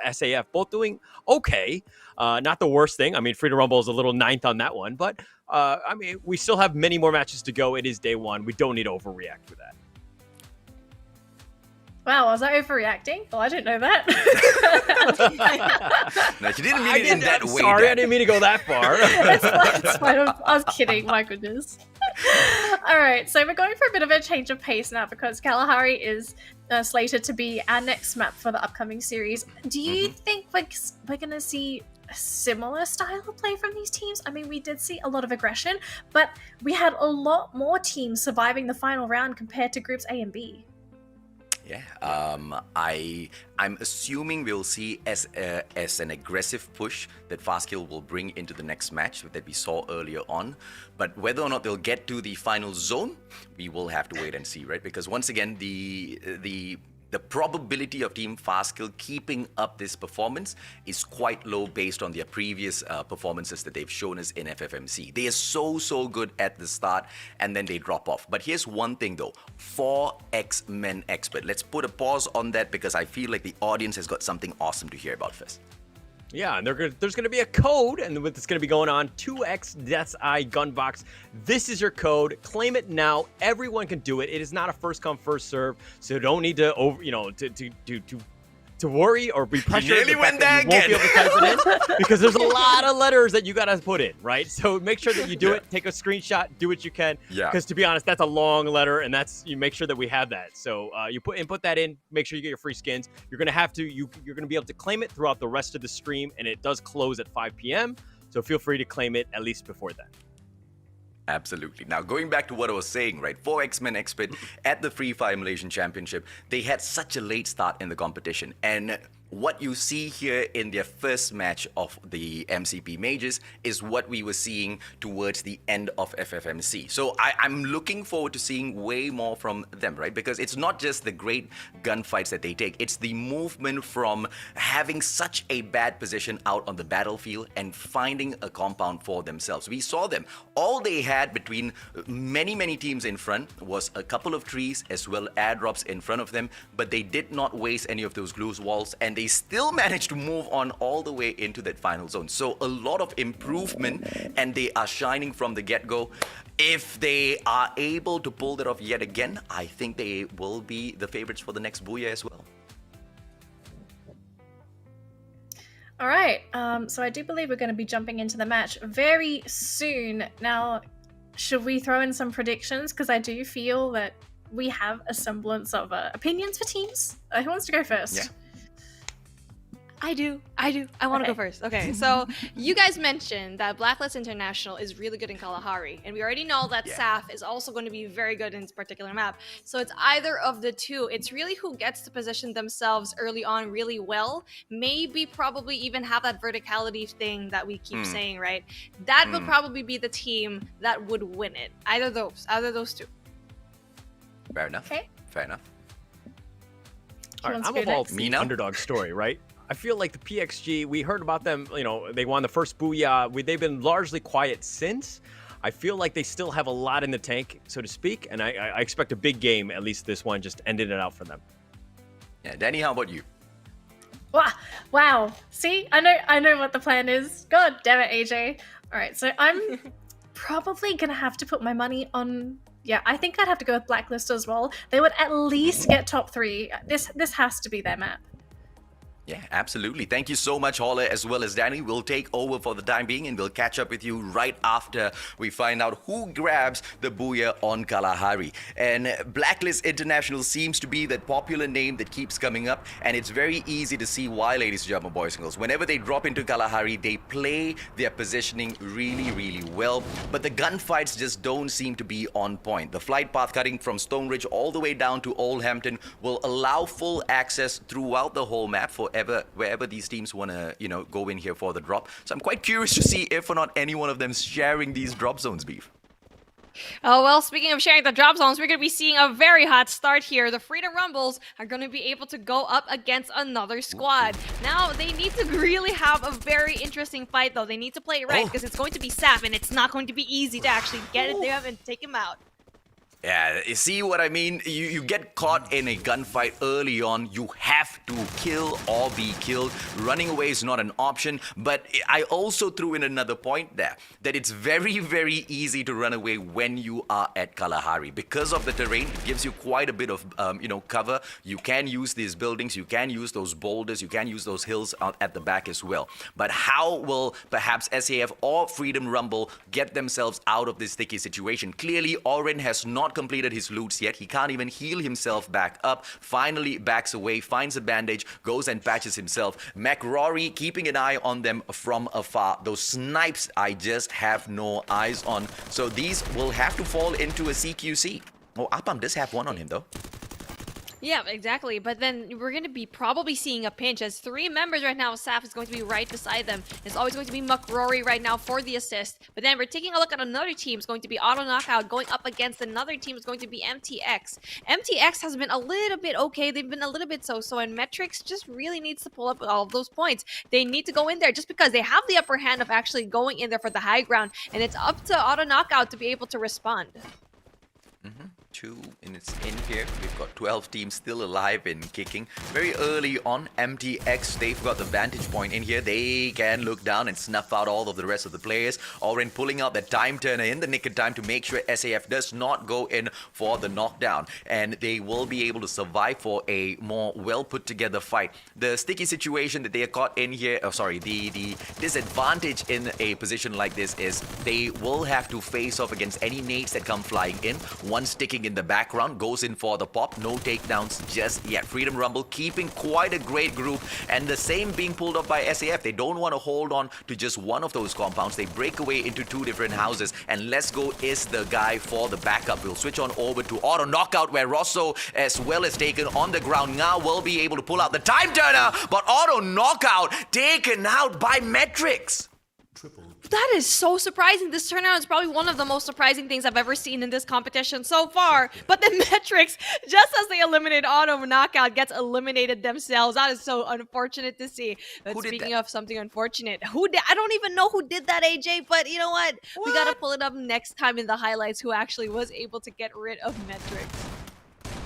SAF, both doing okay. Not the worst thing. I mean, Freedom Rumble is a little ninth on that one. But, I mean, we still have many more matches to go. It is day one. We don't need to overreact with that. Wow, was I overreacting? Oh, I didn't know that. No, you didn't mean it in that way. Sorry, I didn't mean to go that far. It's fine. I was kidding. My goodness. All right, so we're going for a bit of a change of pace now because Kalahari is slated to be our next map for the upcoming series. Do you think we're going to see a similar style of play from these teams? I mean, we did see a lot of aggression, but we had a lot more teams surviving the final round compared to groups A and B. Yeah, I'm assuming we'll see as an aggressive push that Fastkill will bring into the next match that we saw earlier on. But whether or not they'll get to the final zone, we will have to wait and see, right? Because once again, the probability of Team Fastkill keeping up this performance is quite low based on their previous performances that they've shown us in FFMC. They are so good at the start and then they drop off. But here's one thing though, 4X Men Expert. Let's put a pause on that because I feel like the audience has got something awesome to hear about first. Yeah, and there's going to be a code, and it's going to be going on, 2X Death's Eye Gunbox. This is your code. Claim it now. Everyone can do it. It is not a first come, first serve, so don't need to to worry or be pressured. You went there again. You won't be able to type it in because there's a lot of letters that you got to put in, right? So make sure that you do it. Take a screenshot. Do what you can. Yeah. Because to be honest, that's a long letter, and you make sure that we have that. So you put that in. Make sure you get your free skins. You're gonna have to. You're gonna be able to claim it throughout the rest of the stream, and it does close at 5 p.m. So feel free to claim it at least before then. Absolutely. Now, going back to what I was saying, right? 4X Men Expert at the Free Fire Malaysian Championship, they had such a late start in the competition. And what you see here in their first match of the MCP Majors is what we were seeing towards the end of FFMC. So I'm looking forward to seeing way more from them, right? Because it's not just the great gunfights that they take, it's the movement from having such a bad position out on the battlefield and finding a compound for themselves. We saw them. All they had between many teams in front was a couple of trees as well airdrops in front of them, but they did not waste any of those glue walls, and they still managed to move on all the way into that final zone. So a lot of improvement, and they are shining from the get-go. If they are able to pull that off yet again, I think they will be the favorites for the next Booyah as well. All right, so I do believe we're going to be jumping into the match very soon. Now, should we throw in some predictions? Because I do feel that we have a semblance of opinions for teams. Who wants to go first? Yeah. I do. I want to go first. Okay, so you guys mentioned that Blacklist International is really good in Kalahari, and we already know that SAF is also going to be very good in this particular map. So it's either of the two. It's really who gets to position themselves early on really well, maybe probably even have that verticality thing that we keep saying, right? That would probably be the team that would win it. Either those two. Fair enough. Okay. Fair enough. All right, I'm involved in the underdog story, right? I feel like the PXG, we heard about them, they won the first Booyah. They've been largely quiet since. I feel like they still have a lot in the tank, so to speak, and I expect a big game, at least this one, just ended it out for them. Yeah, Danny, how about you? Wow. See, I know what the plan is. God damn it, AJ. All right, so I'm probably going to have to put my money on... Yeah, I think I'd have to go with Blacklist as well. They would at least get top 3. This has to be their map. Yeah, absolutely. Thank you so much, Holler, as well as Danny. We'll take over for the time being, and we'll catch up with you right after we find out who grabs the Booyah on Kalahari. And Blacklist International seems to be that popular name that keeps coming up, and it's very easy to see why, ladies and gentlemen, boys and girls. Whenever they drop into Kalahari, they play their positioning really well, but the gunfights just don't seem to be on point. The flight path cutting from Stone Ridge all the way down to Oldhampton will allow full access throughout the whole map for wherever these teams want to, go in here for the drop. So I'm quite curious to see if or not any one of them is sharing these drop zones, Beef. Oh, well, speaking of sharing the drop zones, we're going to be seeing a very hot start here. The Freedom Rumbles are going to be able to go up against another squad. Now, they need to really have a very interesting fight, though. They need to play it right, because it's going to be Sap, and it's not going to be easy to actually get it there and take him out. Yeah, you see what I mean? You get caught in a gunfight early on, you have to kill or be killed. Running away is not an option, but I also threw in another point there, that it's very, very easy to run away when you are at Kalahari. Because of the terrain, it gives you quite a bit of, cover. You can use these buildings, you can use those boulders, you can use those hills out at the back as well. But how will perhaps SAF or Freedom Rumble get themselves out of this sticky situation? Clearly, Oren has not completed his loots yet. He can't even heal himself back up. Finally backs away, finds a bandage, goes and patches himself. McRory keeping an eye on them from afar. Those snipes I just have no eyes on. So these will have to fall into a CQC. Oh, Apam does have one on him though. Yeah, exactly. But then we're going to be probably seeing a pinch as 3 members right now. Saf is going to be right beside them. It's always going to be McRory right now for the assist. But then we're taking a look at another team. It's going to be Auto Knockout going up against another team. It's going to be MTX. MTX has been a little bit okay. They've been a little bit so-so. And Metrics just really needs to pull up all of those points. They need to go in there just because they have the upper hand of actually going in there for the high ground. And it's up to Auto Knockout to be able to respond. And it's in here. We've got 12 teams still alive and kicking. Very early on, MTX, they've got the vantage point in here. They can look down and snuff out all of the rest of the players. Oren pulling out the time turner in the nick of time to make sure SAF does not go in for the knockdown. And they will be able to survive for a more well put together fight. The sticky situation that they are caught in here, the disadvantage in a position like this is they will have to face off against any nades that come flying in. One sticking in the background, goes in for the pop. No takedowns just yet. Freedom Rumble keeping quite a great group, and the same being pulled up by SAF. They don't want to hold on to just one of those compounds. They break away into 2 different houses, and Let's Go is the guy for the backup. We'll switch on over to Auto Knockout, where Rosso as well is taken on the ground. Now will be able to pull out the time turner, but Auto Knockout taken out by Metrics. That is so surprising. This turnaround is probably one of the most surprising things I've ever seen in this competition so far. But the Metrics, just as they eliminate Auto Knockout, gets eliminated themselves. That is so unfortunate to see. But speaking of something unfortunate, I don't even know who did that, AJ, but you know what? We gotta pull it up next time in the highlights who actually was able to get rid of Metrics.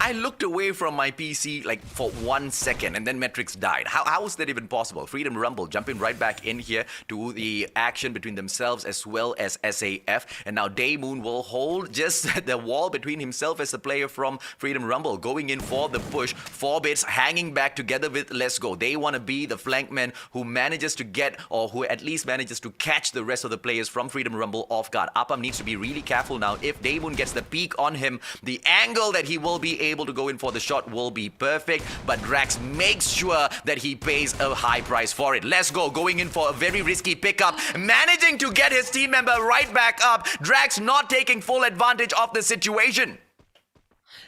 I looked away from my PC like for 1 second and then Metrics died. How is that even possible? Freedom Rumble jumping right back in here to the action between themselves as well as SAF. And now Daymoon will hold just the wall between himself as a player from Freedom Rumble, going in for the push. 4-bits hanging back together with Let's Go. They want to be the flankman who manages to get, or who at least manages to catch the rest of the players from Freedom Rumble off guard. Apam needs to be really careful now. If Daymoon gets the peek on him, the angle that he will be able to go in for the shot will be perfect, but Drax makes sure that he pays a high price for it. Let's Go going in for a very risky pickup, managing to get his team member right back up. Drax not taking full advantage of the situation.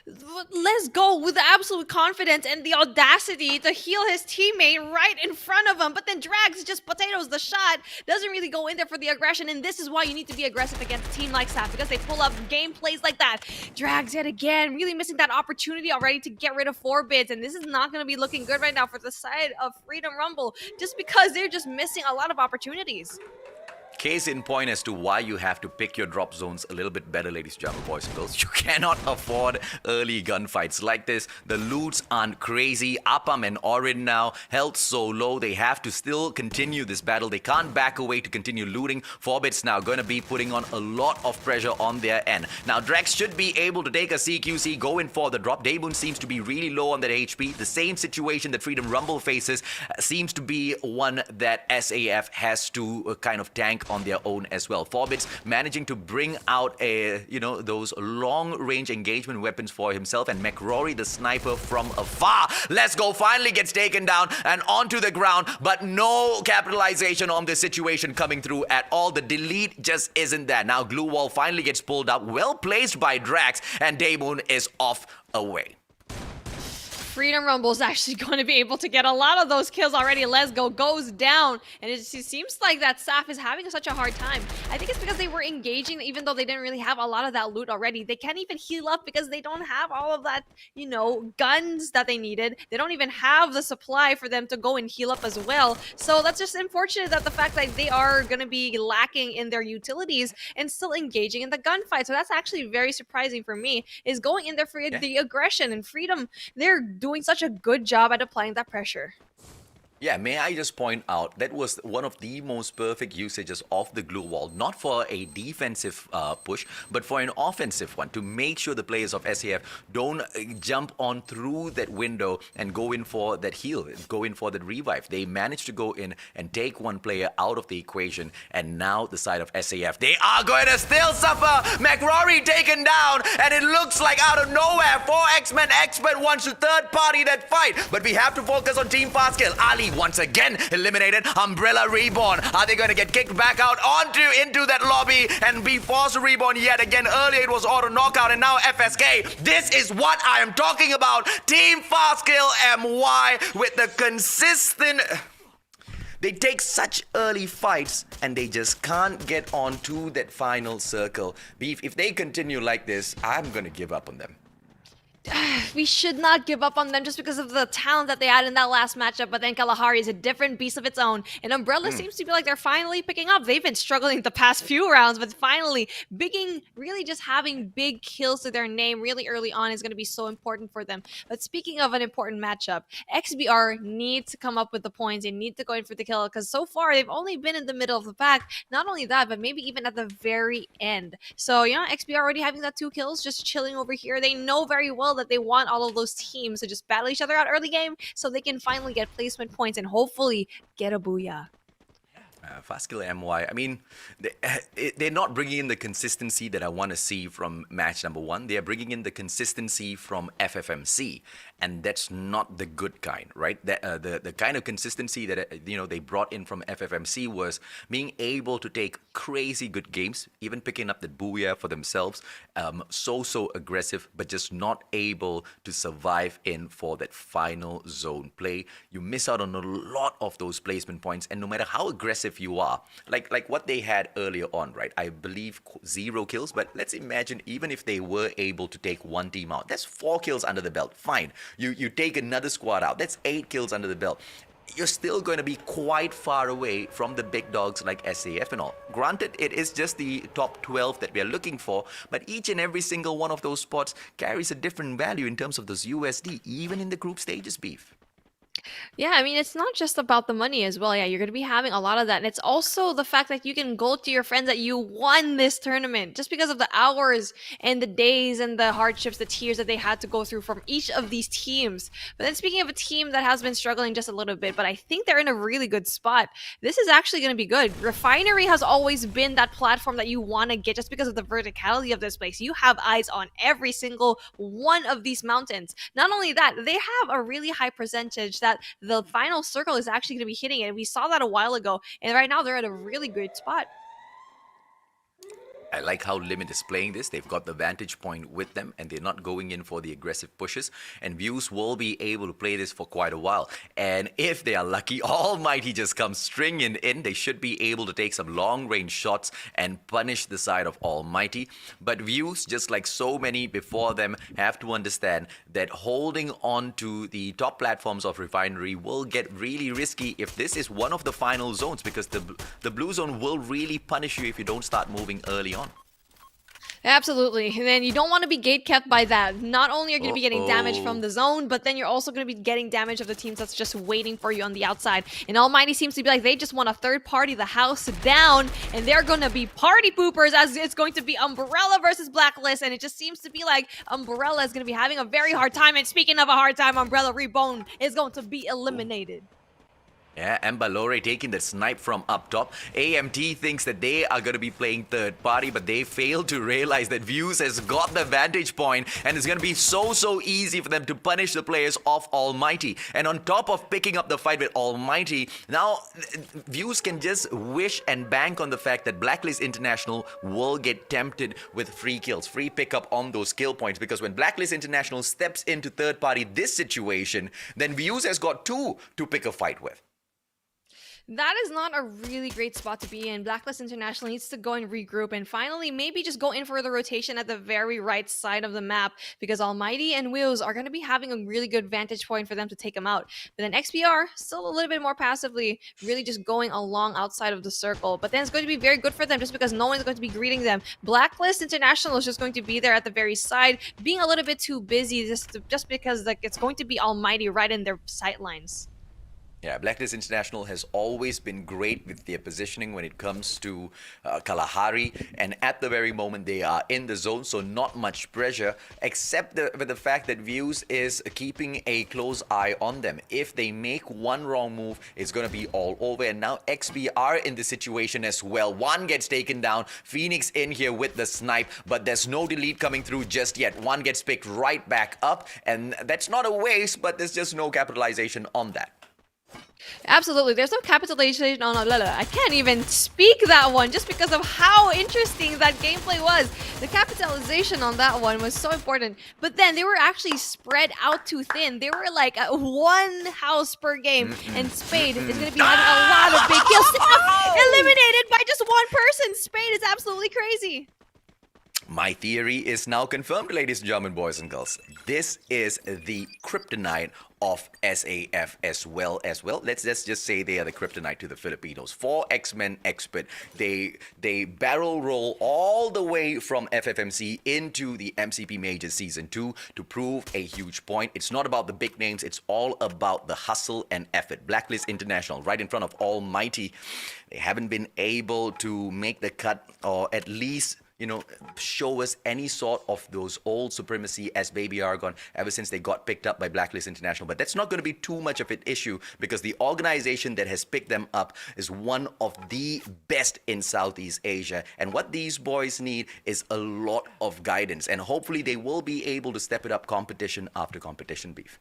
Let's Go with absolute confidence and the audacity to heal his teammate right in front of him. But then Drags just potatoes the shot, doesn't really go in there for the aggression. And this is why you need to be aggressive against a team like Saf, because they pull up game plays like that. Drags yet again, really missing that opportunity already to get rid of 4-bits. And this is not going to be looking good right now for the side of Freedom Rumble, just because they're just missing a lot of opportunities. Case in point as to why you have to pick your drop zones a little bit better, ladies and gentlemen, boys and girls. You cannot afford early gunfights like this. The loots aren't crazy. Apam and Orin now, health so low, they have to still continue this battle. They can't back away to continue looting. 4-bits now going to be putting on a lot of pressure on their end. Now, Drax should be able to take a CQC, go in for the drop. Daymoon seems to be really low on that HP. The same situation that Freedom Rumble faces seems to be one that SAF has to kind of tank on their own as well. 4-bits managing to bring out those long-range engagement weapons for himself, and McRory, the sniper from afar. Let's Go finally gets taken down and onto the ground, but no capitalization on this situation coming through at all. The delete just isn't there. Now Glue Wall finally gets pulled up, well placed by Drax, and Daymoon is off away. Freedom Rumble is actually going to be able to get a lot of those kills already. Let's Go goes down, and it seems like that staff is having such a hard time. I think it's because they were engaging, even though they didn't really have a lot of that loot already. They can't even heal up because they don't have all of that, you know, guns that they needed. They don't even have the supply for them to go and heal up as well. So that's just unfortunate that the fact that they are going to be lacking in their utilities and still engaging in the gunfight. So that's actually very surprising for me, is going in there for the aggression and Freedom. They're doing such a good job at applying that pressure. Yeah, may I just point out, that was one of the most perfect usages of the glue wall, not for a defensive push, but for an offensive one, to make sure the players of SAF don't jump on through that window and go in for that heal, go in for that revive. They managed to go in and take one player out of the equation, and now the side of SAF, they are going to still suffer. McRory taken down, and it looks like out of nowhere, 4 X-Men expert wants to third party that fight, but we have to focus on Team Fastkill. Ali once again eliminated. Umbrella Reborn. Are they going to get kicked back out into that lobby and be forced to reborn yet again? Earlier it was auto knockout, and now FSK. This is what I am talking about. Team Fastkill MY with the consistent. They take such early fights and they just can't get on to that final circle. Beef, if they continue like this, I'm going to give up on them. We should not give up on them just because of the talent that they had in that last matchup, but then Kalahari is a different beast of its own, and Umbrella seems to be like they're finally picking up. They've been struggling the past few rounds, but finally, really just having big kills to their name really early on is going to be so important for them. But speaking of an important matchup, XBR need to come up with the points. They need to go in for the kill, because so far they've only been in the middle of the pack. Not only that, but maybe even at the very end. So, you know, XBR already having that 2 kills, just chilling over here. They know very well that they want all of those teams to just battle each other out early game so they can finally get placement points and hopefully get a booyah. Fastkill MY, I mean, they're not bringing in the consistency that I want to see from match number 1. They are bringing in the consistency from FFMC, and that's not the good kind, right? The kind of consistency that they brought in from FFMC was being able to take crazy good games, even picking up the booyah for themselves, so aggressive, but just not able to survive in for that final zone play. You miss out on a lot of those placement points, and no matter how aggressive you are, like what they had earlier on, right? I believe 0 kills, but let's imagine even if they were able to take one team out, that's 4 kills under the belt. Fine. You take another squad out, that's 8 kills under the belt. You're still going to be quite far away from the big dogs like SAF and all. Granted, it is just the top 12 that we are looking for, but each and every single one of those spots carries a different value in terms of those USD, even in the group stages, Beef. Yeah, I mean, it's not just about the money as well. Yeah, you're going to be having a lot of that. And it's also the fact that you can go to your friends that you won this tournament just because of the hours and the days and the hardships, the tears that they had to go through from each of these teams. But then speaking of a team that has been struggling just a little bit, but I think they're in a really good spot. This is actually going to be good. Refinery has always been that platform that you want to get just because of the verticality of this place. You have eyes on every single one of these mountains. Not only that, they have a really high percentage that the final circle is actually going to be hitting it. We saw that a while ago, and right now they're at a really good spot. I like how Limit is playing this. They've got the vantage point with them, and they're not going in for the aggressive pushes. And Views will be able to play this for quite a while. And if they are lucky, Almighty just comes stringing in. They should be able to take some long-range shots and punish the side of Almighty. But Views, just like so many before them, have to understand that holding on to the top platforms of Refinery will get really risky if this is one of the final zones, because the blue zone will really punish you if you don't start moving early on. Absolutely. And then you don't want to be gatekept by that. Not only are you going to be getting damage from the zone, but then you're also going to be getting damage of the teams that's just waiting for you on the outside. And Almighty seems to be like they just want a third party the house down, and they're going to be party poopers, as it's going to be Umbrella versus Blacklist. And it just seems to be like Umbrella is going to be having a very hard time. And speaking of a hard time, Umbrella Reborn is going to be eliminated. Yeah, and Balore taking the snipe from up top. AMT thinks that they are going to be playing third party, but they fail to realize that Views has got the vantage point, and it's going to be so easy for them to punish the players of Almighty. And on top of picking up the fight with Almighty, now Views can just wish and bank on the fact that Blacklist International will get tempted with free kills, free pickup on those kill points, because when Blacklist International steps into third party this situation, then Views has got two to pick a fight with. That is not a really great spot to be in. Blacklist International needs to go and regroup and finally maybe just go in for the rotation at the very right side of the map, because Almighty and Wheels are going to be having a really good vantage point for them to take them out. But then XBR still a little bit more passively, really just going along outside of the circle. But then it's going to be very good for them just because no one's going to be greeting them. Blacklist International is just going to be there at the very side, being a little bit too busy just because like it's going to be Almighty right in their sight lines. Yeah, Blacklist International has always been great with their positioning when it comes to Kalahari, and at the very moment they are in the zone, so not much pressure, except with the fact that Views is keeping a close eye on them. If they make one wrong move, it's going to be all over, and now XB are in the situation as well. One gets taken down, Phoenix in here with the snipe, but there's no delete coming through just yet. One gets picked right back up, and that's not a waste, but there's just no capitalization on that. Absolutely, there's no capitalization on I can't even speak that one just because of how interesting that gameplay was. The capitalization on that one was so important, but then they were actually spread out too thin. They were like one house per game, and Spade is going to be having a lot of big kills. Eliminated by just one person. Spade is absolutely crazy. My theory is now confirmed, ladies and gentlemen, boys and girls. This is the kryptonite of SAF as well. Let's just say they are the kryptonite to the Filipinos. 4 X-Men expert. They barrel roll all the way from FFMC into the MCP Major Season 2 to prove a huge point. It's not about the big names. It's all about the hustle and effort. Blacklist International, right in front of Almighty. They haven't been able to make the cut, or at least show us any sort of those old supremacy as Baby Argon ever since they got picked up by Blacklist International. But that's not going to be too much of an issue, because the organization that has picked them up is one of the best in Southeast Asia. And what these boys need is a lot of guidance. And hopefully they will be able to step it up competition after competition, Beef.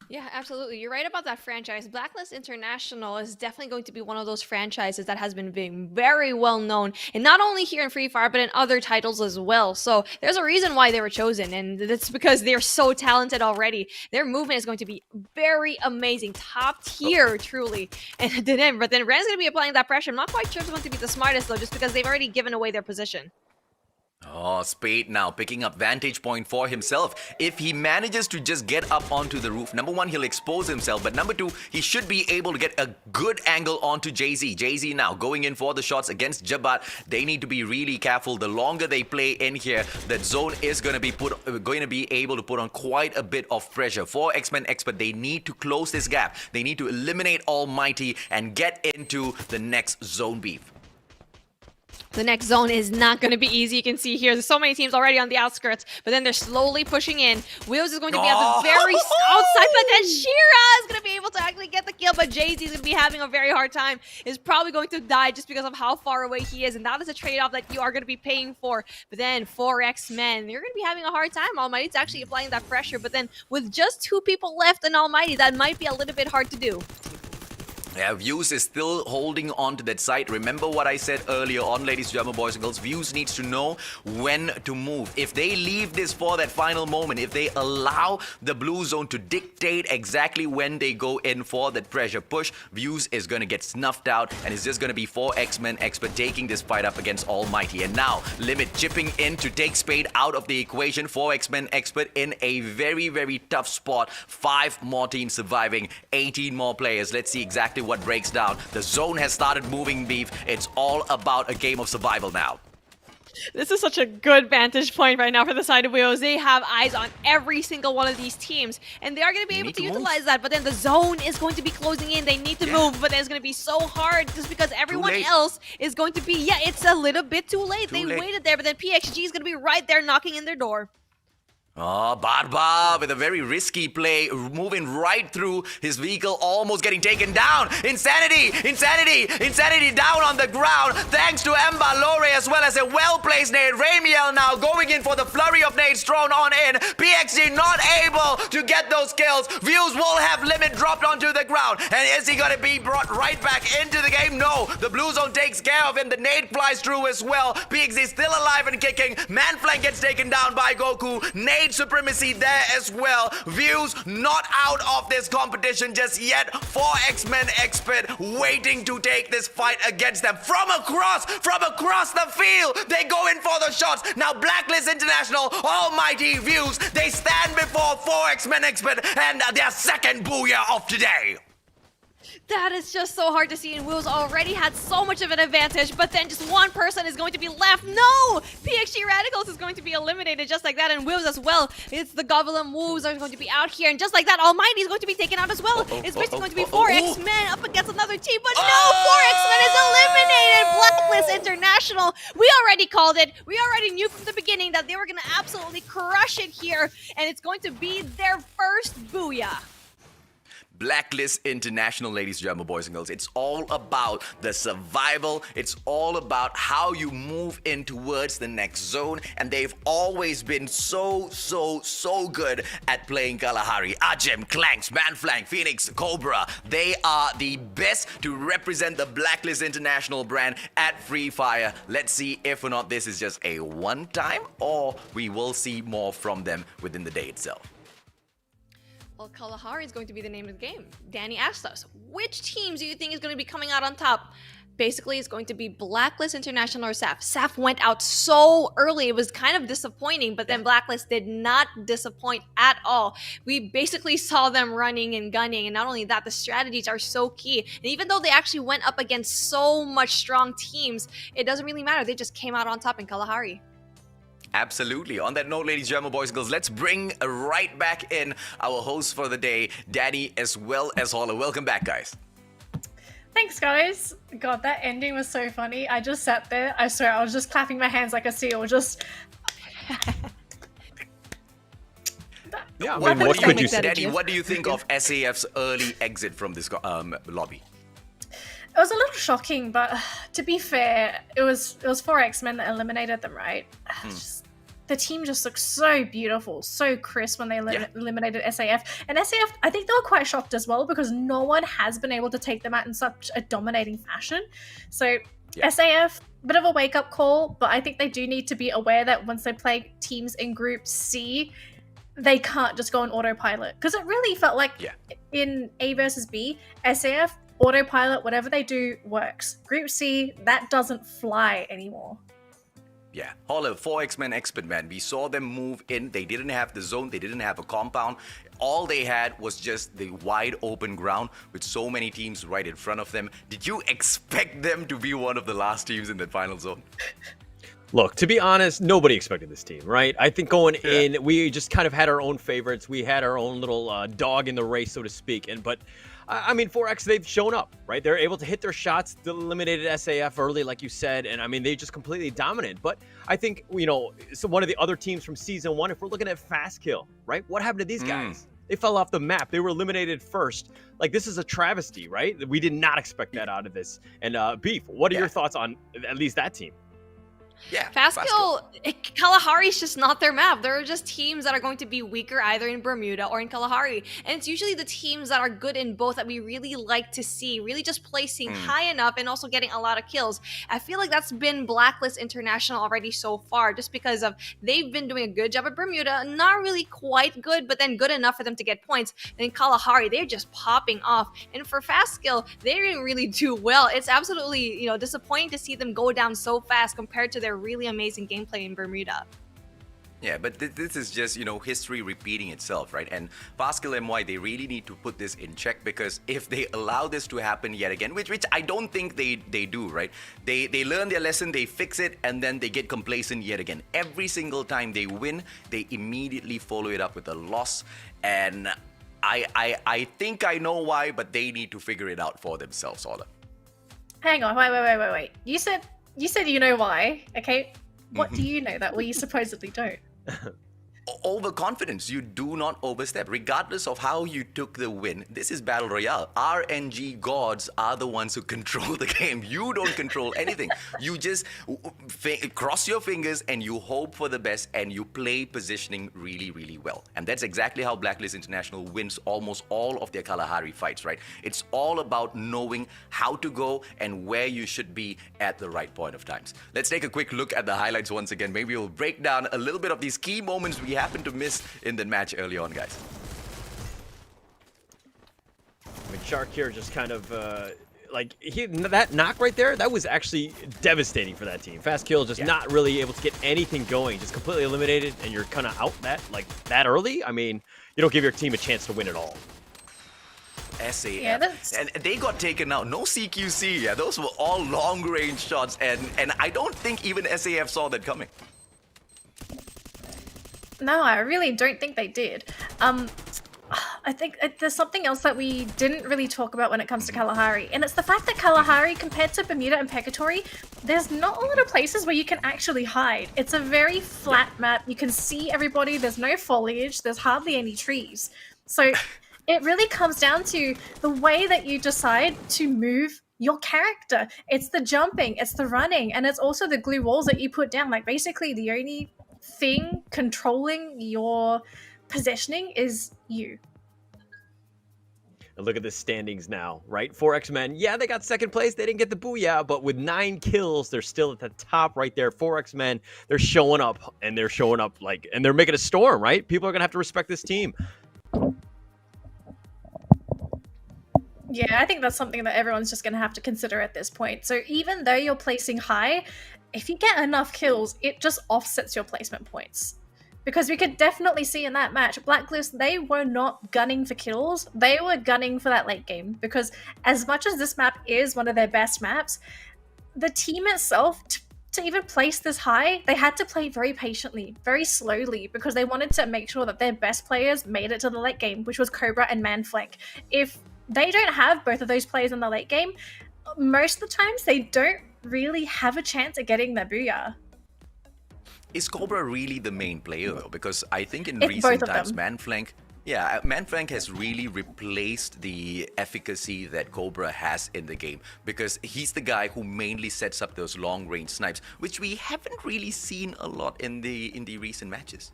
Yeah, absolutely. You're right about that franchise. Blacklist International is definitely going to be one of those franchises that has been being very well known, and not only here in Free Fire, but in other titles as well. So there's a reason why they were chosen, and it's because they're so talented already. Their movement is going to be very amazing, top tier, truly. But then Ren's going to be applying that pressure. I'm not quite sure it's going to be the smartest, though, just because they've already given away their position. Oh, Spade now picking up vantage point for himself. If he manages to just get up onto the roof, number one, he'll expose himself. But number two, he should be able to get a good angle onto Jay-Z. Jay-Z now going in for the shots against Jabat. They need to be really careful. The longer they play in here, that zone is going to be able to put on quite a bit of pressure. For X-Men Expert, they need to close this gap. They need to eliminate Almighty and get into the next zone, Beef. The next zone is not going to be easy. You can see here, there's so many teams already on the outskirts, but then they're slowly pushing in. Wheels is going to be at the very outside, but then Shira is going to be able to actually get the kill, but Jay-Z is going to be having a very hard time. Is probably going to die just because of how far away he is, and that is a trade-off that you are going to be paying for. But then 4 X-Men, you're going to be having a hard time. Almighty's actually applying that pressure, but then with just 2 people left in Almighty, that might be a little bit hard to do. Yeah, Views is still holding on to that site. Remember what I said earlier on, ladies and gentlemen, boys and girls. Views needs to know when to move. If they leave this for that final moment, if they allow the blue zone to dictate exactly when they go in for that pressure push, Views is going to get snuffed out, and it's just going to be 4 X-Men Expert taking this fight up against Almighty. And now, Limit chipping in to take Spade out of the equation. 4 X-Men Expert in a very, very tough spot. 5 more teams surviving, 18 more players. Let's see exactly what breaks down. The zone has started moving, Beef. It's all about a game of survival now. This is such a good vantage point right now for the side of Wheels. They have eyes on every single one of these teams, and they are going to be able to utilize that, but then the zone is going to be closing in. They need to move, but it's going to be so hard just because everyone else is going to be, it's a little bit too late. They waited there, but then PXG is going to be right there knocking in their door. Oh, Barba with a very risky play, moving right through his vehicle, almost getting taken down. Insanity down on the ground, thanks to Mbalore as well as a well-placed nade. Ramiel now going in for the flurry of nades thrown on in. PXG not able to get those kills. Views will have limit dropped onto the ground. And is he going to be brought right back into the game? No, the blue zone takes care of him. The nade flies through as well. PXG still alive and kicking. Manflank gets taken down by Goku. Nade supremacy there as well. Views not out of this competition just yet. 4X-Men expert waiting to take this fight against them from across the field. They go in for the shots. Now Blacklist International, almighty Views, they stand before 4X-Men expert and their second booyah of today. That is just so hard to see, and Wills already had so much of an advantage, but then just one person is going to be left. No! PXG Radicals is going to be eliminated just like that, and Wills as well. It's the Goblin Wolves are going to be out here, and just like that, Almighty is going to be taken out as well. It's basically going to be 4X-Men up against another team, but no! 4X-Men is eliminated! Blacklist International, we already called it. We already knew from the beginning that they were going to absolutely crush it here, and it's going to be their first booyah. Blacklist International, ladies and gentlemen, boys and girls. It's all about the survival. It's all about how you move in towards the next zone. And they've always been so good at playing Kalahari. Ajem, Clanks, Manflank, Phoenix, Cobra. They are the best to represent the Blacklist International brand at Free Fire. Let's see if or not this is just a one-time or we will see more from them within the day itself. Well, Kalahari is going to be the name of the game. Danny asked us, which teams do you think is going to be coming out on top? Basically, it's going to be Blacklist International or SAF. SAF went out so early. It was kind of disappointing, but then Blacklist did not disappoint at all. We basically saw them running and gunning, and not only that, the strategies are so key. And even though they actually went up against so much strong teams, it doesn't really matter. They just came out on top in Kalahari. Absolutely. On that note, ladies and gentlemen, boys and girls, let's bring right back in our host for the day, Danny, as well as Holler. Welcome back, guys. Thanks, guys. God, that ending was so funny. I just sat there. I swear, I was just clapping my hands like a seal. Just. Yeah, what could you say? Danny, what do you think of SAF's early exit from this lobby? It was a little shocking, but to be fair, it was 4X-Men that eliminated them, right? The team just looked so beautiful, so crisp when they eliminated SAF. And SAF, I think they were quite shocked as well because no one has been able to take them out in such a dominating fashion. So SAF, bit of a wake-up call, but I think they do need to be aware that once they play teams in Group C, they can't just go on autopilot. Because it really felt like in A versus B, SAF, autopilot, whatever they do works. Group C, that doesn't fly anymore. Yeah, Holler, 4X-Men expert, man. We saw them move in. They didn't have the zone. They didn't have a compound. All they had was just the wide open ground with so many teams right in front of them. Did you expect them to be one of the last teams in that final zone? Look, to be honest, nobody expected this team, right? I think going in, we just kind of had our own favorites. We had our own little dog in the race, so to speak. But I mean, 4X, they've shown up, right? They're able to hit their shots, eliminated SAF early, like you said, and I mean, they just completely dominated. But I think, so one of the other teams from Season 1, if we're looking at Fast Kill, right? What happened to these guys? They fell off the map. They were eliminated first. Like, this is a travesty, right? We did not expect that out of this. And Beef, what are your thoughts on at least that team? Yeah, Fastkill, Kalahari's just not their map. There are just teams that are going to be weaker either in Bermuda or in Kalahari. And it's usually the teams that are good in both that we really like to see, really just placing high enough and also getting a lot of kills. I feel like that's been Blacklist International already so far, just because of they've been doing a good job at Bermuda, not really quite good, but then good enough for them to get points. And in Kalahari, they're just popping off. And for Fastkill, they didn't really do well. It's absolutely, disappointing to see them go down so fast compared to their really amazing gameplay in Bermuda. Yeah, but this is just, history repeating itself, right? And Fastkill MY, they really need to put this in check, because if they allow this to happen yet again, which I don't think they do, right? They learn their lesson, they fix it, and then they get complacent yet again. Every single time they win, they immediately follow it up with a loss. And I think I know why, but they need to figure it out for themselves, Ola. Hang on, wait. You said you know why, okay? What do you know that we supposedly don't? overconfidence. You do not overstep. Regardless of how you took the win, this is Battle Royale. RNG gods are the ones who control the game. You don't control anything. You just cross your fingers and you hope for the best and you play positioning really, really well. And that's exactly how Blacklist International wins almost all of their Kalahari fights, right? It's all about knowing how to go and where you should be at the right point of times. Let's take a quick look at the highlights once again. Maybe we'll break down a little bit of these key moments we happened to miss in the match early on, guys. I mean, Shark here just kind of, that knock right there, that was actually devastating for that team. Fast kill, just not really able to get anything going, just completely eliminated, and you're kind of out that early. I mean, you don't give your team a chance to win at all. SAF. And they got taken out. No CQC. Yeah, those were all long-range shots, and I don't think even SAF saw that coming. No, I really don't think they did. I think there's something else that we didn't really talk about when it comes to Kalahari, and it's the fact that Kalahari, compared to Bermuda and Purgatory, there's not a lot of places where you can actually hide. It's a very flat map. You can see everybody. There's no foliage. There's hardly any trees. So it really comes down to the way that you decide to move your character. It's the jumping, it's the running, and it's also the glue walls that you put down. Like, basically the only thing controlling your positioning is you. And look at the standings now, right? 4X Men, yeah, they got second place. They didn't get the booyah, but with 9 kills, they're still at the top right there. 4X Men, they're showing up, and they're showing up and they're making a storm, right? People are gonna have to respect this team. Yeah, I think that's something that everyone's just going to have to consider at this point. So even though you're placing high, if you get enough kills, it just offsets your placement points. Because we could definitely see in that match, Blacklist, they were not gunning for kills. They were gunning for that late game. Because as much as this map is one of their best maps, the team itself, to even place this high, they had to play very patiently, very slowly, because they wanted to make sure that their best players made it to the late game, which was Cobra and Manflank. If they don't have both of those players in the late game, most of the times they don't really have a chance at getting their booyah. Is Cobra really the main player though? Because I think in recent times, Manflank has really replaced the efficacy that Cobra has in the game, because he's the guy who mainly sets up those long-range snipes, which we haven't really seen a lot in the recent matches.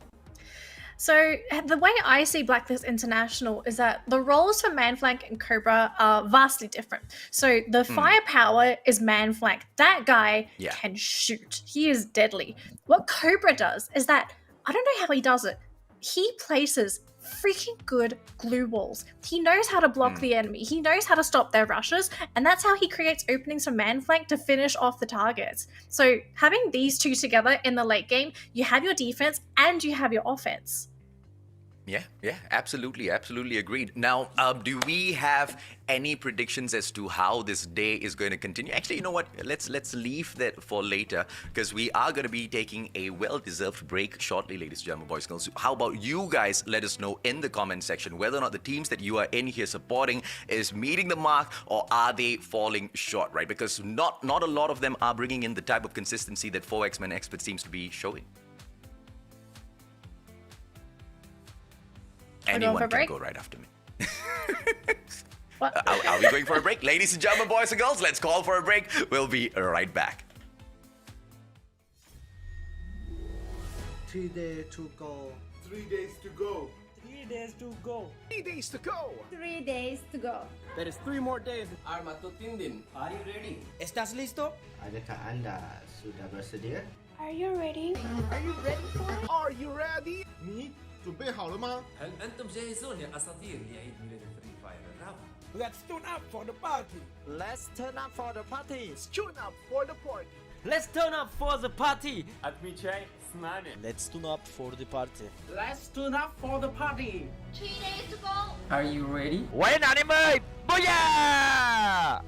So the way I see Blacklist International is that the roles for Manflank and Cobra are vastly different. So the firepower is Manflank. That guy can shoot. He is deadly. What Cobra does is that, I don't know how he does it, he places freaking good glue walls. He knows how to block the enemy. He knows how to stop their rushes, and that's how he creates openings for Manflank to finish off the targets. So having these two together in the late game, you have your defense and you have your offense. Yeah, absolutely agreed. Now, do we have any predictions as to how this day is going to continue? Actually, you know what? Let's leave that for later, because we are going to be taking a well-deserved break shortly, ladies and gentlemen, boys and girls. How about you guys let us know in the comment section whether or not the teams that you are in here supporting is meeting the mark, or are they falling short, right? Because not a lot of them are bringing in the type of consistency that 4X Men Expert seems to be showing. Anyone can go right after me. What? Are we going for a break? Ladies and gentlemen, boys and girls, let's call for a break. We'll be right back. 3 days to go. 3 days to go. 3 days to go. 3 days to go. 3 days to go. There is 3 more days. Armatu Tindin, are you ready? ¿Estás listo? Adakah anda sudah bersedia? Are you ready? Are you ready for it? Are you ready? 你准备好了吗？ هل أنتم جاهزون يا أساطير لعيد ميلاد فري فاير الرابع؟ Let's tune up for the party. Let's turn up for the party. Tune up for the party. Let's turn up for the party. Let's tune up for the party. Let's tune up for the party. 3 days to go. Are you ready? Quay nào em ơi! Booyah!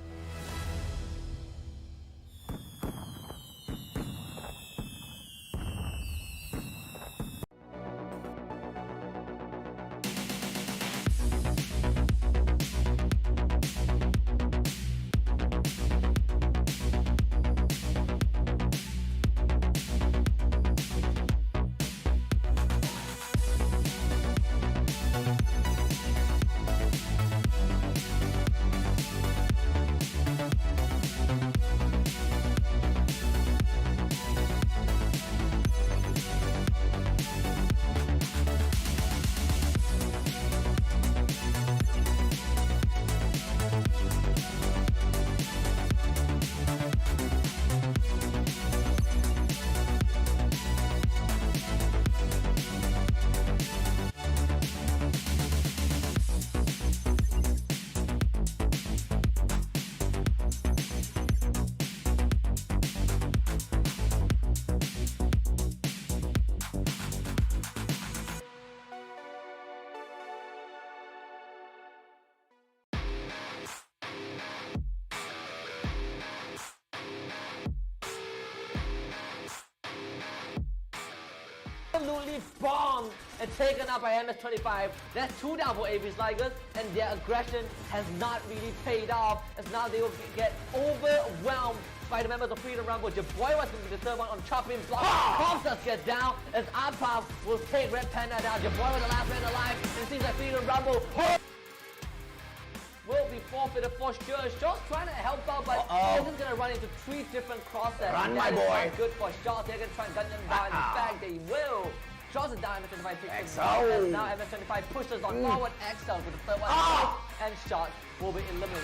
absolutely bombed and taken out by MS-25. That's 2 down for AB Tigers, and their aggression has not really paid off, as now they will get overwhelmed by the members of Freedom Rumble. Your boy was going to be the third one on chopping block. Cops get down as Arpav will take Red Panda down. Your boy was the last man alive, and it seems like Freedom Rumble will be forfeited for sure. Shaw's trying to help out, but this is going to run into 3 different crosses. Run, my That is boy. not good for Shaw. They're going to try and gun them down. In fact, they will. Shaw's is down. MS-25 picks him up, and now MS-25 pushes on forward. XL with the third one, and Shot will be eliminated.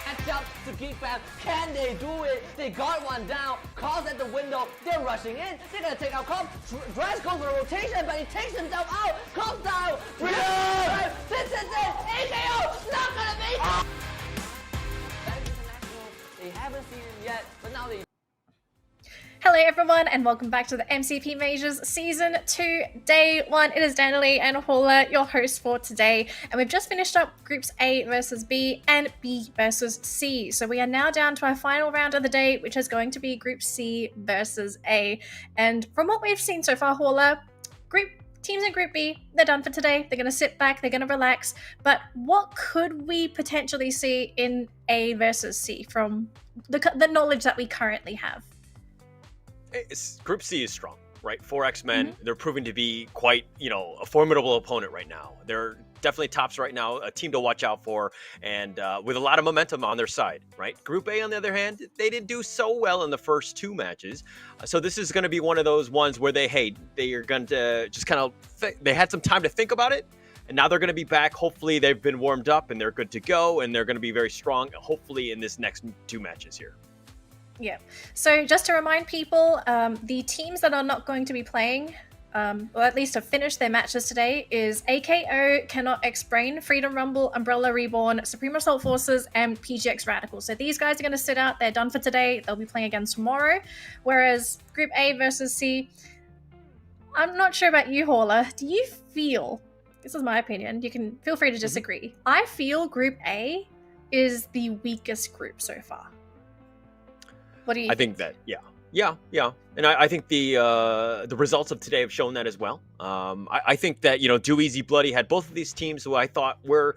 Catch up to Geek Fam. Can they do it? They got one down. Calls at the window. They're rushing in. They're gonna take out Cobb. Dress goes for a rotation, but he takes himself out. Cobb's down. This is it. AKO. Not gonna be. That is international. They haven't seen him yet, but now they. Hello everyone and welcome back to the MCP Majors Season 2 Day 1. It is Danielle and Paula, your host for today, and we've just finished up Groups A versus B and B versus C. So we are now down to our final round of the day, which is going to be Group C versus A. And from what we've seen so far, Paula, teams in Group B, they're done for today. They're going to sit back, they're going to relax. But what could we potentially see in A versus C from the knowledge that we currently have? Group C is strong, right? 4 X-Men, they're proving to be quite, a formidable opponent right now. They're definitely tops right now, a team to watch out for, and with a lot of momentum on their side, right? Group A, on the other hand, they didn't do so well in the first 2 matches. So this is going to be one of those ones where they are going to just kind of, they had some time to think about it, and now they're going to be back. Hopefully they've been warmed up and they're good to go, and they're going to be very strong, hopefully in this next 2 matches here. Yeah. So just to remind people, the teams that are not going to be playing, or at least have finished their matches today, is AKO, Cannot X-Brain, Freedom Rumble, Umbrella Reborn, Supreme Assault Forces, and PGX Radical. So these guys are going to sit out. They're done for today. They'll be playing again tomorrow. Whereas Group A versus C, I'm not sure about you, Horla. Do you feel, this is my opinion, you can feel free to disagree. I feel Group A is the weakest group so far. What do you think? I think that, yeah. And I think the results of today have shown that as well. I think that, Do Easy Bloody had both of these teams who I thought were,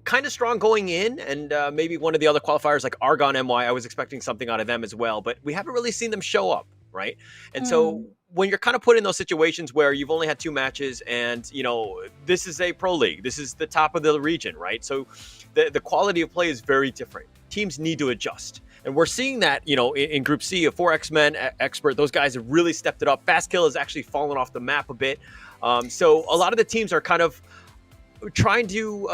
kind of strong going in, and maybe one of the other qualifiers like Argon MY, I was expecting something out of them as well, but we haven't really seen them show up, right? And so when you're kind of put in those situations where you've only had 2 matches and, this is a pro league, this is the top of the region, right? So the quality of play is very different. Teams need to adjust. And we're seeing that, in Group C, a 4 X-Men expert, those guys have really stepped it up. Fast Kill has actually fallen off the map a bit. So a lot of the teams are kind of trying to,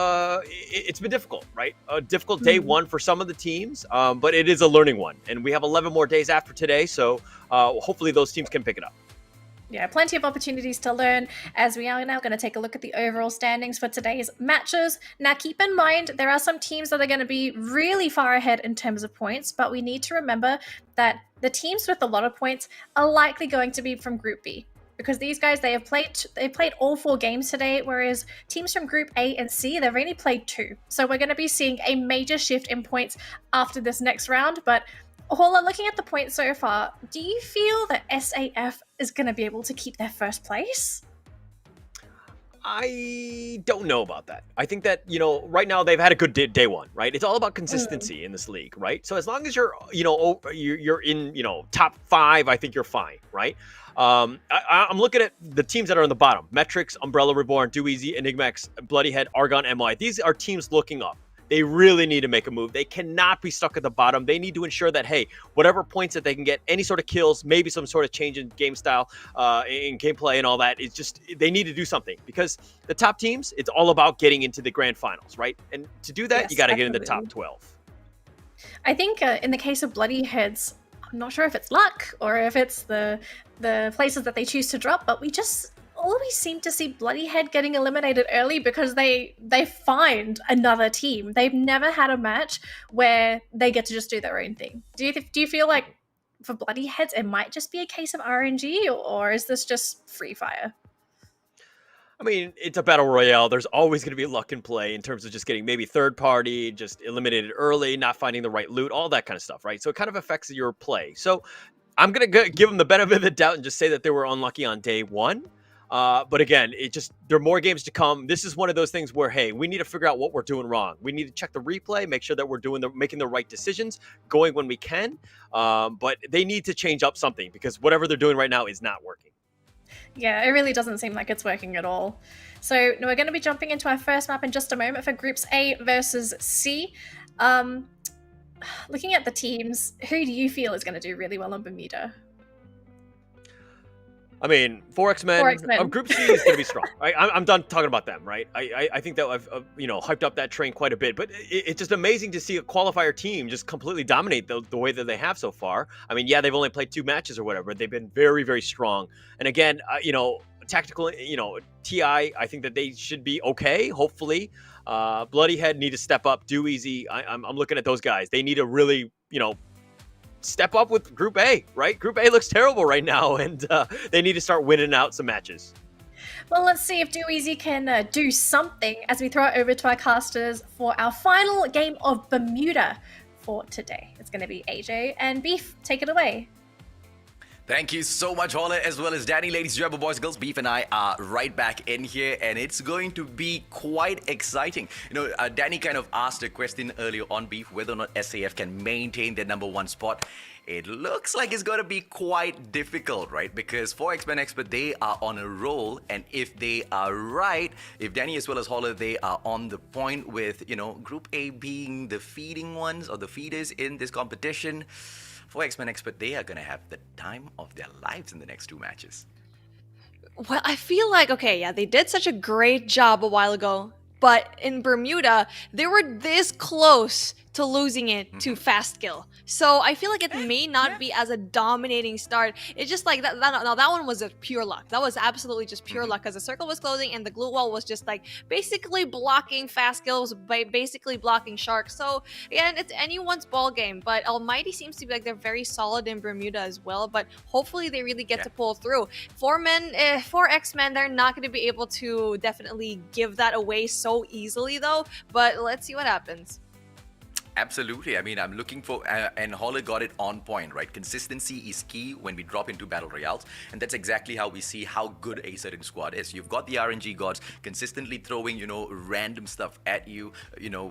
it's been difficult, right? A difficult day 1 for some of the teams, but it is a learning one. And we have 11 more days after today, so hopefully those teams can pick it up. Yeah, plenty of opportunities to learn, as we are now going to take a look at the overall standings for today's matches. Now, keep in mind, there are some teams that are going to be really far ahead in terms of points, but we need to remember that the teams with a lot of points are likely going to be from Group B, because these guys, they've played all 4 games today, whereas teams from Group A and C, they've only played 2. So we're going to be seeing a major shift in points after this next round, but Hola, looking at the points so far, do you feel that SAF is going to be able to keep their first place? I don't know about that. I think that, right now they've had a good day 1, right? It's all about consistency in this league, right? So as long as you're, you're in, top 5, I think you're fine, right? I'm looking at the teams that are on the bottom. Metrics, Umbrella Reborn, Do Easy, Enigmax, Bloodyhead, Argon MY. These are teams looking up. They really need to make a move. They cannot be stuck at the bottom. They need to ensure that, hey, whatever points that they can get, any sort of kills, maybe some sort of change in game style, in gameplay and all that, it's just, they need to do something. Because the top teams, it's all about getting into the grand finals, right? And to do that, you got to get in the top 12. I think in the case of Bloodyheads, I'm not sure if it's luck or if it's the places that they choose to drop, but we just always seem to see Bloodyhead getting eliminated early because they find another team. They've never had a match where they get to just do their own thing. Do you feel like for Bloodyheads it might just be a case of RNG, or is this just free fire? I mean, it's a battle royale. There's always going to be luck in play in terms of just getting maybe third party, just eliminated early, not finding the right loot, all that kind of stuff, right? So it kind of affects your play. So I'm going to give them the benefit of the doubt and just say that they were unlucky on day one. But again, there are more games to come. This is one of those things where, hey, we need to figure out what we're doing wrong. We need to check the replay, make sure that we're making the right decisions, going when we can. But they need to change up something because whatever they're doing right now is not working. Yeah, it really doesn't seem like it's working at all. So now we're going to be jumping into our first map in just a moment for Groups A versus C. Looking at the teams, who do you feel is going to do really well on Bermuda? I mean, 4X-Men. Group C is going to be strong. I'm done talking about them, right? I think that I've hyped up that train quite a bit, but it's just amazing to see a qualifier team just completely dominate the way that they have so far. I mean, yeah, they've only played 2 matches or whatever. They've been very, very strong. And again, tactical, TI, I think that they should be okay, hopefully. Bloody Head need to step up, do easy. I'm looking at those guys. They need to really, step up with Group A, right? Group A looks terrible right now, and they need to start winning out some matches. Well, let's see if Do Easy can do something as we throw it over to our casters for our final game of Bermuda for today. It's going to be AJ and Beef. Take it away. Thank you so much, Holler, as well as Danny. Ladies and gentlemen, boys and girls, Beef and I are right back in here, and it's going to be quite exciting. Danny kind of asked a question earlier on, Beef, whether or not SAF can maintain their #1 spot. It looks like it's going to be quite difficult, right? Because 4X-Men Expert, they are on a roll, and if they are right, if Danny as well as Holler, they are on the point with, Group A being the feeding ones or the feeders in this competition, 4X-Men Expert, they are going to have the time of their lives in the next 2 matches. Well, I feel like, they did such a great job a while ago, but in Bermuda, they were this close to losing it to Fast Kill. So I feel like it may not be as a dominating start. It's just like that one was a pure luck. That was absolutely just pure luck because the circle was closing and the glue wall was just like basically blocking Fast Kills by basically blocking Shark. So again, it's anyone's ball game, but Almighty seems to be like they're very solid in Bermuda as well, but hopefully they really get to pull through. 4X-Men, they're not going to be able to definitely give that away so easily though, but let's see what happens. Absolutely. I mean, I'm looking for, and Holler got it on point, right? Consistency is key when we drop into Battle Royales, and that's exactly how we see how good a certain squad is. You've got the RNG gods consistently throwing, random stuff at you,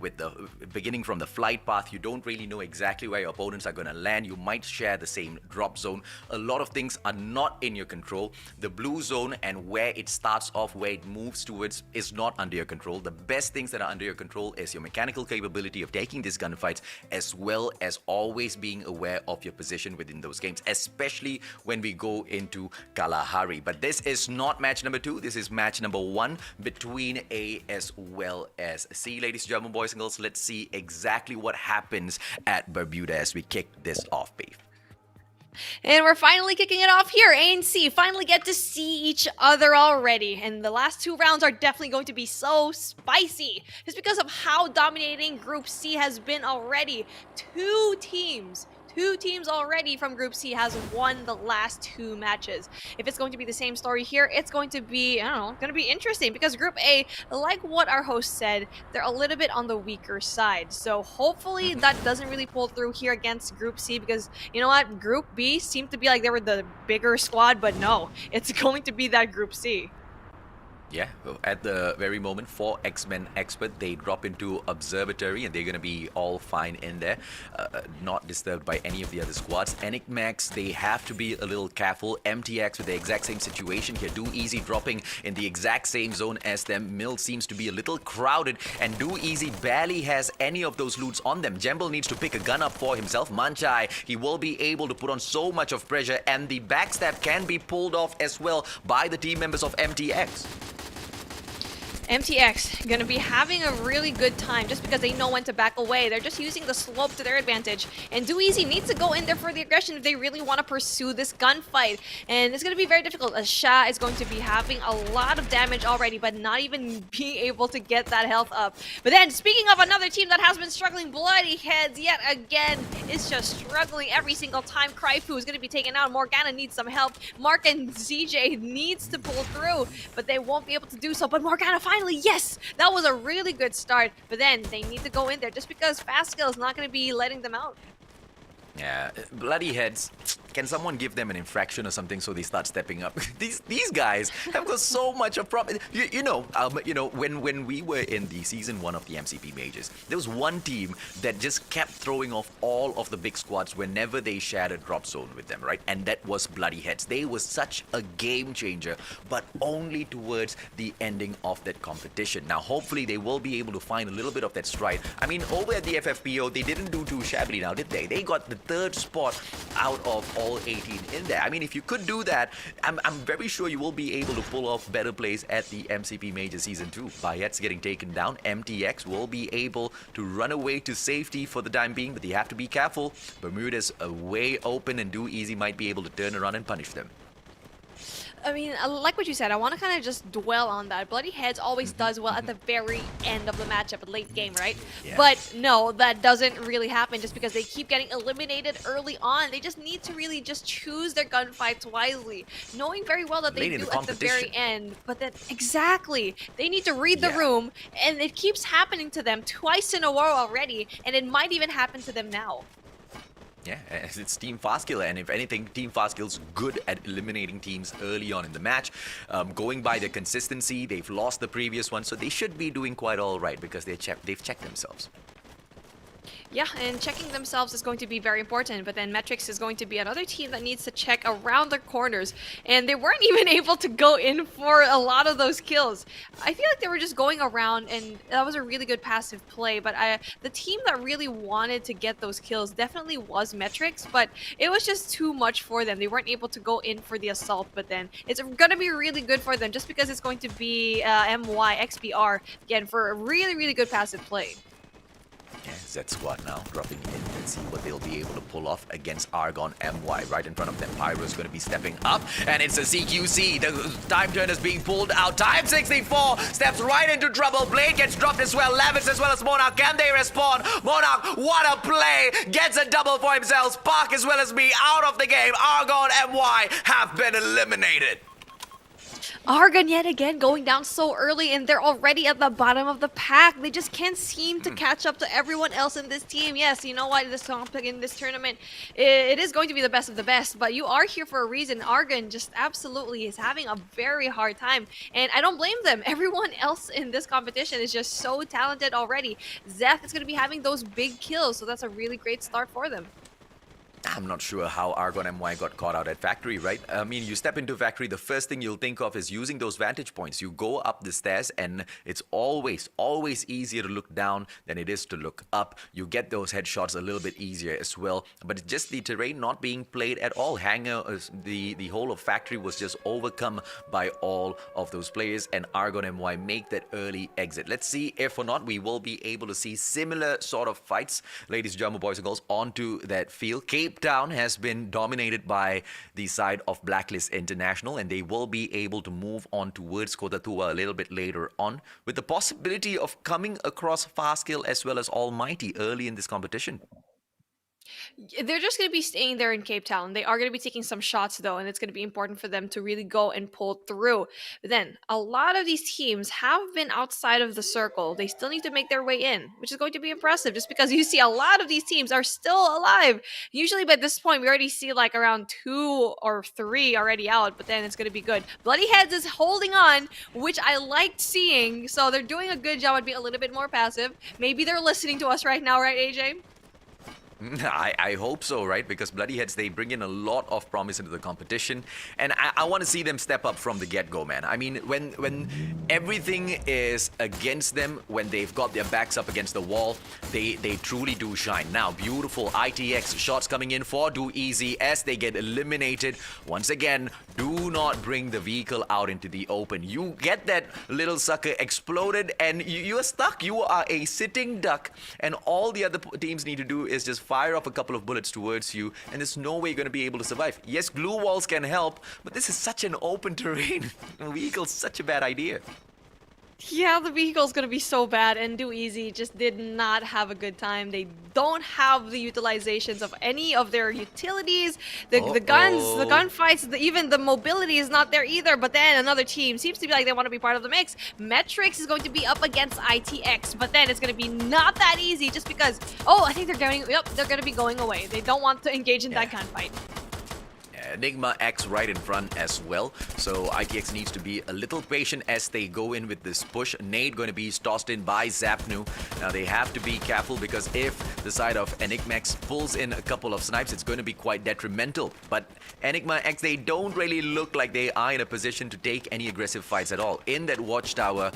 with the beginning from the flight path. You don't really know exactly where your opponents are going to land. You might share the same drop zone. A lot of things are not in your control. The blue zone and where it starts off, where it moves towards, is not under your control. The best things that are under your control is your mechanical capability of taking this gun fights, as well as always being aware of your position within those games, especially when we go into Kalahari. But this is not match number 2. This is match number 1 between A as well as C. Ladies and gentlemen, boys and girls, let's see exactly what happens at Bermuda as we kick this off, Beef. And we're finally kicking it off here. A and C finally get to see each other already. And the last 2 rounds are definitely going to be so spicy. Just because of how dominating Group C has been already. 2 teams already from Group C has won the last 2 matches. If it's going to be the same story here, it's going to be, going to be interesting because Group A, like what our host said, they're a little bit on the weaker side. So hopefully that doesn't really pull through here against Group C because, you know what, Group B seemed to be like they were the bigger squad, but no, it's going to be that Group C. Yeah, at the very moment, 4X-Men Expert, they drop into Observatory and they're going to be all fine in there, not disturbed by any of the other squads. Enigmax, they have to be a little careful. MTX with the exact same situation here. Do Easy dropping in the exact same zone as them. Mill seems to be a little crowded and Do Easy barely has any of those loots on them. Jembel needs to pick a gun up for himself. Manchai, he will be able to put on so much of pressure and the backstab can be pulled off as well by the team members of MTX. MTX gonna be having a really good time just because they know when to back away. They're just using the slope to their advantage. And Do Easy needs to go in there for the aggression if they really want to pursue this gunfight. And it's gonna be very difficult as Sha is going to be having a lot of damage already, but not even being able to get that health up. But then, speaking of another team that has been struggling, Bloody Heads yet again is just struggling every single time. Cryfu is gonna be taken out. Morgana needs some help. Mark and ZJ needs to pull through, but they won't be able to do so. But Morgana finally, yes, that was a really good start, but then they need to go in there just because Fast Kill is not going to be letting them out. Yeah, bloody heads. Can someone give them an infraction or something so they start stepping up? These guys have got so much of problem. You know, when we were in the season 1 of the MCP majors, there was one team that just kept throwing off all of the big squads whenever they shared a drop zone with them, right? And that was bloody heads. They were such a game changer, but only towards the ending of that competition. Now, hopefully, they will be able to find a little bit of that stride. I mean, over at the FFPO, they didn't do too shabbily now, did they? They got the 3rd spot out of all 18 in there. I mean, if you could do that, I'm very sure you will be able to pull off better plays at the MCP Major Season 2. Bayet's getting taken down. MTX will be able to run away to safety for the time being, but they have to be careful. Bermuda's way open, and Do Easy might be able to turn around and punish them. I mean, I like what you said. I want to kind of just dwell on that. Bloody Heads always does well at the very end of the matchup, late game, right? Yeah. But no, that doesn't really happen just because they keep getting eliminated early on. They just need to really just choose their gunfights wisely, knowing very well that they do at the very end. But then, exactly, they need to read the room, and it keeps happening to them twice in a row already, and it might even happen to them now. Yeah, it's Team Fastkill, and if anything, Team Fastkill's good at eliminating teams early on in the match. Going by the consistency, they've lost the previous one, so they should be doing quite all right because they've checked themselves. Yeah, and checking themselves is going to be very important, but then Metrics is going to be another team that needs to check around their corners, and they weren't even able to go in for a lot of those kills. I feel like they were just going around, and that was a really good passive play, but the team that really wanted to get those kills definitely was Metrics, but it was just too much for them. They weren't able to go in for the assault, but then it's going to be really good for them just because it's going to be XPR, again, for a really, really good passive play. Yeah, Z Squad now dropping in. Let's see what they'll be able to pull off against Argon MY right in front of them. Pyro is going to be stepping up, and it's a CQC. The time turn is being pulled out. Time 64 steps right into trouble. Blade gets dropped as well. Lavis as well as Monarch. Can they respond? Monarch, what a play! Gets a double for himself. Spark as well as me out of the game. Argon MY have been eliminated. Argon yet again going down so early, and they're already at the bottom of the pack. They just can't seem to catch up to everyone else in this team. Yes, you know what, in this tournament, it is going to be the best of the best, but you are here for a reason. Argon just absolutely is having a very hard time, and I don't blame them. Everyone else in this competition is just so talented already. Zeth is going to be having those big kills, so that's a really great start for them. I'm not sure how Argon MY got caught out at Factory, right? I mean, you step into Factory, the first thing you'll think of is using those vantage points. You go up the stairs, and it's always easier to look down than it is to look up. You get those headshots a little bit easier as well, but it's just the terrain not being played at all. Hangar, the whole of Factory was just overcome by all of those players, and Argon MY make that early exit. Let's see if or not we will be able to see similar sort of fights, ladies and gentlemen, boys and girls, onto that field. Cape Town has been dominated by the side of Blacklist International, and they will be able to move on towards Kota Tua a little bit later on, with the possibility of coming across Fastkill as well as Almighty early in this competition. They're just going to be staying there in Cape Town. They are going to be taking some shots, though, and it's going to be important for them to really go and pull through. But then, a lot of these teams have been outside of the circle. They still need to make their way in, which is going to be impressive, just because you see a lot of these teams are still alive. Usually, by this point, we already see like around 2 or 3 already out, but then it's going to be good. Bloody Heads is holding on, which I liked seeing, so they're doing a good job at being a little bit more passive. Maybe they're listening to us right now, right, AJ? I hope so, right? Because Bloody Heads, they bring in a lot of promise into the competition, and I want to see them step up from the get-go, man. I mean, when everything is against them, when they've got their backs up against the wall, they truly do shine. Now, beautiful ITX shots coming in for Do Easy as they get eliminated. Once again, do not bring the vehicle out into the open. You get that little sucker exploded, and you are stuck. You are a sitting duck, and all the other teams need to do is just fire off a couple of bullets towards you, and there's no way you're going to be able to survive. Yes, glue walls can help, but this is such an open terrain. A vehicle's such a bad idea. Yeah, the vehicle's gonna be so bad, and Do Easy just did not have a good time. They don't have the utilizations of any of their utilities. The guns, the gunfights, even the mobility is not there either. But then another team seems to be like they want to be part of the mix. Metrics is going to be up against ITX, but then it's gonna be not that easy just because, oh, I think they're going, yep, they're gonna be going away. They don't want to engage in that gunfight. Enigma X right in front as well. So ITX needs to be a little patient as they go in with this push. Nade going to be tossed in by Zapnu. Now they have to be careful because if the side of Enigma X pulls in a couple of snipes, it's going to be quite detrimental. But Enigma X, they don't really look like they are in a position to take any aggressive fights at all. In that watchtower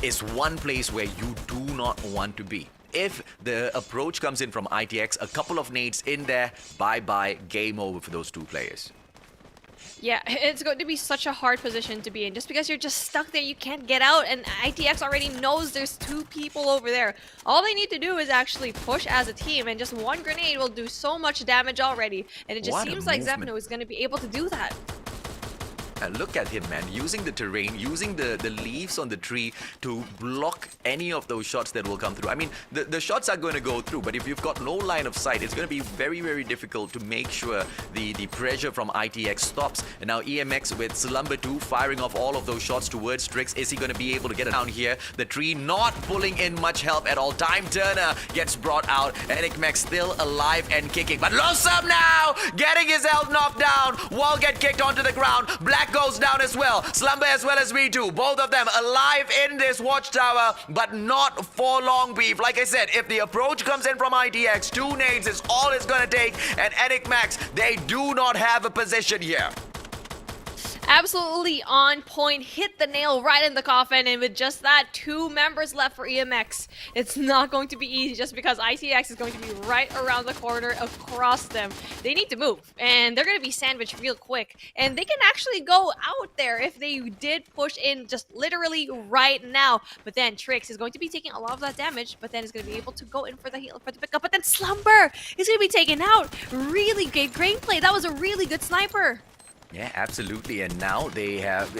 is one place where you do not want to be. If the approach comes in from ITX, a couple of nades in there, bye-bye, game over for those two players. Yeah, it's going to be such a hard position to be in just because you're just stuck there, you can't get out, and ITX already knows there's two people over there. All they need to do is actually push as a team, and just one grenade will do so much damage already, and it just seems like Zapno is going to be able to do that. Look at him, man, using the terrain, using the leaves on the tree to block any of those shots that will come through. I mean, the shots are going to go through, but if you've got no line of sight, it's going to be very, very difficult to make sure the pressure from ITX stops. And now EMX with Slumber 2 firing off all of those shots towards Strix. Is he going to be able to get it down here? The tree not pulling in much help at all. Time Turner gets brought out. Enigmax still alive and kicking. But Losum now getting his health knocked down. Wall get kicked onto the ground. Black goes down as well. Slumber as well as V2. Both of them alive in this watchtower, but not for long, beef. Like I said, if the approach comes in from ITX, 2 nades is all it's gonna take, and Enigmax, they do not have a position here. Absolutely on point, hit the nail right in the coffin, and with just that, 2 members left for EMX. It's not going to be easy just because ITX is going to be right around the corner across them. They need to move, and they're going to be sandwiched real quick, and they can actually go out there if they did push in just literally right now. But then Trix is going to be taking a lot of that damage, but then is going to be able to go in for the heal, for the pickup. But then Slumber is going to be taken out. Really good gameplay. That was a really good sniper. Yeah, absolutely. And now they have...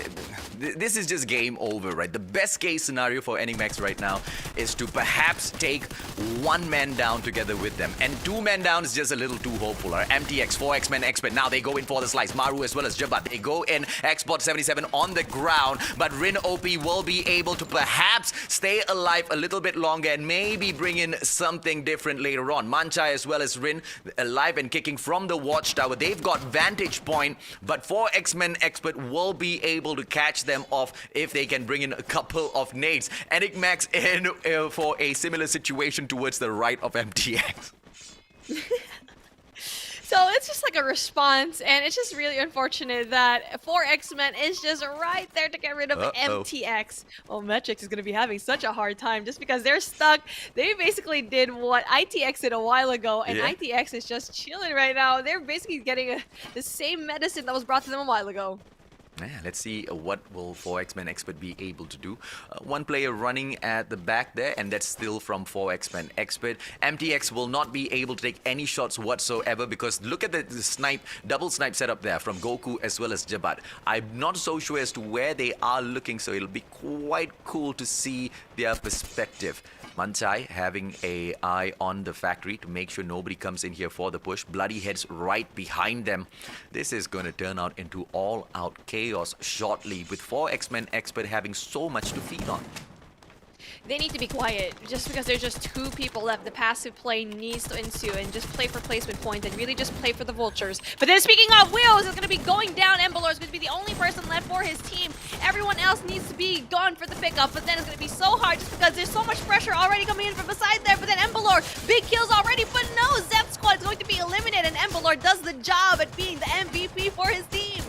This is just game over, right? The best case scenario for Enigmax right now is to perhaps take 1 man down together with them. And 2 men down is just a little too hopeful. Our MTX, 4X-Men Expert. Now they go in for the slice. Maru as well as Jabat. They go in. Xbot 77 on the ground. But Rin OP will be able to perhaps stay alive a little bit longer and maybe bring in something different later on. Manchai as well as Rin alive and kicking from the watchtower. They've got vantage point, but 4X-Men Expert will be able to catch them off if they can bring in a couple of nades. Enigmax in for a similar situation towards the right of MTX. So it's just like a response, and it's just really unfortunate that 4X-Men is just right there to get rid of MTX. Well, Metrix is going to be having such a hard time just because they're stuck. They basically did what ITX did a while ago, and ITX is just chilling right now. They're basically getting the same medicine that was brought to them a while ago. Yeah, let's see what will 4X-Men Expert be able to do. 1 player running at the back there, and that's still from 4X-Men Expert. MTX will not be able to take any shots whatsoever because look at the snipe, double snipe setup there from Goku as well as Jabat. I'm not so sure as to where they are looking, so it'll be quite cool to see their perspective. Manchai having an eye on the factory to make sure nobody comes in here for the push. Bloody Heads right behind them. This is going to turn out into all-out chaos shortly with 4X-Men Expert having so much to feed on. They need to be quiet just because there's just 2 people left. The passive play needs to ensue and just play for placement points and really just play for the vultures. But then speaking of Wheels, it's going to be going down. Embalor is going to be the only person left for his team. Everyone else needs to be gone for the pickup, but then it's going to be so hard just because there's so much pressure already coming in from beside there. But then Embalor, big kills already, but no, Zep Squad is going to be eliminated, and Embalor does the job at being the MVP for his team.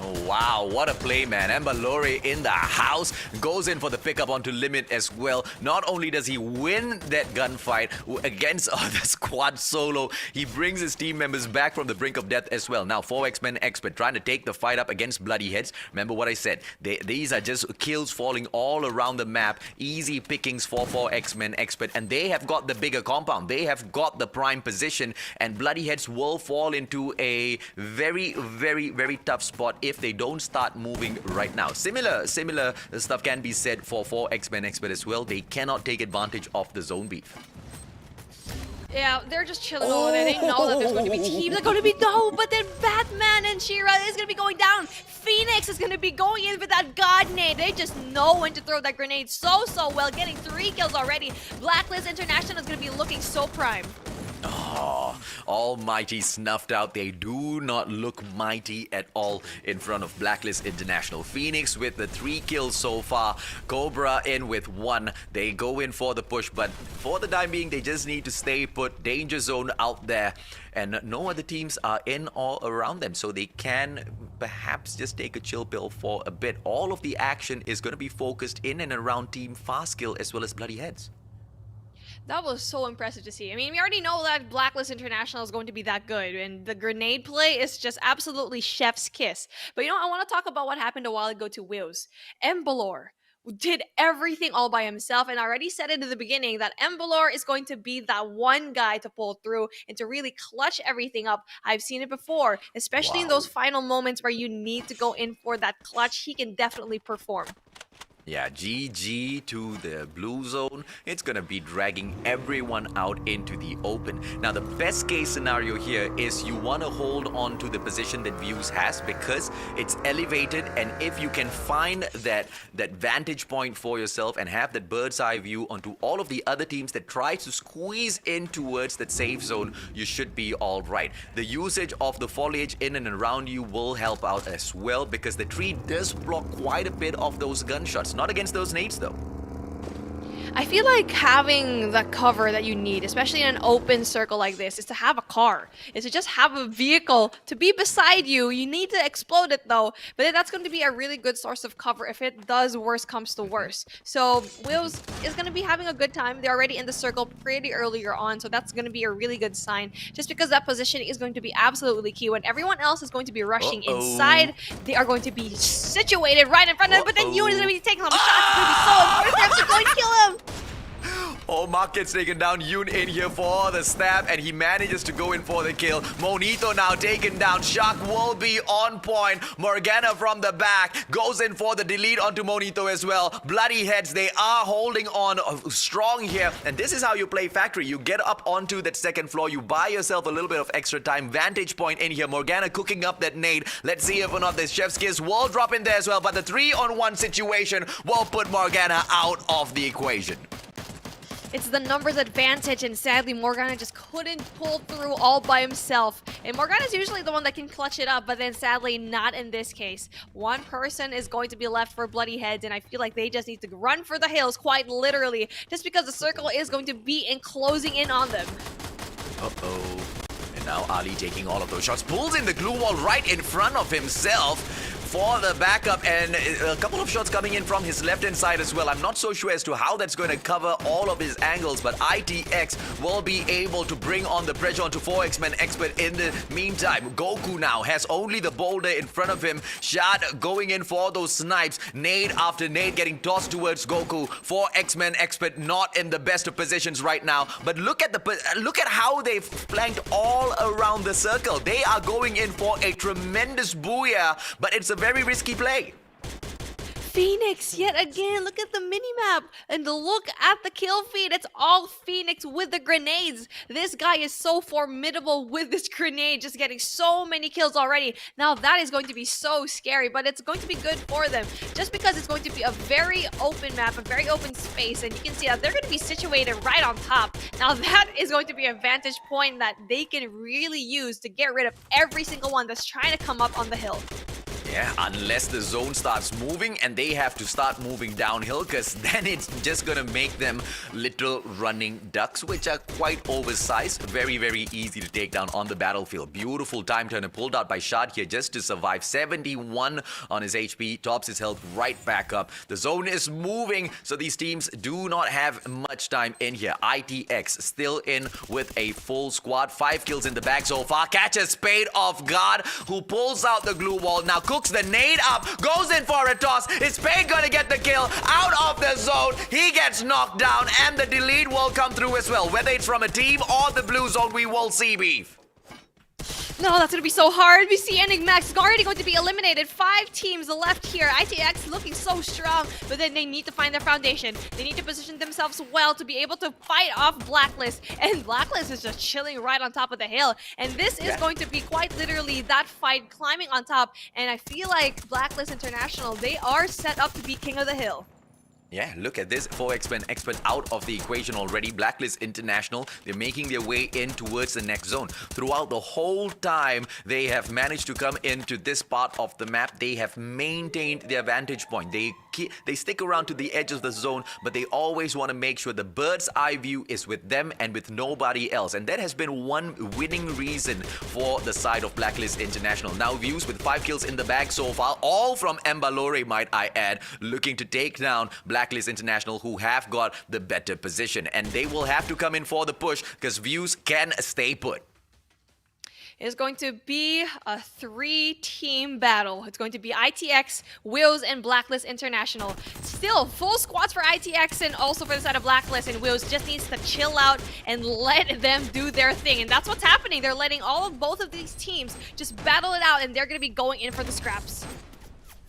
Oh, wow, what a play, man. Embalore in the house, goes in for the pickup onto Limit as well. Not only does he win that gunfight against the squad solo, he brings his team members back from the brink of death as well. Now, 4X-Men Expert trying to take the fight up against Bloody Heads. Remember what I said, these are just kills falling all around the map. Easy pickings for 4X-Men Expert, and they have got the bigger compound. They have got the prime position, and Bloody Heads will fall into a very, very, very tough spot if they don't start moving right now. Similar stuff can be said for X-Men Expert as well. They cannot take advantage of the zone beef. Yeah, they're just chilling over there. They know that there's going to be teams that are going to be no, but then Batman and She-Ra is going to be going down. Phoenix is going to be going in with that God nade. They just know when to throw that grenade so well, getting 3 kills already. Blacklist International is going to be looking so prime. Oh, almighty snuffed out. They do not look mighty at all in front of Blacklist International. Phoenix with the 3 kills so far. Cobra in with 1. They go in for the push, but for the time being, they just need to stay put. Danger zone out there. And no other teams are in or around them, so they can perhaps just take a chill pill for a bit. All of the action is going to be focused in and around Team Fastkill as well as Bloody Heads. That was so impressive to see. I mean, we already know that Blacklist International is going to be that good, and the grenade play is just absolutely chef's kiss. But you know, I want to talk about what happened a while ago to Wills. Embalor did everything all by himself, and I already said it in the beginning that Embalor is going to be that one guy to pull through and to really clutch everything up. I've seen it before, especially in those final moments where you need to go in for that clutch. He can definitely perform. Yeah, GG to the blue zone. It's gonna be dragging everyone out into the open. Now, the best case scenario here is you want to hold on to the position that Views has because it's elevated, and if you can find that vantage point for yourself and have that bird's eye view onto all of the other teams that try to squeeze in towards that safe zone, you should be all right. The usage of the foliage in and around you will help out as well because the tree does block quite a bit of those gunshots. Not against those nades though. I feel like having the cover that you need, especially in an open circle like this, is to have a car. Is to just have a vehicle to be beside you. You need to explode it though, but then that's going to be a really good source of cover if it does worse comes to worse. So Wills is going to be having a good time. They're already in the circle pretty earlier on, so that's going to be a really good sign. Just because that positioning is going to be absolutely key. When everyone else is going to be rushing inside, they are going to be situated right in front of them, but then Yoon is going to be taking some shots. It's going to be so important for them to go and kill him. Oh, Mark gets taken down. Yoon in here for the stab, and he manages to go in for the kill. Monito now taken down. Shark will be on point. Morgana from the back goes in for the delete onto Monito as well. Bloody Heads, they are holding on strong here. And this is how you play Factory. You get up onto that second floor. You buy yourself a little bit of extra time. Vantage point in here. Morgana cooking up that nade. Let's see if or not this Chef's Kiss will drop in there as well. But the 3-on-1 situation will put Morgana out of the equation. It's the numbers advantage, and sadly Morgana just couldn't pull through all by himself. And Morgana's usually the one that can clutch it up, but then sadly not in this case. One person is going to be left for Bloody Heads, and I feel like they just need to run for the hills, quite literally, just because the circle is going to be closing in on them. Uh-oh. And now Ali taking all of those shots. Pulls in the glue wall right in front of himself for the backup, and a couple of shots coming in from his left-hand side as well. I'm not so sure as to how that's going to cover all of his angles, but ITX will be able to bring on the pressure onto 4X-Men Expert in the meantime. Goku now has only the boulder in front of him. Shad going in for those snipes. Nade after nade getting tossed towards Goku. 4X-Men Expert not in the best of positions right now, but look at how they've flanked all around the circle. They are going in for a tremendous booyah, but it's a very risky play. Phoenix yet again. Look at the minimap and look at the kill feed. It's all Phoenix with the grenades. This guy is so formidable with this grenade, just getting so many kills already. Now that is going to be so scary, but it's going to be good for them just because it's going to be a very open map, a very open space, and you can see that they're going to be situated right on top. Now that is going to be a vantage point that they can really use to get rid of every single one that's trying to come up on the hill. Yeah, unless the zone starts moving and they have to start moving downhill, because then it's just gonna make them little running ducks, which are quite oversized. Very, very easy to take down on the battlefield. Beautiful time turner pulled out by Shad here just to survive. 71 on his HP, tops his health right back up. The zone is moving, so these teams do not have much time in here. ITX still in with a full squad. 5 kills in the bag so far. Catches Spade off guard, who pulls out the glue wall. Now cooks the nade up, goes in for a toss. Is Spade gonna get the kill out of the zone? He gets knocked down, and the delete will come through as well. Whether it's from a team or the blue zone, we will see, Beef. No, that's gonna be so hard. We see Enigmax is already going to be eliminated. 5 teams left here. ITX looking so strong, but then they need to find their foundation. They need to position themselves well to be able to fight off Blacklist. And Blacklist is just chilling right on top of the hill. And this is going to be quite literally that fight climbing on top. And I feel like Blacklist International, they are set up to be king of the hill. Yeah, look at this. 4X expert out of the equation already. Blacklist International, they're making their way in towards the next zone. Throughout the whole time, they have managed to come into this part of the map. They have maintained their vantage point. They stick around to the edge of the zone, but they always want to make sure the bird's eye view is with them and with nobody else. And that has been one winning reason for the side of Blacklist International. Now Views with 5 kills in the bag so far, all from Mbalore, might I add, looking to take down Blacklist International, who have got the better position. And they will have to come in for the push because Views can stay put. It's going to be a 3-team battle. It's going to be ITX, Wills, and Blacklist International. Still, full squads for ITX and also for the side of Blacklist, and Wills just needs to chill out and let them do their thing. And that's what's happening. They're letting both of these teams just battle it out, and they're going to be going in for the scraps.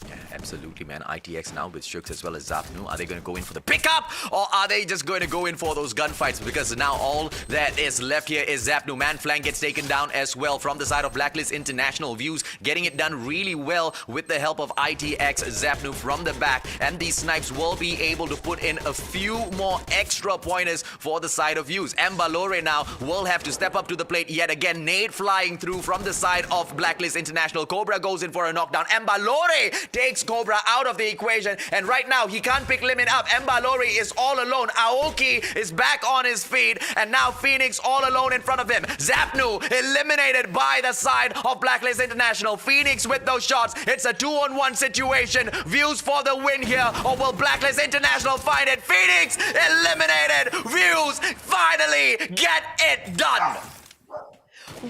Yeah, absolutely, man. ITX now with Shooks as well as Zapnu. Are they going to go in for the pickup, or are they just going to go in for those gunfights? Because now all that is left here is Zapnu. Man flank gets taken down as well from the side of Blacklist International. Views getting it done really well with the help of ITX Zapnu from the back. And these snipes will be able to put in a few more extra pointers for the side of Views. Mbalore now will have to step up to the plate yet again. Nade flying through from the side of Blacklist International. Cobra goes in for a knockdown. Mbalore takes Cobra out of the equation, and right now he can't pick Limit up. Mbalore is all alone. Aoki is back on his feet, and now Phoenix all alone in front of him. Zapnu eliminated by the side of Blacklist International. Phoenix with those shots. It's a 2-on-1 situation. Views for the win here, or will Blacklist International find it? Phoenix eliminated. Views finally get it done.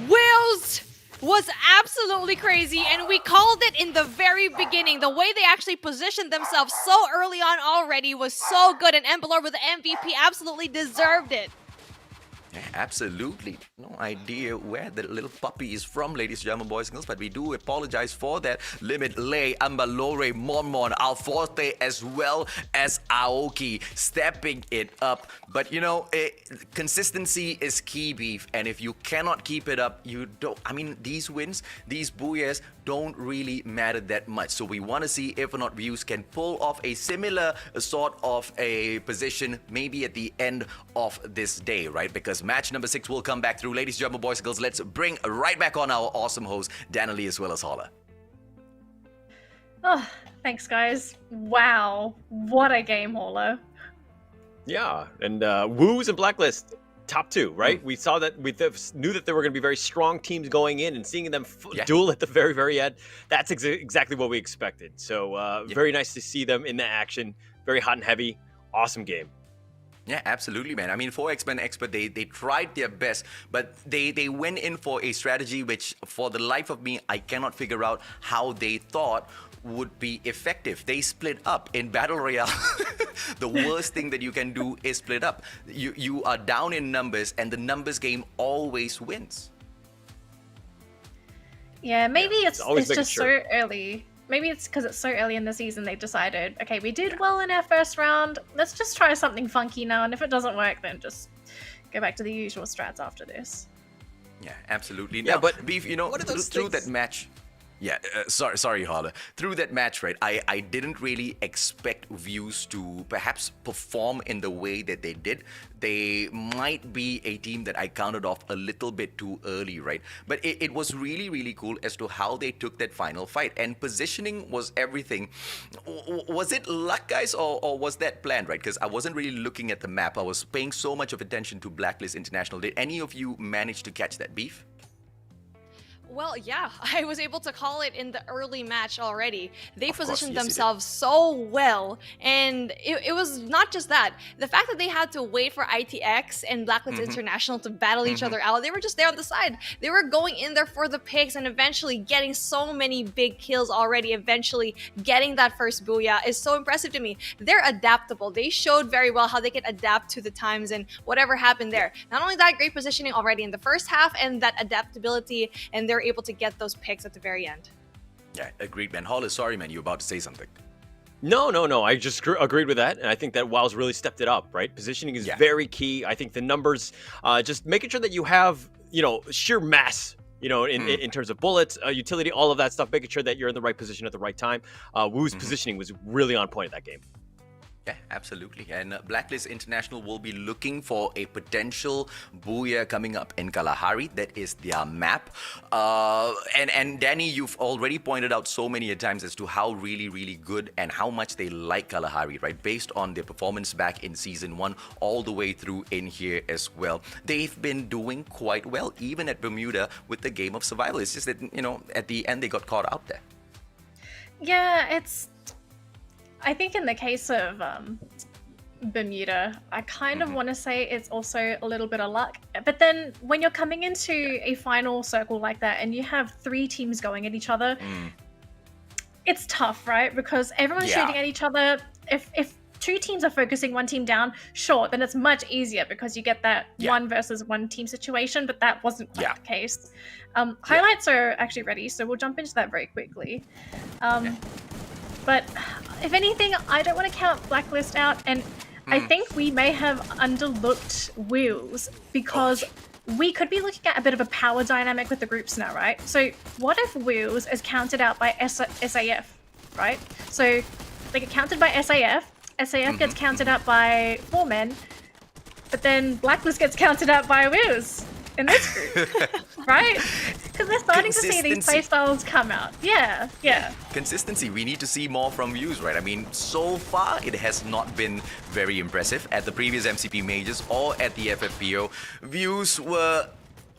Wills was absolutely crazy, and we called it in the very beginning. The way they actually positioned themselves so early on already was so good, and Mbalore with the MVP absolutely deserved it. Yeah, absolutely. No idea where the little puppy is from, ladies and gentlemen, boys and girls, but we do apologize for that. Limit, Lei, Mbalore, Monmon, Alforte, as well as Aoki stepping it up. But you know, consistency is key, Beef, and if you cannot keep it up, you don't. I mean, these wins, these booyahs don't really matter that much. So we want to see if or not Views can pull off a similar sort of a position maybe at the end of this day, right? Because match number 6 will come back through. Ladies and gentlemen, boys and girls, let's bring right back on our awesome host, Danalee, as well as Holla. Oh, thanks, guys. Wow. What a game, Holo. Yeah, and Woos and Blacklist, top 2, right? We saw that, we knew that there were going to be very strong teams going in, and seeing them duel at the very, very end, that's exactly what we expected. So very nice to see them in the action. Very hot and heavy. Awesome game. Yeah, absolutely, man. I mean, 4X Expert, they tried their best, but they went in for a strategy which, for the life of me, I cannot figure out how they thought would be effective. They split up in Battle Royale. The worst thing that you can do is split up. You are down in numbers, and the numbers game always wins. Yeah, maybe it's just sure. so early. Maybe it's because it's so early in the season they decided, okay, we did well in our first round. Let's just try something funky now, and if it doesn't work, then just go back to the usual strats after this. Yeah, absolutely. Yeah, now, but Beef, you know, through that match. Yeah, sorry, Holla. Through that match, right, I didn't really expect Views to perhaps perform in the way that they did. They might be a team that I counted off a little bit too early, right? But it was really, really cool as to how they took that final fight. And positioning was everything. Was it luck, guys, or was that planned, right? Because I wasn't really looking at the map. I was paying so much of attention to Blacklist International. Did any of you manage to catch that, Beef? Well, yeah, I was able to call it in the early match already. They positioned themselves so well, and it was not just that. The fact that they had to wait for ITX and Blacklist International to battle each other out, they were just there on the side. They were going in there for the picks and eventually getting so many big kills already, eventually getting that first booyah is so impressive to me. They're adaptable. They showed very well how they can adapt to the times and whatever happened there. Not only that, great positioning already in the first half and that adaptability and their they're able to get those picks at the very end. Yeah, agreed, man. Hollis, sorry, man, you're about to say something. No. I just agreed with that, and I think that WoW's really stepped it up, right? Positioning is very key. I think the numbers, just making sure that you have, sheer mass, in terms of bullets, utility, all of that stuff, making sure that you're in the right position at the right time. Wu's positioning was really on point in that game. Yeah, absolutely. And Blacklist International will be looking for a potential booyah coming up in Kalahari. That is their map. And Danny, you've already pointed out so many times as to how really, really good and how much they like Kalahari, right? Based on their performance back in Season 1 all the way through in here as well. They've been doing quite well, even at Bermuda with the game of survival. It's just that, at the end they got caught out there. Yeah, I think in the case of Bermuda, I kind of want to say it's also a little bit of luck. But then when you're coming into a final circle like that and you have 3 teams going at each other, it's tough, right? Because everyone's shooting at each other. If 2 teams are focusing 1 team down, sure, then it's much easier because you get that 1 versus 1 team situation, but that wasn't quite the case. Highlights are actually ready, so we'll jump into that very quickly. But if anything, I don't want to count Blacklist out, and I think we may have underlooked Wheels because we could be looking at a bit of a power dynamic with the groups now, right? So what if Wheels is counted out by SAF, right? So they get counted by SAF, SAF gets counted out by 4 men, but then Blacklist gets counted out by Wheels in this group, right? Because they're starting to see these playstyles come out. Yeah. Consistency. We need to see more from Views, right? I mean, so far it has not been very impressive at the previous MCP majors or at the FFPO. Views were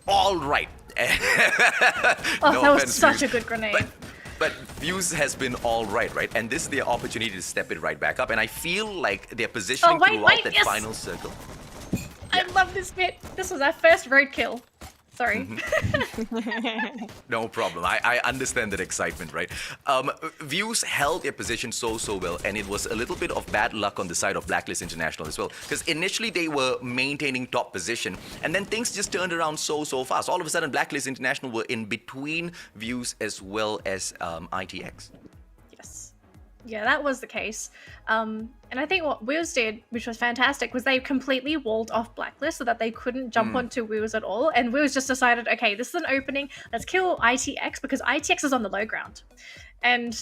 all right. That was such a good grenade. But Views has been all right? And this is their opportunity to step it right back up. And I feel like they're positioning throughout that final circle. I love this bit. This was our first roadkill. Sorry. No problem. I understand that excitement, right? Views held their position so well, and it was a little bit of bad luck on the side of Blacklist International as well. Because initially they were maintaining top position, and then things just turned around so fast. All of a sudden, Blacklist International were in between Views as well as ITX. Yes. Yeah, that was the case. And I think what Wheels did, which was fantastic, was they completely walled off Blacklist so that they couldn't jump onto Wheels at all. And Wheels just decided, okay, this is an opening. Let's kill ITX because ITX is on the low ground. And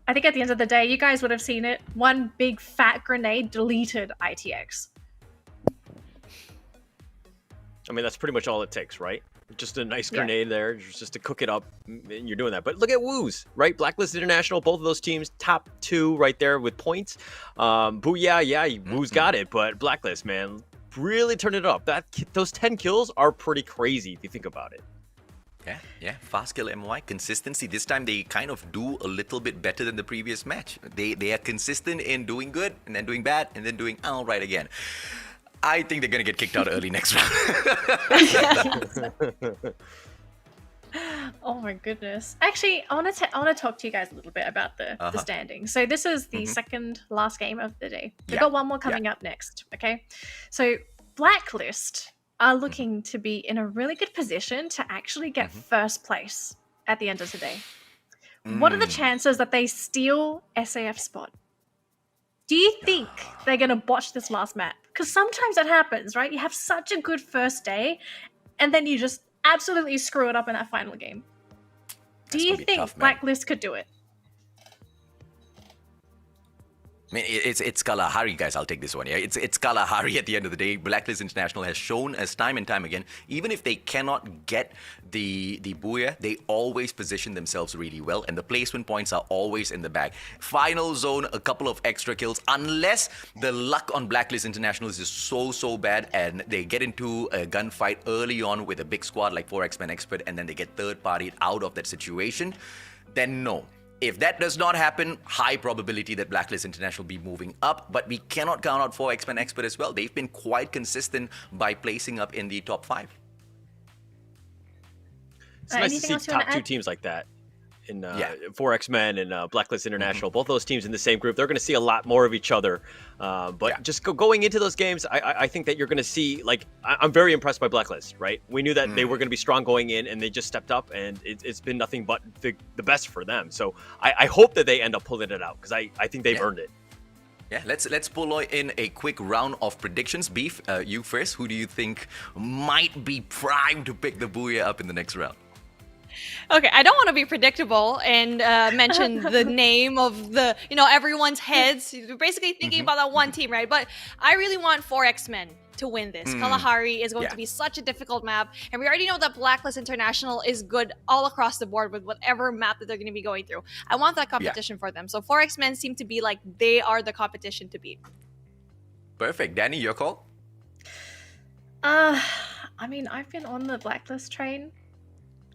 I think at the end of the day, you guys would have seen it. 1 big fat grenade deleted ITX. I mean, that's pretty much all it takes, right? Just a nice grenade there, just to cook it up, and you're doing that. But look at Woos, right? Blacklist International, both of those teams, top 2 right there with points. Booyah, Woos got it, but Blacklist, man, really turned it up. Those 10 kills are pretty crazy if you think about it. Yeah. Fast kill MY, consistency. This time they kind of do a little bit better than the previous match. They are consistent in doing good, and then doing bad, and then doing all right again. I think they're going to get kicked out early next round. Oh my goodness. Actually, I want to talk to you guys a little bit about the standings. So this is the second last game of the day. We've got 1 more coming up next, okay? So Blacklist are looking to be in a really good position to actually get first place at the end of today. What are the chances that they steal SAF spot? Do you think they're going to botch this last map? Because sometimes that happens, right? You have such a good first day, and then you just absolutely screw it up in that final game. Do you think Blacklist could do it? I mean, it's Kalahari, guys. I'll take this one. Yeah, it's Kalahari at the end of the day. Blacklist International has shown us time and time again, even if they cannot get the booyah, they always position themselves really well, and the placement points are always in the bag. Final zone, a couple of extra kills, unless the luck on Blacklist International is just so bad, and they get into a gunfight early on with a big squad like 4X-Men Expert, and then they get third-partied out of that situation. Then no. If that does not happen, high probability that Blacklist International will be moving up, but we cannot count out 4X-Men Expert as well. They've been quite consistent by placing up in the top 5. It's nice to see top 2 teams like that. in 4X-Men and Blacklist International. Both those teams in the same group. They're going to see a lot more of each other. But just going into those games, I think that you're going to see, like, I'm very impressed by Blacklist, right? We knew that they were going to be strong going in, and they just stepped up, and it's been nothing but the best for them. So I hope that they end up pulling it out, because I think they've earned it. Yeah, let's pull in a quick round of predictions. Beef, you first. Who do you think might be primed to pick the Booyah up in the next round? Okay, I don't want to be predictable and mention the name of the, everyone's heads. You're basically thinking about that one team, right? But I really want 4X-Men to win this. Kalahari is going to be such a difficult map, and we already know that Blacklist International is good all across the board with whatever map that they're going to be going through. I want that competition for them. So 4X-Men seem to be like they are the competition to beat. Perfect. Danny, your call? I mean, I've been on the Blacklist train.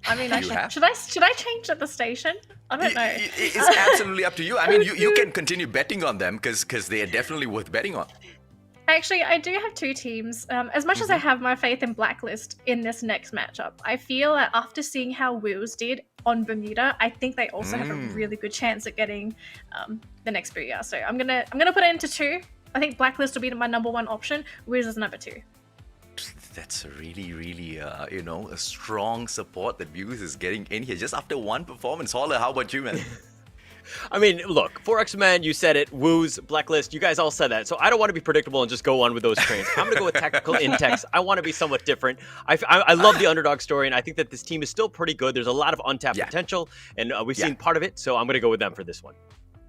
I mean, should I change at the station? I don't know. It's absolutely up to you. I mean, you can continue betting on them because they are definitely worth betting on. Actually, I do have two teams. As much as I have my faith in Blacklist in this next matchup, I feel that after seeing how Wills did on Bermuda, I think they also have a really good chance at getting the next Booyah. So I'm gonna put it into two. I think Blacklist will be my number one option. Wills is number two. That's a really, a strong support that Views is getting in here just after one performance. Holler, how about you, man? I mean, look, 4X-Men, you said it, Woos, Blacklist, you guys all said that. So I don't want to be predictable and just go on with those trains. I'm going to go with Tactical Intex. I want to be somewhat different. I love the underdog story, and I think that this team is still pretty good. There's a lot of untapped potential, and we've seen part of it, so I'm going to go with them for this one.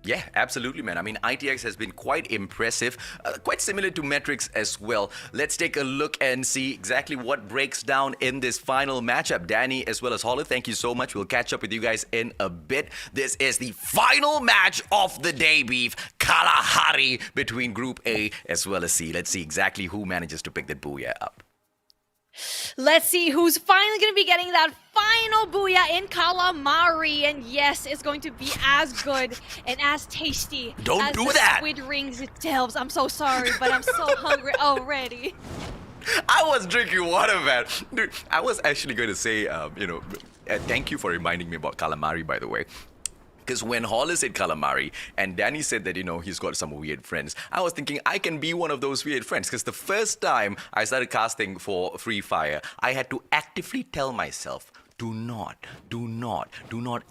Yeah, absolutely, man. I mean, ITX has been quite impressive, quite similar to Metrics as well. Let's take a look and see exactly what breaks down in this final matchup. Danny as well as Holler, thank you so much. We'll catch up with you guys in a bit. This is the final match of the day, Beef. Kalahari between Group A as well as C. Let's see exactly who manages to pick the Booyah up. Let's see who's finally going to be getting that final Booyah in Calamari. And yes, it's going to be as good and as tasty as the squid rings itself. I'm so sorry, but I'm so hungry already. I was drinking water, man. Dude, I was actually going to say, thank you for reminding me about calamari, by the way. Because when Holler said calamari and Danny said that, he's got some weird friends, I was thinking I can be one of those weird friends. Because the first time I started casting for Free Fire, I had to actively tell myself, do not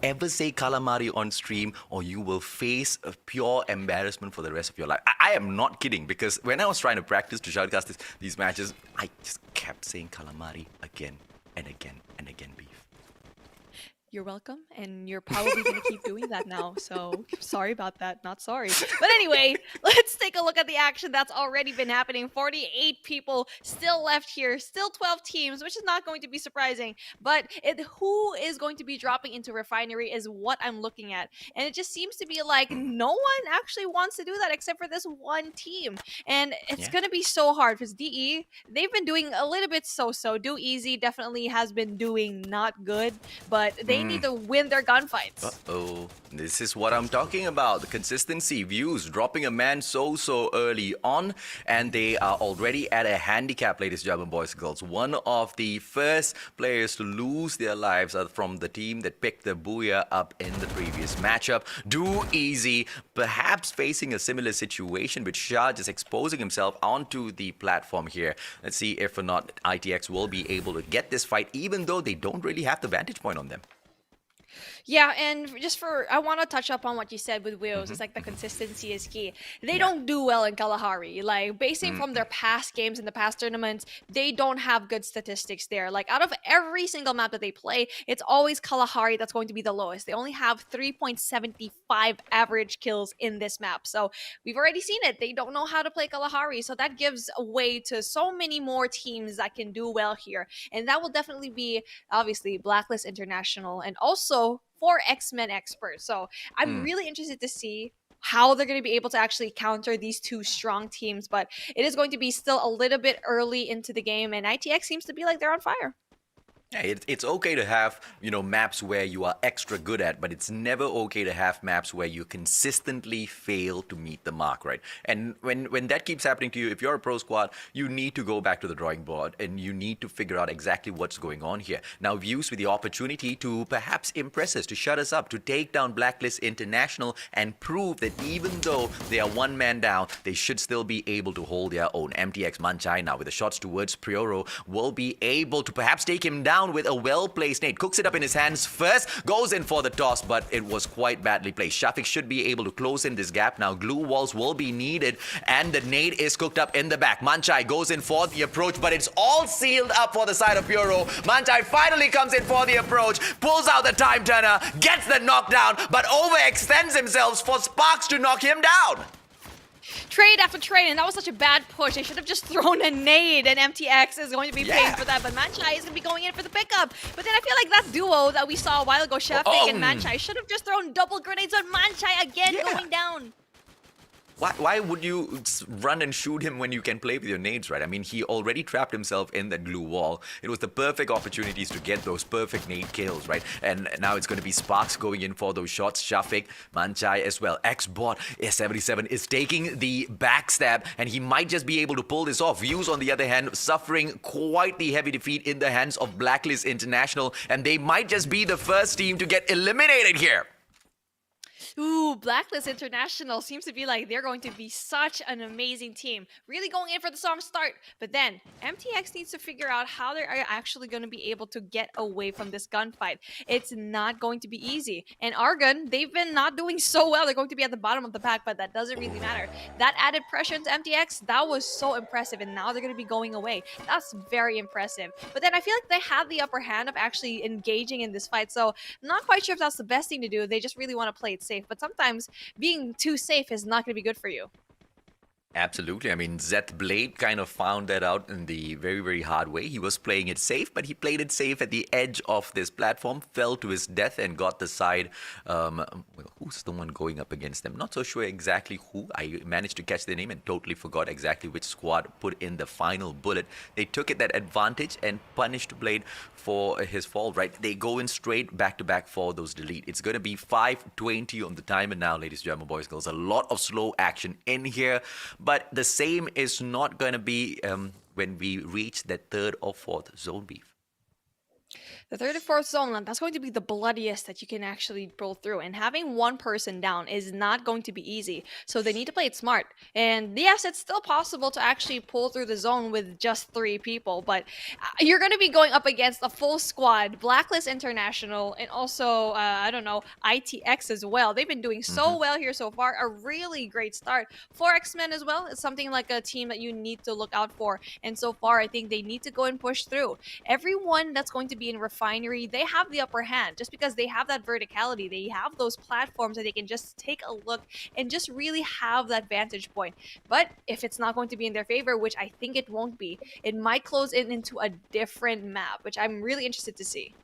ever say calamari on stream or you will face a pure embarrassment for the rest of your life. I am not kidding, because when I was trying to practice to shoutcast these matches, I just kept saying calamari again and again and again, Beef. You're welcome, and you're probably going to keep doing that now, so sorry about that, not sorry. But anyway, let's take a look at the action that's already been happening. 48 people still left here, still 12 teams, which is not going to be surprising, but who is going to be dropping into Refinery is what I'm looking at, and it just seems to be like no one actually wants to do that except for this one team, and it's going to be so hard, because DE, they've been doing a little bit so-so. Do Easy definitely has been doing not good, but they need to win their gunfights. Uh-oh. This is what I'm talking about. The consistency. Views dropping a man so early on, and they are already at a handicap, ladies and gentlemen, boys and girls. One of the first players to lose their lives are from the team that picked the Booyah up in the previous matchup. Do Easy, perhaps facing a similar situation, with Shah just exposing himself onto the platform here. Let's see if or not ITX will be able to get this fight, even though they don't really have the vantage point on them. Yeah, and I want to touch up on what you said with Wills. It's like the consistency is key. They don't do well in Kalahari. Like, basing from their past games in the past tournaments, they don't have good statistics there. Like, out of every single map that they play, it's always Kalahari that's going to be the lowest. They only have 3.75 average kills in this map. So we've already seen it. They don't know how to play Kalahari. So that gives a way to so many more teams that can do well here. And that will definitely be, obviously, Blacklist International and also 4X-Men experts. So I'm really interested to see how they're going to be able to actually counter these two strong teams, but it is going to be still a little bit early into the game, and ITX seems to be like they're on fire. Yeah, it's okay to have, maps where you are extra good at, but it's never okay to have maps where you consistently fail to meet the mark, right? And when that keeps happening to you, if you're a pro squad, you need to go back to the drawing board and you need to figure out exactly what's going on here. Now, Views with the opportunity to perhaps impress us, to shut us up, to take down Blacklist International and prove that even though they are one man down, they should still be able to hold their own. MTX Manchai now with the shots towards Prioro will be able to perhaps take him down with a well-placed nade. Cooks it up in his hands first, goes in for the toss, but it was quite badly placed. Shafiq should be able to close in this gap now. Glue walls will be needed, and the nade is cooked up in the back. Manchai goes in for the approach, but it's all sealed up for the side of Puro. Manchai finally comes in for the approach, pulls out the time turner, gets the knockdown, but overextends himself for Sparks to knock him down. Trade after trade, and that was such a bad push. They should have just thrown a nade, and MTX is going to be paying for that. But Manchai is going to be going in for the pickup. But then I feel like that duo that we saw a while ago, Shafiq and Manchai, should have just thrown double grenades on Manchai again, going down. Why would you run and shoot him when you can play with your nades, right? I mean, he already trapped himself in that glue wall. It was the perfect opportunities to get those perfect nade kills, right? And now it's going to be Sparks going in for those shots. Shafiq, Manchai as well. Xbot S77 is taking the backstab, and he might just be able to pull this off. Views, on the other hand, suffering quite the heavy defeat in the hands of Blacklist International, and they might just be the first team to get eliminated here. Ooh, Blacklist International seems to be like they're going to be such an amazing team. Really going in for the strong start. But then, MTX needs to figure out how they're actually going to be able to get away from this gunfight. It's not going to be easy. And Argon, they've been not doing so well. They're going to be at the bottom of the pack, but that doesn't really matter. That added pressure into MTX, that was so impressive. And now they're going to be going away. That's very impressive. But then I feel like they have the upper hand of actually engaging in this fight. So I'm not quite sure if that's the best thing to do. They just really want to play it safe. But sometimes being too safe is not going to be good for you. Absolutely. I mean, Zeth Blade kind of found that out in the very, very hard way. He was playing it safe, but he played it safe at the edge of this platform, fell to his death and got the side. Who's the one going up against them? Not so sure exactly who. I managed to catch the name and totally forgot exactly which squad put in the final bullet. They took it that advantage and punished Blade for his fall, right? They go in straight back-to-back for those delete. It's going to be 5:20 on the timer now, ladies and gentlemen, boys and girls. A lot of slow action in here. But the same is not going to be when we reach that third or fourth zone beef. The third and fourth zone, that's going to be the bloodiest that you can actually pull through. And having one person down is not going to be easy. So they need to play it smart. And yes, it's still possible to actually pull through the zone with just 3 people. But you're going to be going up against a full squad, Blacklist International, and also, ITX as well. They've been doing so well here so far. A really great start. 4X-Men as well. It's something like a team that you need to look out for. And so far, I think they need to go and push through. Everyone that's going to be in Refinery, they have the upper hand just because they have that verticality. They have those platforms that they can just take a look and just really have that vantage point. But if it's not going to be in their favor, which I think it won't be, it might close in into a different map, which I'm really interested to see.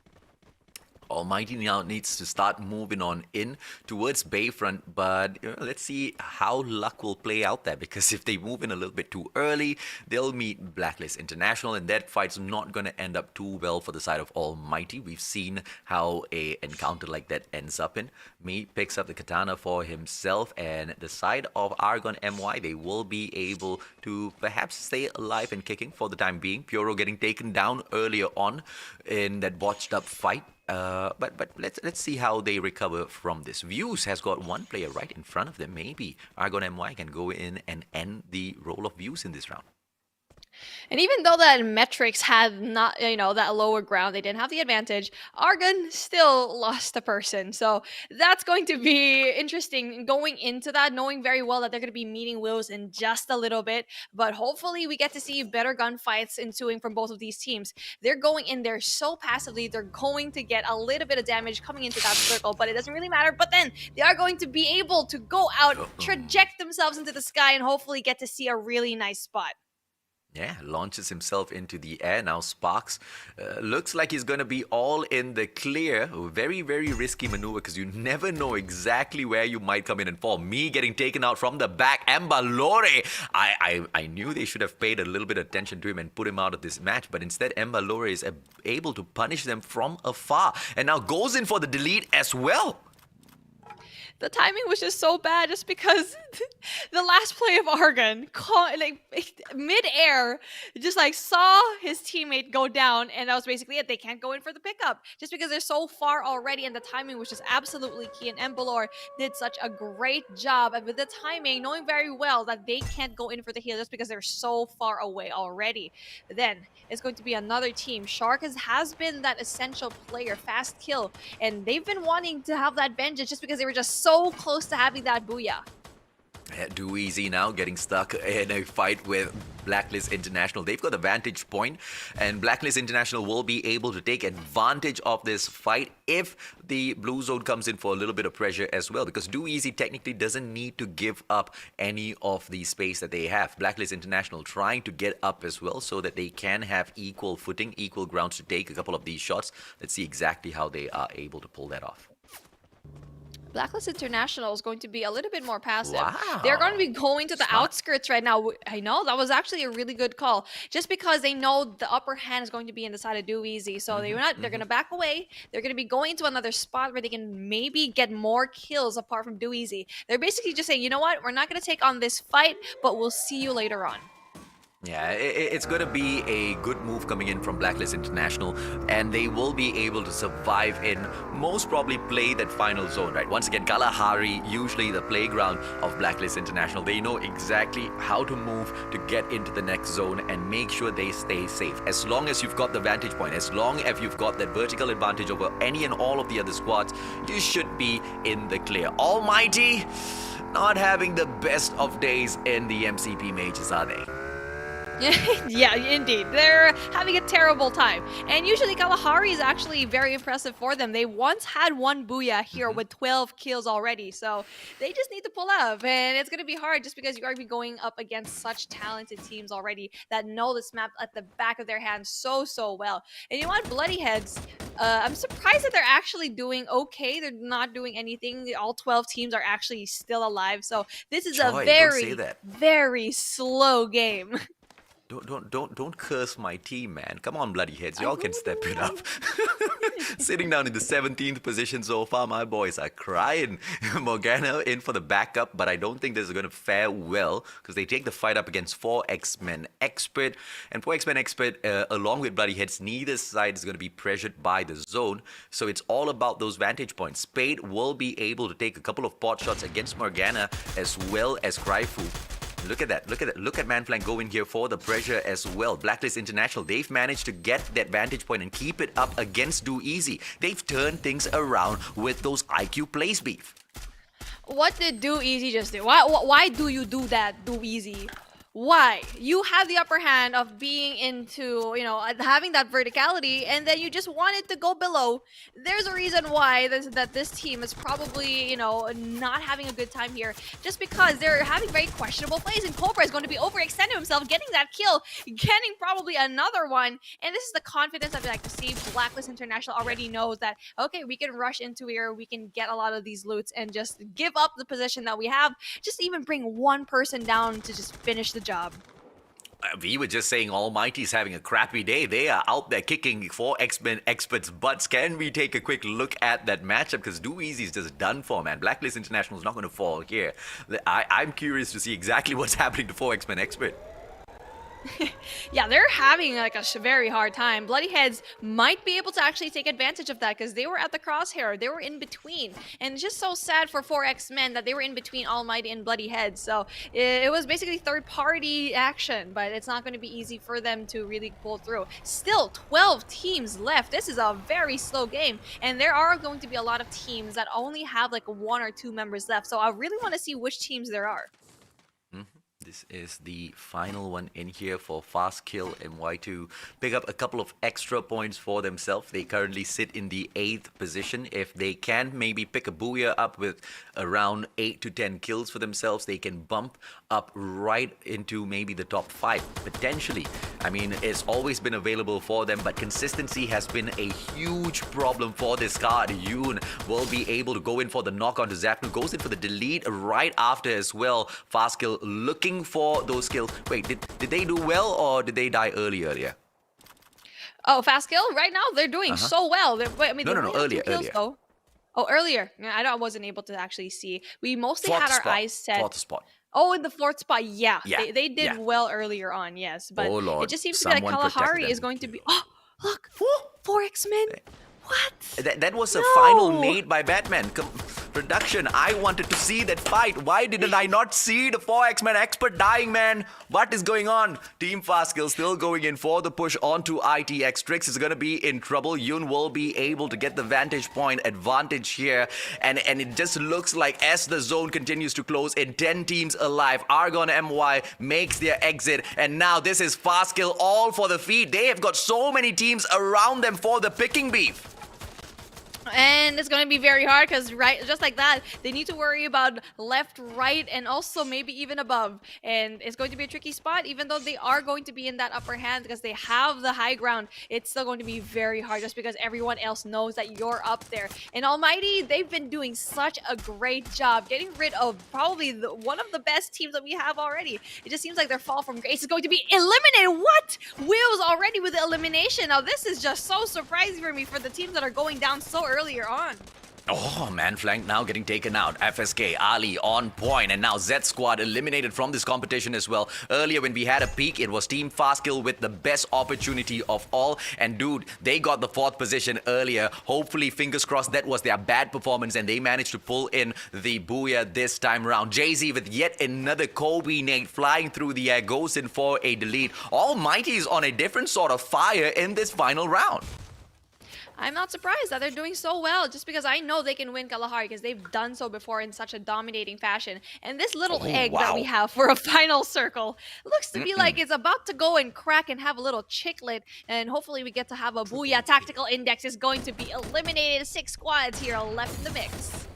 Almighty now needs to start moving on in towards Bayfront, but let's see how luck will play out there, because if they move in a little bit too early, they'll meet Blacklist International, and that fight's not going to end up too well for the side of Almighty. We've seen how a encounter like that ends up in. Me picks up the katana for himself, and the side of Argon MY, they will be able to perhaps stay alive and kicking for the time being. Puro getting taken down earlier on in that botched up fight. But let's see how they recover from this. Views has got one player right in front of them. Maybe Argon MY can go in and end the role of Views in this round. And even though that Metrics had not, that lower ground, they didn't have the advantage, Argon still lost a person. So that's going to be interesting going into that, knowing very well that they're going to be meeting Wills in just a little bit. But hopefully we get to see better gunfights ensuing from both of these teams. They're going in there so passively, they're going to get a little bit of damage coming into that circle, but it doesn't really matter. But then they are going to be able to go out, traject themselves into the sky, and hopefully get to see a really nice spot. Yeah, launches himself into the air. Now Sparks looks like he's going to be all in the clear. Very, very risky maneuver because you never know exactly where you might come in and fall. Me getting taken out from the back. Embalore. I knew they should have paid a little bit of attention to him and put him out of this match. But instead, Embalore is able to punish them from afar. And now goes in for the delete as well. The timing was just so bad just because the last play of Argon, like mid-air, just like saw his teammate go down, and that was basically it. They can't go in for the pickup just because they're so far already, and the timing was just absolutely key. And Embalor did such a great job with the timing, knowing very well that they can't go in for the heal just because they're so far away already. But then it's going to be another team. Shark has been that essential player, fast kill, and they've been wanting to have that vengeance just because they were just so close to having that booyah. Too easy now, getting stuck in a fight with Blacklist International. They've got the vantage point, and Blacklist International will be able to take advantage of this fight if the blue zone comes in for a little bit of pressure as well, because Do Easy technically doesn't need to give up any of the space that they have. Blacklist International trying to get up as well so that they can have equal footing, equal grounds to take a couple of these shots. Let's see exactly how they are able to pull that off. Blacklist International is going to be a little bit more passive. Wow. They're going to be going to the outskirts right now. I know, that was actually a really good call. Just because they know the upper hand is going to be in the side of Do Easy. So they're going to back away. They're going to be going to another spot where they can maybe get more kills apart from Do Easy. They're basically just saying, you know what? We're not going to take on this fight, but we'll see you later on. Yeah, it's going to be a good move coming in from Blacklist International, and they will be able to survive in most probably play that final zone, right? Once again, Kalahari, usually the playground of Blacklist International. They know exactly how to move to get into the next zone and make sure they stay safe. As long as you've got the vantage point, as long as you've got that vertical advantage over any and all of the other squads, you should be in the clear. Almighty, not having the best of days in the MCP majors, are they? Yeah, indeed. They're having a terrible time. And usually Kalahari is actually very impressive for them. They once had one booyah here with 12 kills already. So they just need to pull up. And it's going to be hard just because you are going up against such talented teams already that know this map at the back of their hands so well. And you want Bloody Heads. I'm surprised that they're actually doing okay. They're not doing anything. All 12 teams are actually still alive. So this is a very slow game. Don't curse my team, man. Come on, Bloody Heads. Y'all can step it up. Sitting down in the 17th position so far, my boys are crying. Morgana in for the backup, but I don't think this is going to fare well because they take the fight up against 4X-Men Expert. And 4X-Men Expert, along with Bloody Heads, neither side is going to be pressured by the zone. So it's all about those vantage points. Spade will be able to take a couple of pot shots against Morgana as well as Cryfu. Look at that. Look at Manflank going here for the pressure as well. Blacklist International, they've managed to get that vantage point and keep it up against Do Easy. They've turned things around with those IQ plays beef. What did Do Easy just do? Why do you do that, Do Easy? Why? You have the upper hand of being into, having that verticality, and then you just wanted to go below. There's a reason why this team is probably, not having a good time here, just because they're having very questionable plays, and Cobra is going to be overextending himself, getting that kill, getting probably another one, and this is the confidence I'd like to see. Blacklist International already knows that, okay, we can rush into here, we can get a lot of these loots, and just give up the position that we have, just even bring one person down to just finish the job. We were just saying Almighty's having a crappy day. They are out there kicking 4X-Men Experts' butts. Can we take a quick look at that matchup? Because Do Easy's just done for, man. Blacklist International is not going to fall here. I'm curious to see exactly what's happening to 4X-Men Expert. Yeah, they're having like a very hard time. Bloody Heads might be able to actually take advantage of that because they were at the crosshair. They were in between. And it's just so sad for 4X-Men that they were in between Almighty and Bloody Heads. So it was basically third-party action, but it's not going to be easy for them to really pull through. Still, 12 teams left. This is a very slow game. And there are going to be a lot of teams that only have like 1 or 2 members left. So I really want to see which teams there are. This is the final one in here for Fast Kill MY to pick up a couple of extra points for themselves. They currently sit in the 8th position. If they can maybe pick a booyah up with around 8 to 10 kills for themselves, they can bump up right into maybe the top 5, potentially. I mean, it's always been available for them, but consistency has been a huge problem for this card. Yoon will be able to go in for the knock onto Zapnu, goes in for the delete right after as well. Fast kill looking for those kills. Wait, did they do well or did they die earlier? Oh, fast kill? Right now, they're doing so well. I mean, No, earlier. Though. Oh, earlier. Yeah, I wasn't able to actually see. We mostly had our eyes set. Fourth spot. Oh, in the 4th spot, yeah. Yeah, They did well earlier on, yes. But Oh, Lord. it just seems to be like Someone protected Kalahari them. is going to be... Oh, look! 4 X-Men! What? That was a final nade by Batman. Production, I wanted to see that fight. Why didn't I not see the 4X-Men expert dying, man? What is going on? Team Fastkill still going in for the push onto ITX. Trix is going to be in trouble. Yoon will be able to get the vantage point advantage here. And it just looks like as the zone continues to close in 10 teams alive, Argon MY makes their exit. And now this is Fastkill all for the feed. They have got so many teams around them for the picking beef. And it's going to be very hard because just like that, they need to worry about left, right, and also maybe even above. And it's going to be a tricky spot, even though they are going to be in that upper hand because they have the high ground. It's still going to be very hard just because everyone else knows that you're up there. And Almighty, they've been doing such a great job getting rid of probably one of the best teams that we have already. It just seems like their fall from grace is going to be eliminated. What? Will's already with the elimination. Now, this is just so surprising for me for the teams that are going down so earlier on. Oh, man flank now getting taken out. FSK, Ali on point, and now Z Squad eliminated from this competition as well. Earlier when we had a peek, it was Team Fastkill with the best opportunity of all. And dude, they got the 4th position earlier. Hopefully, fingers crossed, that was their bad performance and they managed to pull in the booyah this time around. Jay-Z with yet another Kobe nade flying through the air, goes in for a delete. Almighty is on a different sort of fire in this final round. I'm not surprised that they're doing so well just because I know they can win Kalahari because they've done so before in such a dominating fashion. And this little egg that we have for a final circle looks to be like it's about to go and crack and have a little chicklet. And hopefully we get to have a booyah. Tactical Index is going to be eliminated. 6 squads here left in the mix.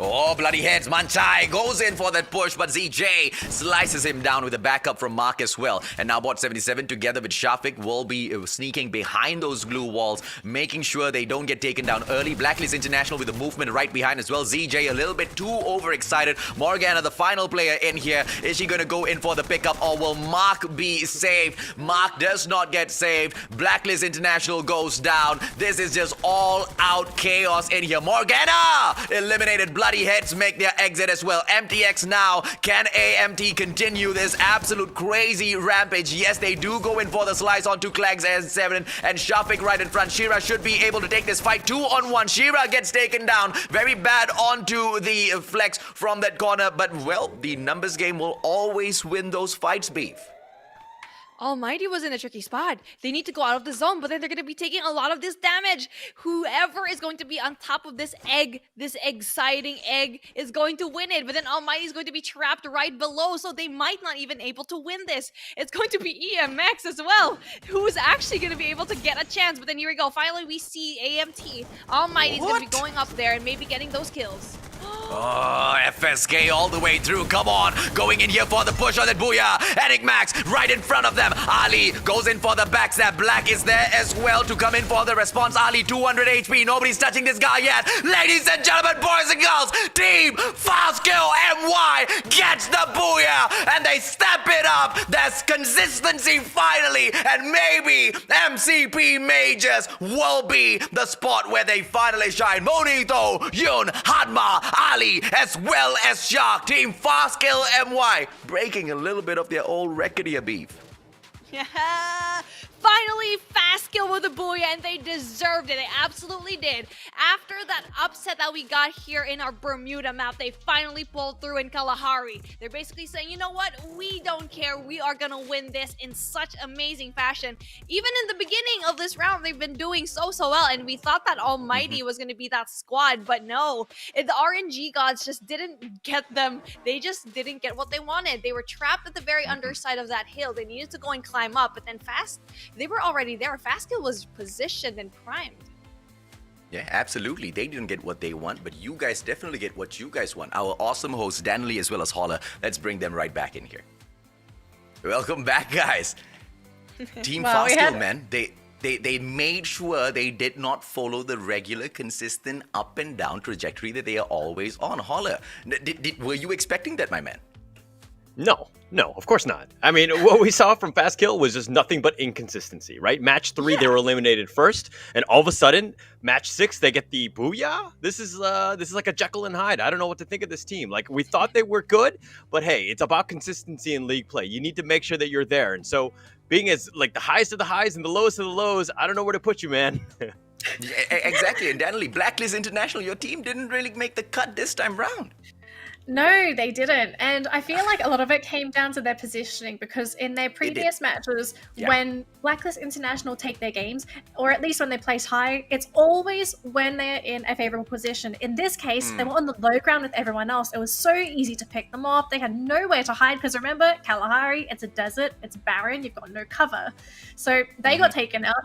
Oh, bloody heads. Manchai goes in for that push, but ZJ slices him down with a backup from Mark as well. And now Bot 77 together with Shafiq will be sneaking behind those glue walls, making sure they don't get taken down early. Blacklist International with the movement right behind as well. ZJ a little bit too overexcited. Morgana, the final player in here. Is she going to go in for the pickup or will Mark be saved? Mark does not get saved. Blacklist International goes down. This is just all out chaos in here. Morgana eliminated. Bloody heads make their exit as well. MTX now. Can AMT continue this absolute crazy rampage? Yes, they do go in for the slice onto Klags and 7 and Shafiq right in front. Shira should be able to take this fight 2-on-1. Shira gets taken down. Very bad onto the flex from that corner. But, well, the numbers game will always win those fights, beef. Almighty was in a tricky spot. They need to go out of the zone, but then they're going to be taking a lot of this damage. Whoever is going to be on top of this exciting egg is going to win it. But then Almighty is going to be trapped right below, so they might not even able to win this. It's going to be EMX as well, who is actually going to be able to get a chance. But then here we go. Finally, we see AMT. Almighty is going to be going up there and maybe getting those kills. Oh, FSK all the way through. Come on. Going in here for the push on that booyah. Eric Max right in front of them. Ali goes in for the backstab. Black is there as well to come in for the response. Ali 200 HP. Nobody's touching this guy yet. Ladies and gentlemen, boys and girls, Team Fastkill MY gets the booyah and they step it up. There's consistency finally, and maybe MCP Majors will be the spot where they finally shine. Monito, Yoon, Hadma, Ali, as well as Shark. Team Fastkill MY breaking a little bit of their old record here, beef. Yeah. Finally, Fastkill with a booyah, and they deserved it. They absolutely did. After that upset that we got here in our Bermuda map, they finally pulled through in Kalahari. They're basically saying, you know what? We don't care. We are going to win this in such amazing fashion. Even in the beginning of this round, they've been doing so well, and we thought that Almighty was going to be that squad, but no. The RNG gods just didn't get them. They just didn't get what they wanted. They were trapped at the very underside of that hill. They needed to go and climb up, but then they were already there. Fastkill was positioned and primed. Yeah, absolutely. They didn't get what they want, but you guys definitely get what you guys want. Our awesome hosts, Danley as well as Holler, let's bring them right back in here. Welcome back, guys. Team Well, we Fast had- Hill, man. They made sure they did not follow the regular, consistent up and down trajectory that they are always on. Holler, were you expecting that, my man? No, of course not. I mean, what we saw from Fast Kill was just nothing but inconsistency, right? Match 3, they were eliminated first, and all of a sudden, match 6, they get the booyah. This is like a Jekyll and Hyde. I don't know what to think of this team. Like, we thought they were good, but hey, it's about consistency in league play. You need to make sure that you're there, and so being as like the highest of the highs and the lowest of the lows, I don't know where to put you, man. Exactly, and Danley, Blacklist International, your team didn't really make the cut this time round. No, they didn't. And I feel like a lot of it came down to their positioning because in their previous matches, when Blacklist International take their games, or at least when they place high, it's always when they're in a favorable position. In this case, they were on the low ground with everyone else. It was so easy to pick them off. They had nowhere to hide because remember, Kalahari, it's a desert, it's barren, you've got no cover. So they got taken out.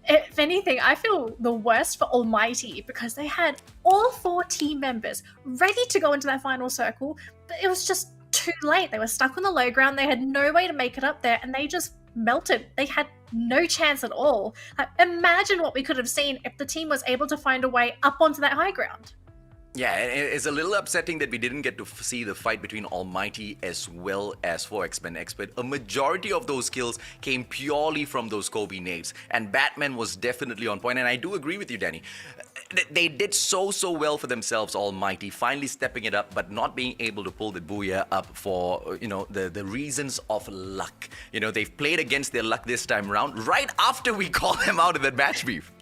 If anything, I feel the worst for Almighty because they had all 4 team members ready to go into that final circle, but it was just too late. They were stuck on the low ground. They had no way to make it up there, and they just melted. They had no chance at all. Like, imagine what we could have seen if the team was able to find a way up onto that high ground. Yeah, and it's a little upsetting that we didn't get to see the fight between Almighty as well as 4X-Men Expert. A majority of those kills came purely from those Kobe nades, and Batman was definitely on point. And I do agree with you, Danny. They did so well for themselves, Almighty, finally stepping it up, but not being able to pull the booyah up for, the reasons of luck. They've played against their luck this time around, right after we call them out of that match beef.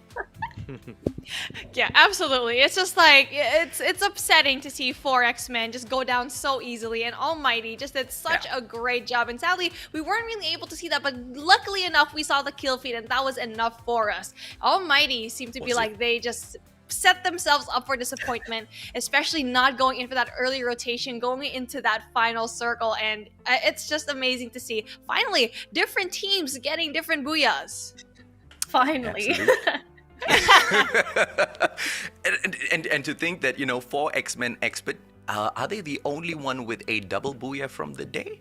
Yeah, absolutely. It's just like it's upsetting to see 4X-Men just go down so easily, and Almighty just did such a great job. And sadly, we weren't really able to see that, but luckily enough, we saw the kill feed, and that was enough for us. Almighty seemed to be like they just set themselves up for disappointment, especially not going in for that early rotation, going into that final circle, and it's just amazing to see. Finally, different teams getting different booyahs. Finally. and to think that 4X-Men Expert, are they the only one with a double booyah from the day?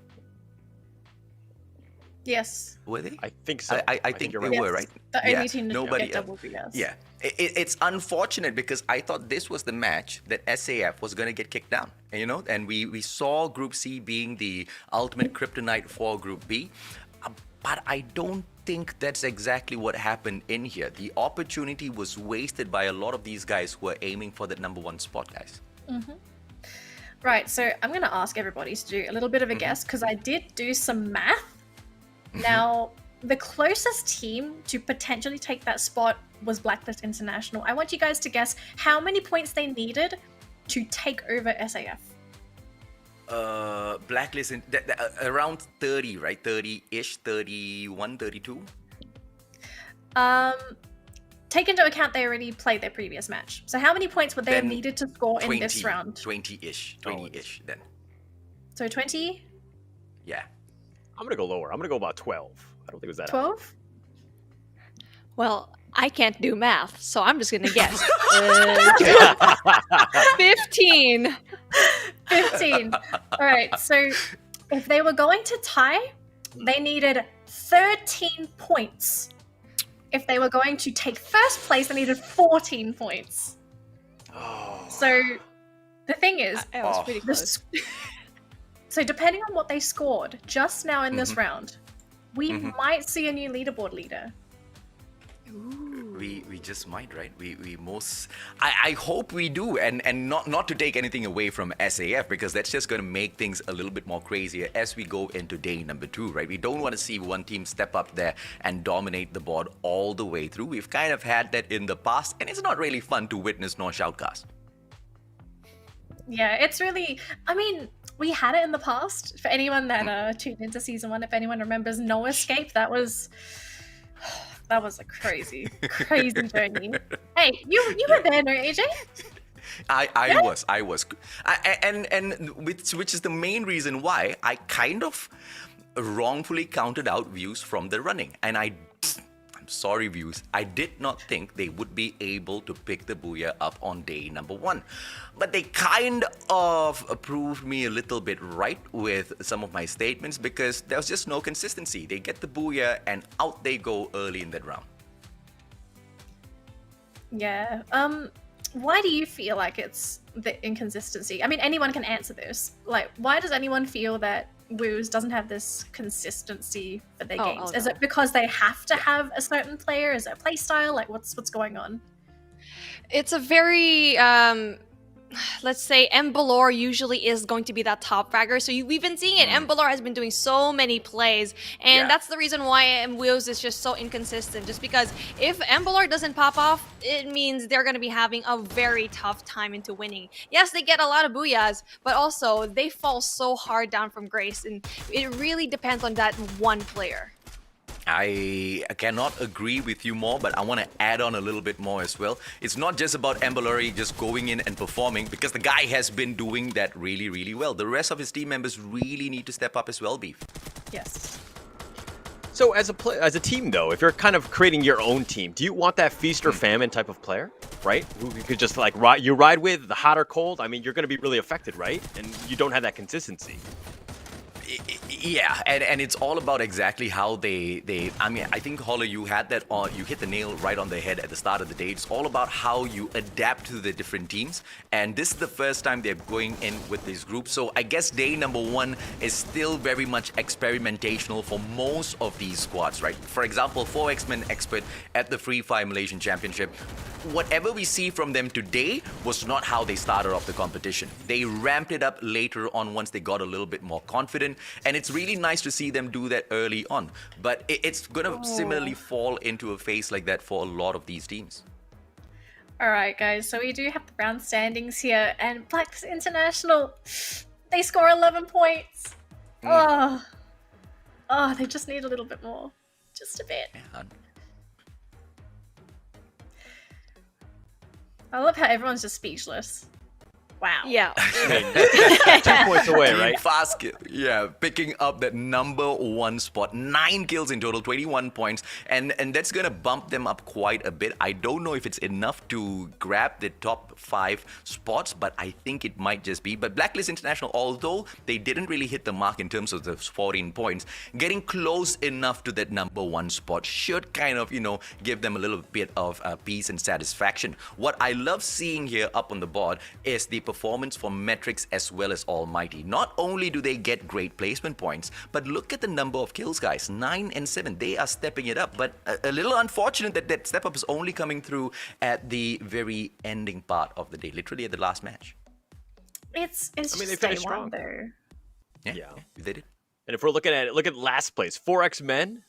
Yes. Were they? I think so. I think they were, right? The only team that get double booyahs. Yeah. It's unfortunate because I thought this was the match that SAF was going to get kicked down. And we saw Group C being the ultimate kryptonite for Group B. But I don't think that's exactly what happened in here. The opportunity was wasted by a lot of these guys who are aiming for that #1 spot, guys. Right, so I'm going to ask everybody to do a little bit of a guess because I did do some math. Now, the closest team to potentially take that spot was Blacklist International. I want you guys to guess how many points they needed to take over SAF. Blacklist around 30, right? 30-ish, 31, 32. Take into account they already played their previous match. So how many points would they have needed to score in this round? 20-ish then. So 20? Yeah. I'm gonna go lower. I'm gonna go about 12. I don't think it was that 12? Well, I can't do math, so I'm just gonna guess. 15. 15. All right, so if they were going to tie, they needed 13 points. If they were going to take first place, they needed 14 points. So the thing is, it was pretty close. So depending on what they scored just now in this round, we might see a new leaderboard leader. We just might, right? I hope we do, and not to take anything away from SAF, because that's just going to make things a little bit more crazier as we go into day #2, right? We don't want to see one team step up there and dominate the board all the way through. We've kind of had that in the past, and it's not really fun to witness nor shoutcast. Yeah, it's really, I mean, we had it in the past. For anyone that tuned into season 1, if anyone remembers No Escape, that was a crazy journey. Hey, you were there, no, AJ? I was, and which is the main reason why I kind of wrongfully counted out views from the running, and I I'm sorry, viewers, I did not think they would be able to pick the Booyah up on day number 1. But they kind of proved me a little bit right with some of my statements because there was just no consistency. They get the Booyah and out they go early in that round. Yeah. Why do you feel like it's the inconsistency? I mean, anyone can answer this. Like, why does anyone feel that Woos doesn't have this consistency for their games? Is it because they have to have a certain player? Is it a play style? Like, what's going on? It's a very let's say Embalor usually is going to be that top fragger. So we've been seeing it. Embalor has been doing so many plays, and that's the reason why Wheels is just so inconsistent. Just because if Embalor doesn't pop off, it means they're going to be having a very tough time into winning. Yes, they get a lot of booyahs, but also they fall so hard down from Grace, and it really depends on that one player. I cannot agree with you more, but I want to add on a little bit more as well. It's not just about Embalori just going in and performing, because the guy has been doing that really, really well. The rest of his team members really need to step up as well, Beef. Yes. So as a team, though, if you're kind of creating your own team, do you want that feast or famine type of player, right? Who you could just like ride with, the hot or cold? I mean, you're going to be really affected, right? And you don't have that consistency. Yeah, and it's all about exactly how they I mean, I think, Holler, you had that on, you hit the nail right on the head at the start of the day. It's all about how you adapt to the different teams, and this is the first time they're going in with this group. So I guess day number 1 is still very much experimentational for most of these squads, right? For example, 4X-Men expert at the Free Fire Malaysian Championship. Whatever we see from them today was not how they started off the competition. They ramped it up later on once they got a little bit more confident, and it's really nice to see them do that early on. But it's going to similarly fall into a phase like that for a lot of these teams. Alright guys, so we do have the round standings here, and Blacks International, they score 11 points. Oh, they just need a little bit more. Just a bit. Yeah. I love how everyone's just speechless. Wow. Yeah. 2 points away, right? Fast kill. Yeah, picking up that number 1 spot. 9 kills in total, 21 points. And that's going to bump them up quite a bit. I don't know if it's enough to grab the top 5 spots, but I think it might just be. But Blacklist International, although they didn't really hit the mark in terms of the 14 points, getting close enough to that number 1 spot should kind of, give them a little bit of peace and satisfaction. What I love seeing here up on the board is the performance from Metrics as well as Almighty. Not only do they get great placement points, but look at the number of kills, guys. 9 and 7. They are stepping it up, but a little unfortunate that that step up is only coming through at the very ending part of the day, literally at the last match. It's I mean, just they day finished 1 strong. though. Yeah, they did. And if we're looking at it, look at last place. 4X-Men,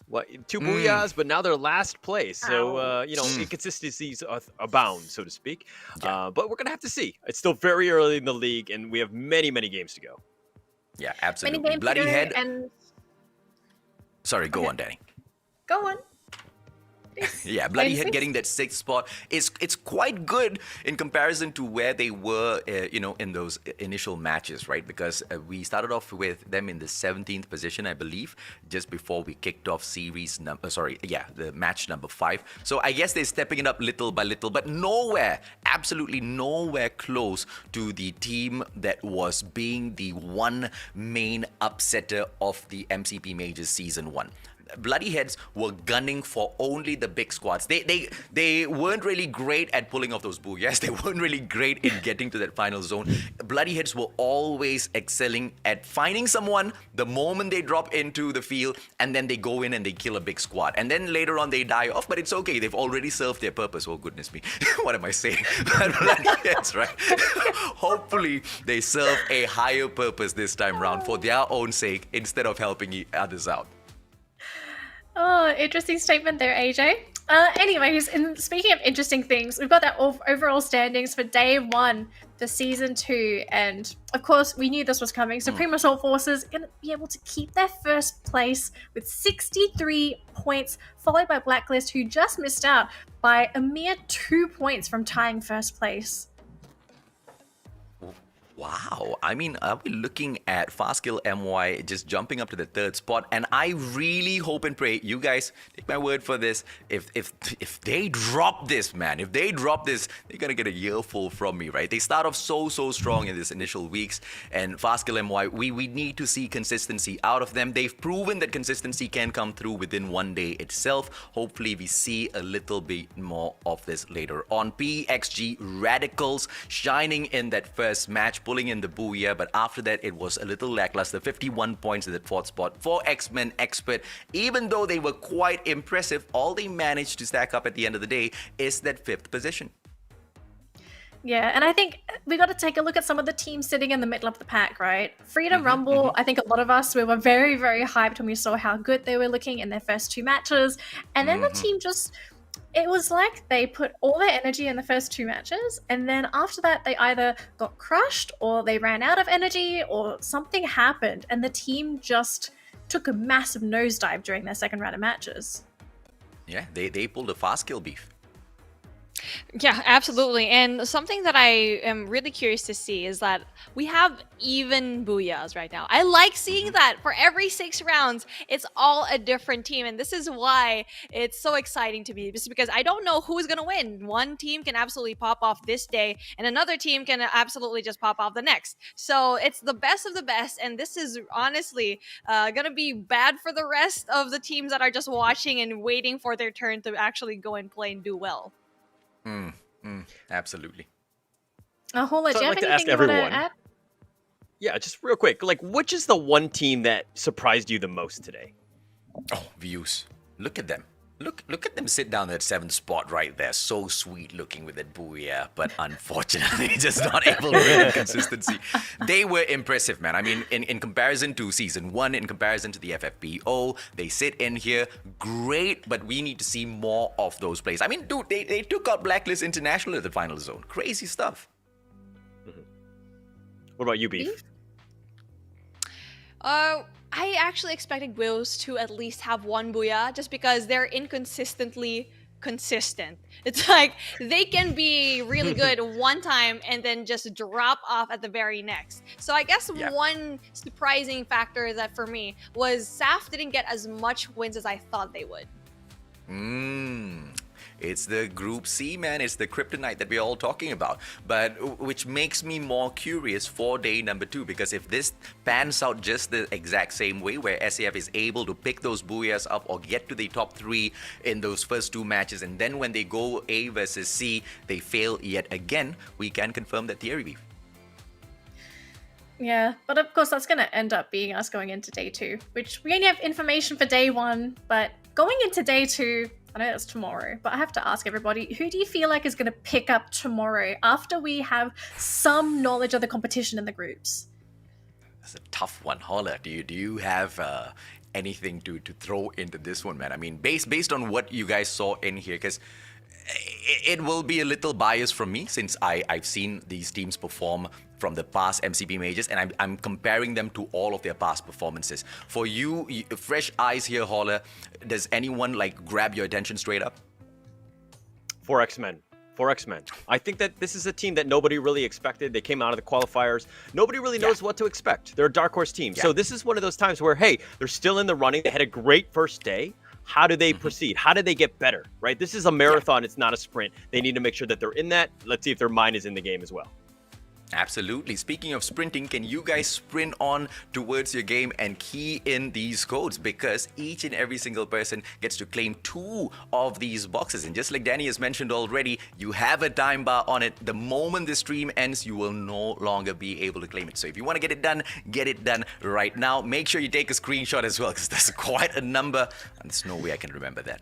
2 booyahs, but now they're last place. So, inconsistencies abound, so to speak. Yeah. But we're going to have to see. It's still very early in the league, and we have many, many games to go. Yeah, absolutely. Many games Bloody to go, Head. and Sorry, go on, Danny. go on. Yeah, Bloody Head Six. getting that 6th spot is quite good in comparison to where they were, in those initial matches, right? Because we started off with them in the 17th position, I believe, just before we kicked off the match number 5. So I guess they're stepping it up little by little, but nowhere, absolutely nowhere close to the team that was being the one main upsetter of the MCP Majors Season 1. Bloody Heads were gunning for only the big squads. They weren't really great at pulling off those booyahs. They weren't really great in getting to that final zone. Bloody Heads were always excelling at finding someone the moment they drop into the field, and then they go in and they kill a big squad. And then later on they die off, but it's okay. They've already served their purpose. Oh, goodness me. What am I saying? Bloody Heads, right? Hopefully they serve a higher purpose this time round for their own sake instead of helping others out. Oh, interesting statement there, AJ. Anyways, speaking of interesting things, we've got that overall standings for day 1 for season 2, and of course we knew this was coming. Supreme Assault Forces are going to be able to keep their first place with 63 points, followed by Blacklist, who just missed out by a mere 2 points from tying first place. Wow. I mean, are we looking at Fastkill MY just jumping up to the third spot? And I really hope and pray, you guys, take my word for this, if they drop this, man, if they drop this, they're going to get a earful from me, right? They start off so strong in these initial weeks. And Fastkill MY, we need to see consistency out of them. They've proven that consistency can come through within one day itself. Hopefully, we see a little bit more of this later on. PXG Radicals shining in that first match, pulling in the booyah, but after that it was a little lackluster. 51 points in the fourth spot for X-Men Expert. Even though they were quite impressive, all they managed to stack up at the end of the day is that fifth position. Yeah, and I think we got to take a look at some of the teams sitting in the middle of the pack, right? Freedom Rumble, I think a lot of us, we were very, very hyped when we saw how good they were looking in their first two matches. And then the team just, it was like they put all their energy in the first two matches, and then after that they either got crushed or they ran out of energy or something happened, and the team just took a massive nosedive during their second round of matches. Yeah, they pulled a Fastkill beef. Yeah, absolutely. And something that I am really curious to see is that we have even booyahs right now. I like seeing that for every 6 rounds, it's all a different team. And this is why it's so exciting to me, just because I don't know who's going to win. One team can absolutely pop off this day, and another team can absolutely just pop off the next. So it's the best of the best. And this is honestly going to be bad for the rest of the teams that are just watching and waiting for their turn to actually go and play and do well. Absolutely. Hola, So do I'd you like have to ask anything you want everyone. to add? Yeah, just real quick, like, which is the one team that surprised you the most today? Oh, views. Look at them. Look at them sit down at 7th spot right there. So sweet looking with that booyah, but unfortunately just not able to win consistency. They were impressive, man. I mean, in comparison to Season 1, in comparison to the FFPO, they sit in here great, but we need to see more of those plays. I mean, dude, they took out Blacklist International at the final zone. Crazy stuff. What about you, Beef? I actually expected Wills to at least have one booyah just because they're inconsistently consistent. It's like they can be really good one time and then just drop off at the very next. So I guess one surprising factor that for me was SAF didn't get as much wins as I thought they would. It's the Group C, man. It's the kryptonite that we're all talking about. But which makes me more curious for day number 2, because if this pans out just the exact same way, where SAF is able to pick those booyahs up or get to the top 3 in those first 2 matches, and then when they go A versus C, they fail yet again, we can confirm that theory, Beef. Yeah, but of course that's going to end up being us going into day 2, which we only have information for day 1, but going into day 2, I know that's tomorrow, but I have to ask everybody, who do you feel like is going to pick up tomorrow after we have some knowledge of the competition in the groups? That's a tough one. Holla, do you have anything to throw into this one, man? I mean, based on what you guys saw in here, because it will be a little biased from me since I've seen these teams perform from the past MCP majors, and I'm comparing them to all of their past performances. For you, fresh eyes here, Holler, does anyone like grab your attention straight up? For X-Men. I think that this is a team that nobody really expected. They came out of the qualifiers. Nobody really knows what to expect. They're a dark horse team. So this is one of those times where, hey, they're still in the running. They had a great first day. How do they proceed? How do they get better, right? This is a marathon. It's not a sprint. They need to make sure that they're in that. Let's see if their mind is in the game as well. Absolutely. Speaking of sprinting, can you guys sprint on towards your game and key in these codes? Because each and every single person gets to claim 2 of these boxes. And just like Danny has mentioned already, you have a time bar on it. The moment the stream ends, you will no longer be able to claim it. So if you want to get it done right now. Make sure you take a screenshot as well, because that's quite a number. And there's no way I can remember that.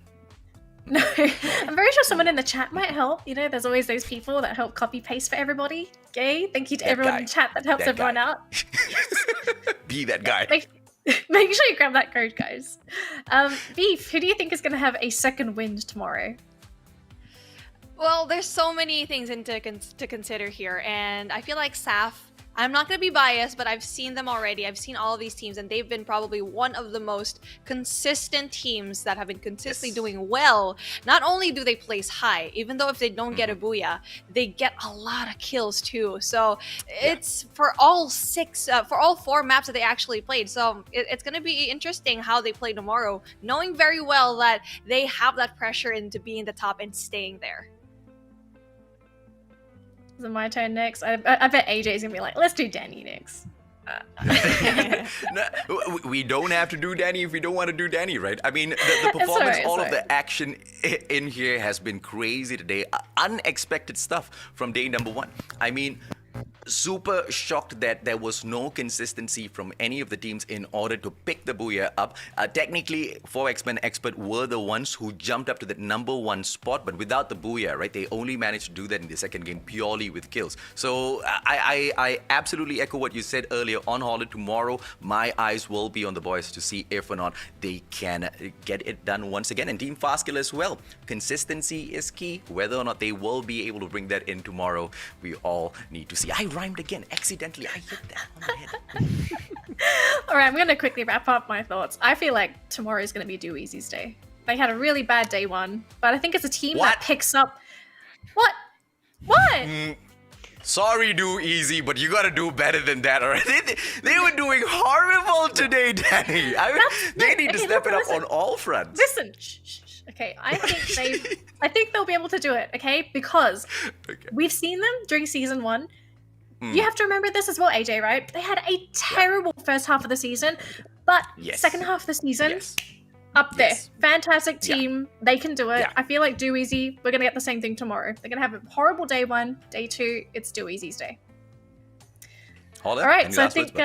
No, I'm very sure someone in the chat might help. You know, there's always those people that help copy paste for everybody. Okay, thank you to everyone in the chat that helps everyone out. Be that guy. Make sure you grab that code, guys. Beef, who do you think is going to have a second wind tomorrow? Well, there's so many things to consider here, and I feel like SAF I'm not going to be biased, but I've seen them already. I've seen all of these teams, and they've been probably one of the most consistent teams that have been consistently doing well. Not only do they place high, even though if they don't get a booyah, they get a lot of kills too. So it's for all four maps that they actually played. So it's going to be interesting how they play tomorrow, knowing very well that they have that pressure into being the top and staying there. Is it my turn next? I bet AJ's gonna be like, let's do Danny next. No, we don't have to do Danny if we don't want to do Danny, right? I mean, the performance, all of the action in here has been crazy today. Unexpected stuff from day number 1. I mean, super shocked that there was no consistency from any of the teams in order to pick the booyah up. Technically, 4X-Men Expert were the ones who jumped up to that number 1 spot, but without the booyah, right? They only managed to do that in the second game purely with kills. So I absolutely echo what you said earlier on Holland. Tomorrow, my eyes will be on the boys to see if or not they can get it done once again. And Team Fastkill as well. Consistency is key. Whether or not they will be able to bring that in tomorrow, we all need to see. I rhymed again accidentally. I hit that on the head. All right, I'm going to quickly wrap up my thoughts. I feel like tomorrow is going to be Do Easy's day. They had a really bad day 1, but I think it's a team that picks up. What? Sorry, Do Easy, but you gotta do better than that, alright? They were doing horrible today, Danny. They need to step it up on all fronts. Listen, okay, I think they'll be able to do it, okay? Because we've seen them during season 1. You have to remember this as well, AJ, right? They had a terrible first half of the season, but second half of the season, up there. Fantastic team. They can do it. I feel like Do Easy, we're going to get the same thing tomorrow. They're going to have a horrible day 1, day 2, it's Do Easy's day. All right, so I think...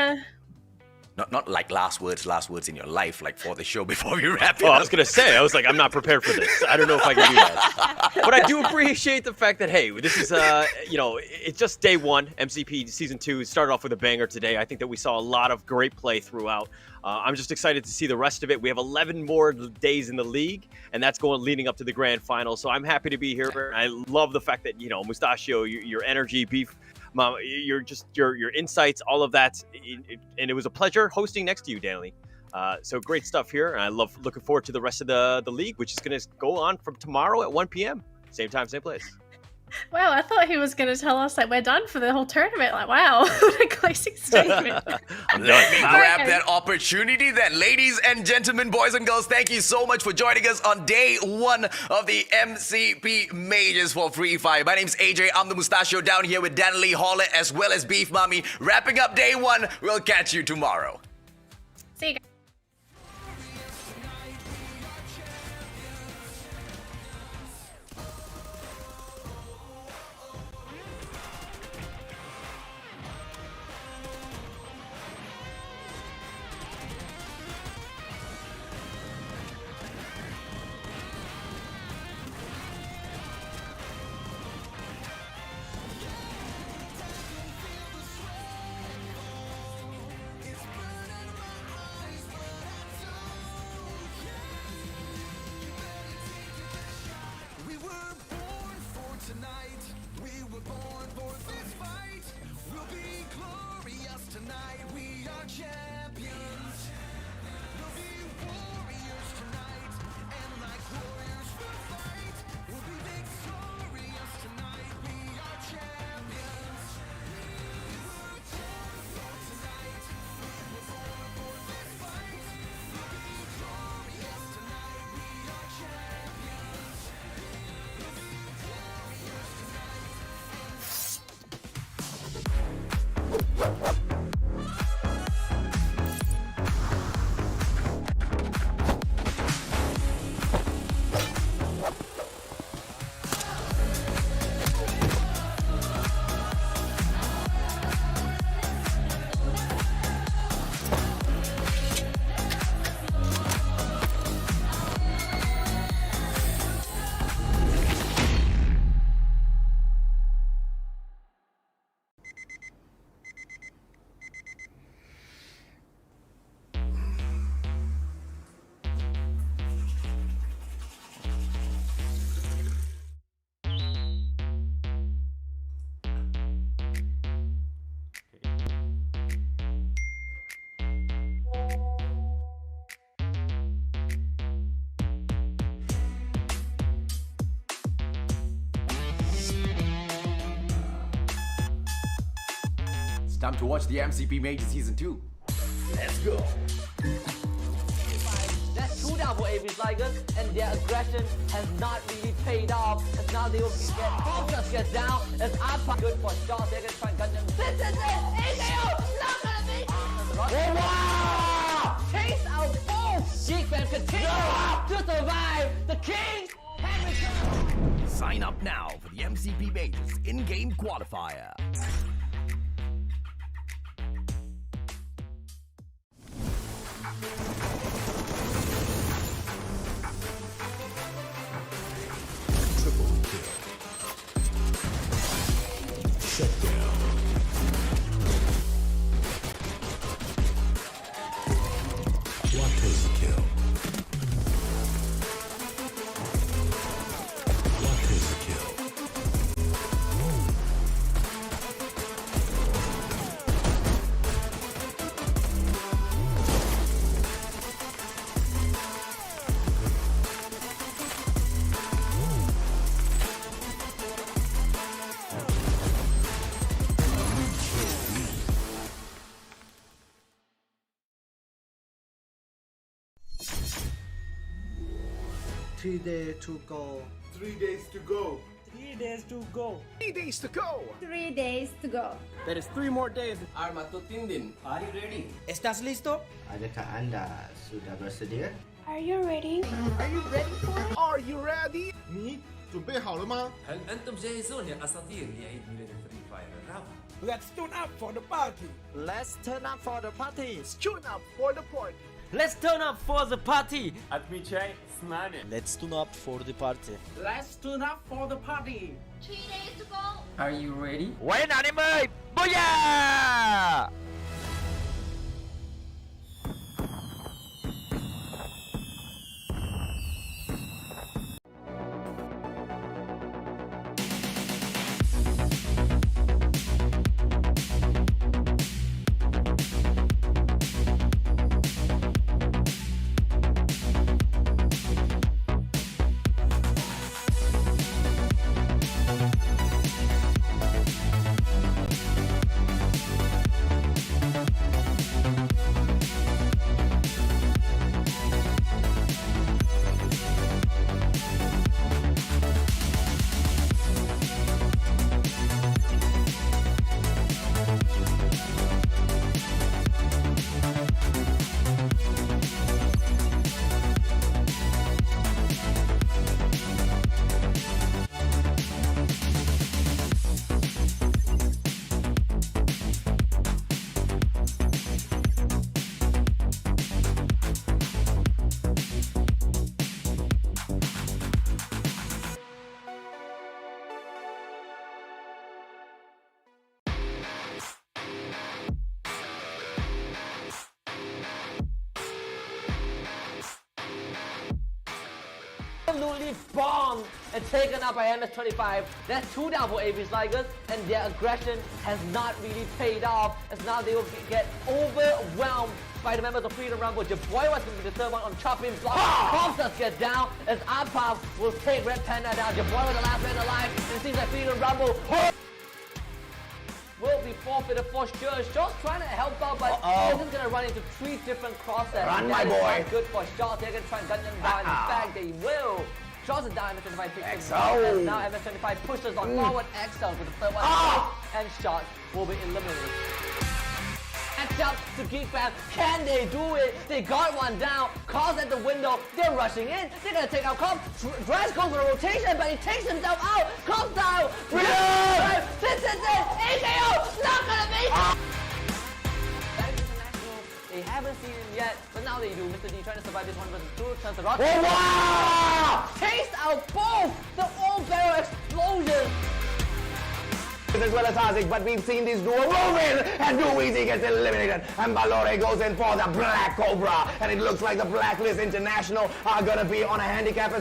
Not like last words in your life, like for the show before we wrap it up. I was going to say, I was like, I'm not prepared for this. I don't know if I can do that. But I do appreciate the fact that, hey, this is, it's just day 1. MCP Season 2 started off with a banger today. I think that we saw a lot of great play throughout. I'm just excited to see the rest of it. We have 11 more days in the league, and that's leading up to the grand final. So I'm happy to be here. I love the fact that, Mustachio, your energy, Beef, Mom, your insights, all of that, and it was a pleasure hosting next to you, Danley. So great stuff here, and looking forward to the rest of the league, which is going to go on from tomorrow at 1 p.m. Same time, same place. Wow, I thought he was going to tell us that we're done for the whole tournament. Like, wow, what a closing statement. Let me grab that opportunity then. Ladies and gentlemen, boys and girls, thank you so much for joining us on day 1 of the MCP Majors for Free Fire. My name's AJ. I'm the Mustachio down here with Danley Hollett as well as Beef Mommy. Wrapping up day 1. We'll catch you tomorrow. See you guys. It's time to watch the MCP Major Season 2. Let's go. That's 2 down for Aries Tigers, and their aggression has not really paid off. As now they will get Hawk just gets down. As Alpha good for shots, they're gonna try and gun them. This is it! AKO! Not gonna be! Oh, wow! Chase out both! Geekman continues to survive. The King can return. Sign up now for the MCP Majors in-game qualifier. Three days to go. 3 days to go. 3 days to go. 3 days to go. 3 days to go. There is 3 more days. Are matutindin. Are you ready? ¿Estás listo? Adakah anda sudah bersedia? Are you ready? Are you ready for it? Are you ready? 你准备好了吗？ هل أنتم جاهزون يا أساطير لعيد ميلاد فري فاير الرابع؟ Let's tune up for the party. Let's turn up for the party. Tune up for the party. Let's turn up for the party. Let's tune up for the party. Let's tune up for the party. 3 days to go. Are you ready? Wait, anime! Booyah! Absolutely bombed and taken up by MS-25. That's 2 down for Aries Tigers, and their aggression has not really paid off, as now they will get overwhelmed by the members of Freedom Rumble. Your boy was going to be the third one on chopping block. Cops gets down as Arpav will take Red Panda down. Your boy was the last man alive, and it seems like Freedom Rumble will be forfeited for sure. Shaw's trying to help out, but this is going to run into 3 different crosses. Run, my boy. Good for Shaw. They're going to try and gun them down. In fact, they will. Shaw's is down. MS-25 picks him up, and now MS-25 pushes on forward. XL with the third one. And Shot will be eliminated. Catch up to Geek Fam. Can they do it? They got one down. Cause at the window. They're rushing in. They're gonna take out Cobb. Dress goes for a rotation, but he takes himself out. Cobb's down. This is it. AKO. Not gonna be. They haven't seen him yet, but now they do. Mr. D trying to survive this one versus 2. Turns the rock. Oh, wow! Takes out both. The all-barrel explosion. As well as Isaac, but we've seen this duo moving, and Dooeasy gets eliminated, and Balore goes in for the Black Cobra, and it looks like the Blacklist International are gonna be on a handicap